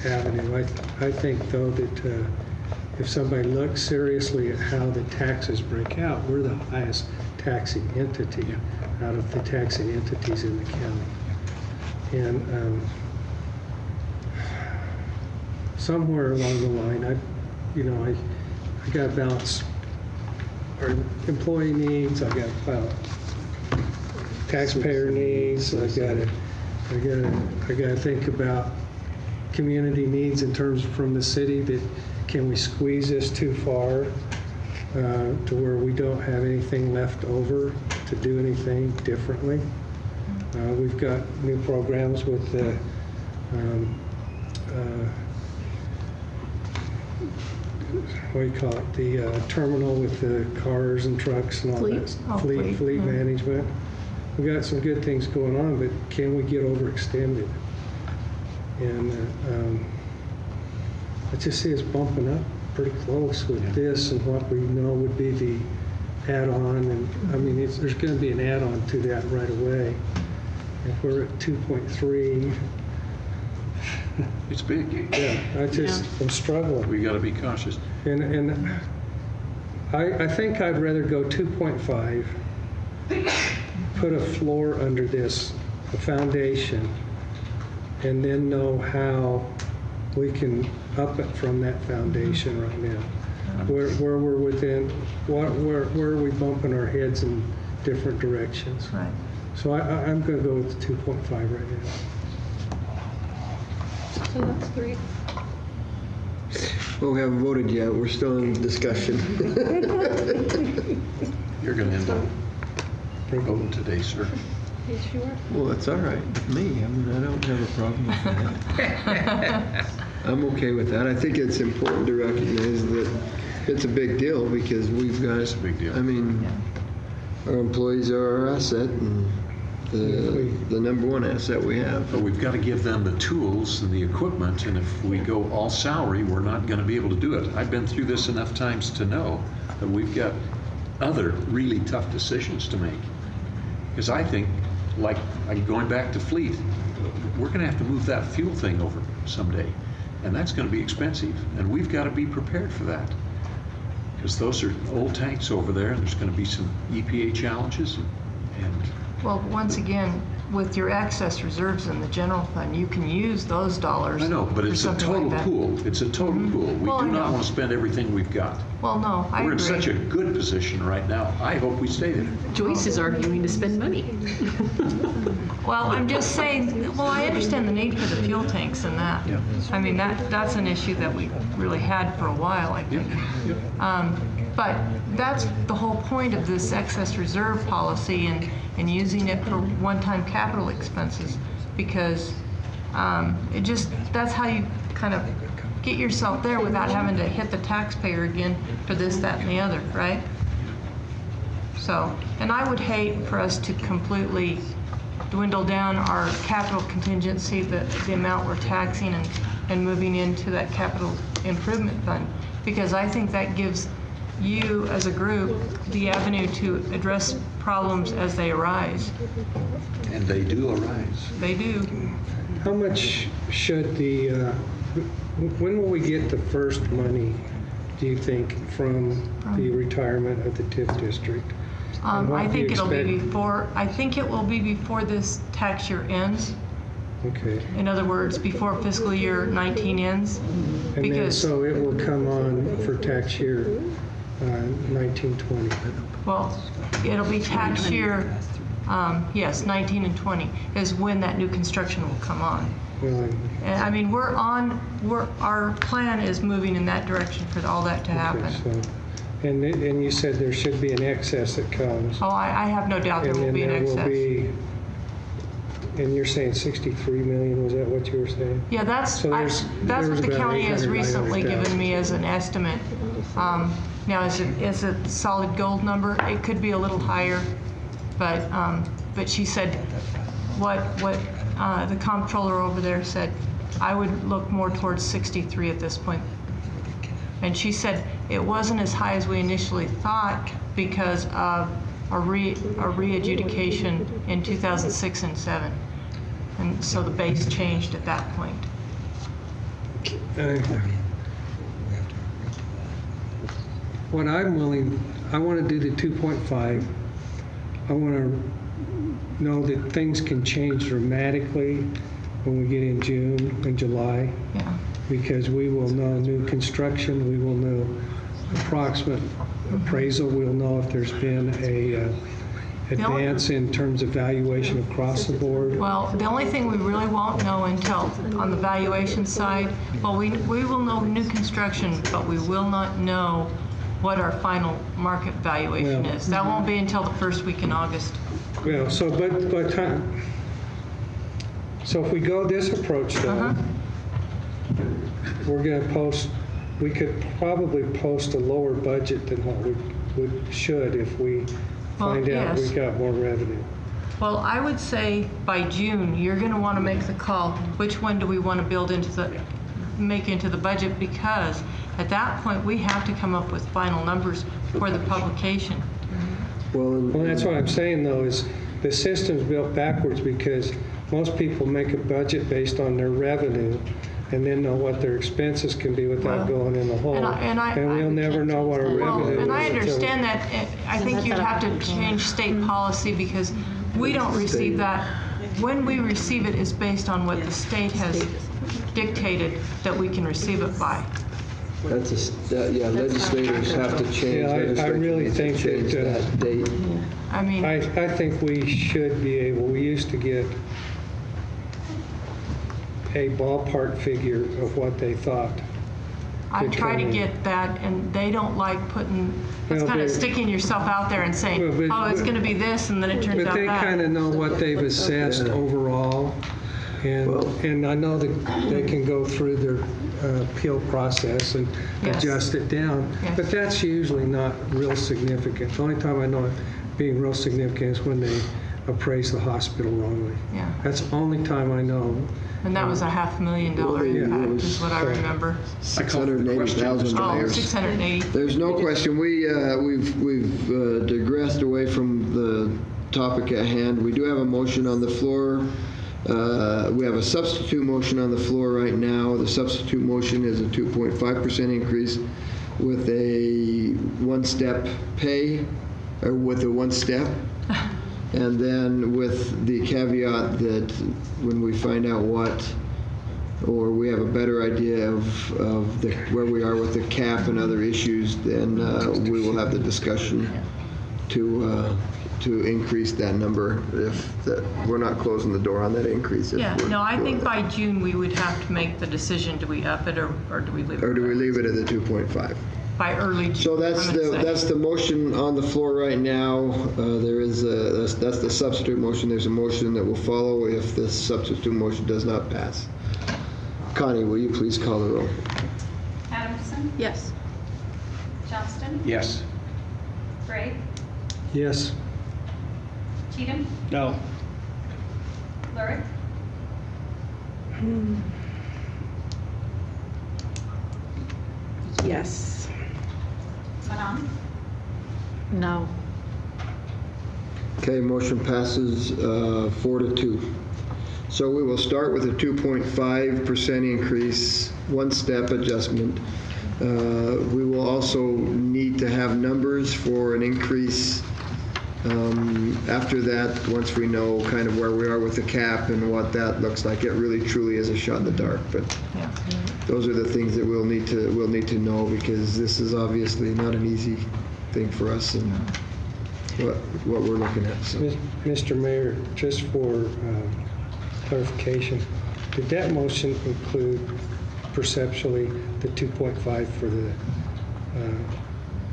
avenue. I think, though, that if somebody looks seriously at how the taxes break out, we're the highest taxing entity out of the taxing entities in the county. And somewhere along the line, I got to balance our employee needs. I got to balance taxpayer needs. I got to think about community needs in terms from the city. That can we squeeze this too far to where we don't have anything left over to do anything differently? We've got new programs with the what do you call it? The terminal with the cars and trucks and all Fleet. that. Oh, fleet. Fleet management. We got some good things going on, but can we get overextended? And I just see us bumping up pretty close with this and what we know would be the add-on. And I mean, there's going to be an add-on to that right away. If we're at 2.3, It's big. yeah, I'm struggling. We got to be cautious. And I think I'd rather go 2.5, put a floor under this, a foundation, and then know how we can up it from that foundation right now. Where we're within, where are we bumping our heads in different directions? Right. So I'm going to go with the 2.5 right now. So that's 3. Well, we haven't voted yet. We're still in discussion. You're going to end up voting today, sir. Well, that's all right with me. I mean, I don't have a problem with that. I'm okay with that. I think it's important to recognize that it's a big deal because we've got. It's a big deal. I mean, our employees are our asset and the number one asset we have. But we've got to give them the tools and the equipment, and if we go all salary, we're not going to be able to do it. I've been through this enough times to know that we've got other really tough decisions to make. Because I think, like going back to fleet, we're going to have to move that fuel thing over someday, and that's going to be expensive, and we've got to be prepared for that. Because those are old tanks over there, and there's going to be some EPA challenges, and Well, once again, with your excess reserves in the general fund, you can use those dollars. I know, but for it's a something like total that. pool. It's a total pool. We Well, I do not know. want to spend everything we've got. Well, no, I We're in agree. such a good position right now. I hope we stay there. Joyce is arguing to spend money. Well, I'm just saying, well, I understand the need for the fuel tanks and that. I mean, that's an issue that we really had for a while, I think. But that's the whole point of this excess reserve policy and using it for one-time capital expenses, because that's how you kind of get yourself there without having to hit the taxpayer again for this, that, and the other, right? So, and I would hate for us to completely dwindle down our capital contingency, the amount we're taxing and moving into that capital improvement fund, because I think that gives you as a group the avenue to address problems as they arise. And they do arise. They do. How much should when will we get the first money, do you think, from the retirement of the TIF district? And what I do you think it'll be expect- before, I think it will be before this tax year ends. Okay. In other words, before fiscal year 19 ends. And then, Because, so it will come on for tax year 1920. well, it'll be tax year, yes, 19 and 20 is when that new construction will come on. Well, And I mean, our plan is moving in that direction for all that to happen. okay, so, and you said there should be an excess that comes. Oh, I have no doubt there And will then be an there will excess. be, and you're saying 63 million, was that what you were saying? Yeah, that's So what there's the about county has 800, recently 900,000. given me as an estimate. Now, is it a solid gold number? It could be a little higher, but she said what the comptroller over there said, I would look more towards 63 at this point. And she said it wasn't as high as we initially thought because of a re-adjudication in 2006 and 7. And so the base changed at that point. What I'm willing, I want to do the 2.5. I want to know that things can change dramatically when we get in June and July, Yeah. because we will know new construction, we will know approximate appraisal, we'll know if there's been a advance in terms of valuation across the board. Well, the only thing we really won't know until on the valuation side, well, we will know new construction, but we will not know what our final market valuation Well- is. That won't be until the first week in August. Well, so, so if we go this approach though, we're going to we could probably post a lower budget than what we should if we Well, find out we yes. got more revenue. Well, I would say by June, you're going to want to make the call, which one do we want to make into the budget, because at that point, we have to come up with final numbers for the publication. Well, that's what I'm saying though, is the system's built backwards because most people make a budget based on their revenue and then know what their expenses can be without Well, going in the hole. and we'll never know what our revenue is. Well, and I until- understand that. I think you'd have to change state policy because we don't receive that. When we receive it is based on what the state has dictated that we can receive it by. Legislators have to change. Yeah, I legislature really needs to think change that, that date. I mean, I think we should be able, we used to get a ballpark figure of what they thought I They try to kinda- get that, and they don't like putting, that's Well, kind of they- sticking yourself out there and saying, Well, but- oh, it's going to be this, and then it turns But out they kind that. of know what they've assessed Yeah. overall, and, Well- and I know that they can go through their appeal process and Yes. adjust it down, Yes. but that's usually not real significant. The only time I know it being real significant is when they appraise the hospital wrongly. Yeah. That's the only time I know. And that was a $500,000 Well, it impact, was- is what I remember. $680,000. Oh, 680. There's no question, we've digressed away from the topic at hand. We do have a motion on the floor. We have a substitute motion on the floor right now. The substitute motion is a 2.5% increase with a one-step pay, or with a one-step. And then with the caveat that when we find out or we have a better idea of where we are with the cap and other issues, then we will have the discussion to increase that number we're not closing the door on that increase. Yeah, no, I think by June, we would have to make the decision, do we up it or do we leave it? Or do we leave it at the 2.5? By early June. So that's I'm gonna say. that's the motion on the floor right now. There is that's the substitute motion. There's a motion that will follow if the substitute motion does not pass. Connie, will you please call the roll? Adamson, Yes. Johnston, Yes. Gray, Yes. Cheatham, No. Lurick, Yes. Manon, No. Okay, motion passes 4-2. So we will start with a 2.5% increase, one-step adjustment. We will also need to have numbers for an increase after that, once we know kind of where we are with the cap and what that looks like. It really truly is a shot in the dark, but Yeah. those are the things that we'll need to know, because this is obviously not an easy thing for us and what we're looking at. So. Mr. Mayor, just for clarification, did that motion include perceptually the 2.5 for the,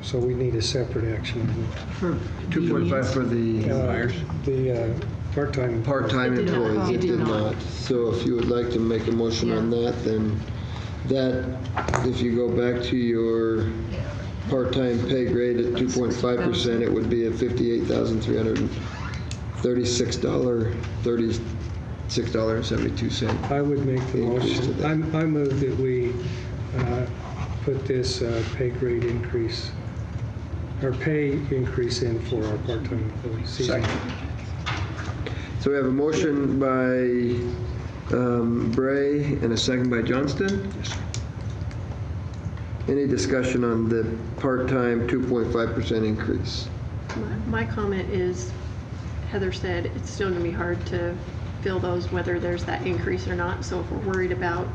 so we need a separate action on 2.5 for the the part-time. part-time It did not. employees. It did not. So if you would like to make a motion on that, then that, if you go back to your part-time pay grade at 2.5%, it would be a $58,336.72. I would make the Increase to motion. that. I move that we put this pay grade increase, or pay increase in for our part-time employees. Second. So we have a motion by Bray and a second by Johnston. Any discussion on the part-time 2.5% increase? My comment is, Heather said, it's still going to be hard to fill those whether there's that increase or not. So if we're worried about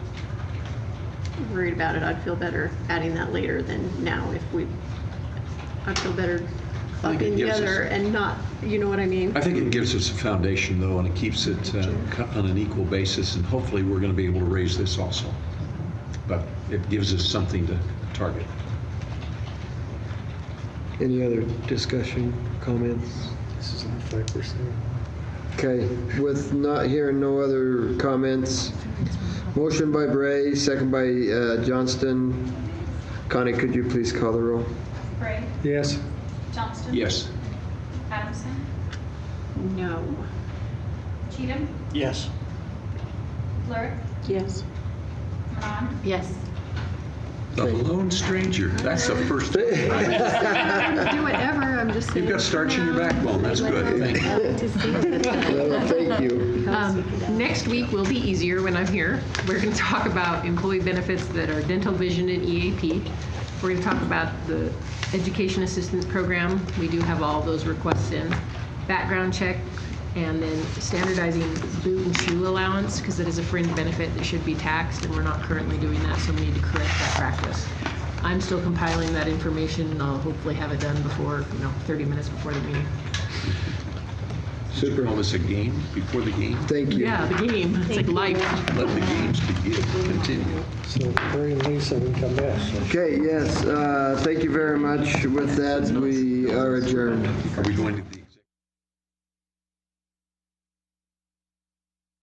it, I'd feel better adding that later than now. I'd feel better I think it bucking gives us- together and not, you know what I mean? I think it gives us a foundation, though, and it keeps it on an equal basis, and hopefully we're going to be able to raise this also. But it gives us something to target. Any other discussion, comments? This is not 5%. Okay, with not hearing no other comments, motion by Bray, second by Johnston. Connie, could you please call the roll? Gray, Yes. Johnston. Yes. Adamson, No. Cheatham, Yes. Lurick, Yes. Manon, Yes. The lone stranger, that's the first. Do whatever, I'm just saying. You've got starch in your backbone, that's good, thank you. Well, thank you. Next week will be easier when I'm here. We're going to talk about employee benefits that are dental, vision, and EAP. We're going to talk about the education assistance program. We do have all those requests in. Background check, and then standardizing boot and shoe allowance, because it is a fringe benefit that should be taxed, and we're not currently doing that, so we need to correct that practice. I'm still compiling that information, and I'll hopefully have it done before, 30 minutes before the meeting. Super. Call this a game before the game? Thank you. Yeah, the game, it's like life. Let the games continue. So Terry and Lisa, we come back. Okay, yes, thank you very much. With that, we are adjourned. Are we going to the?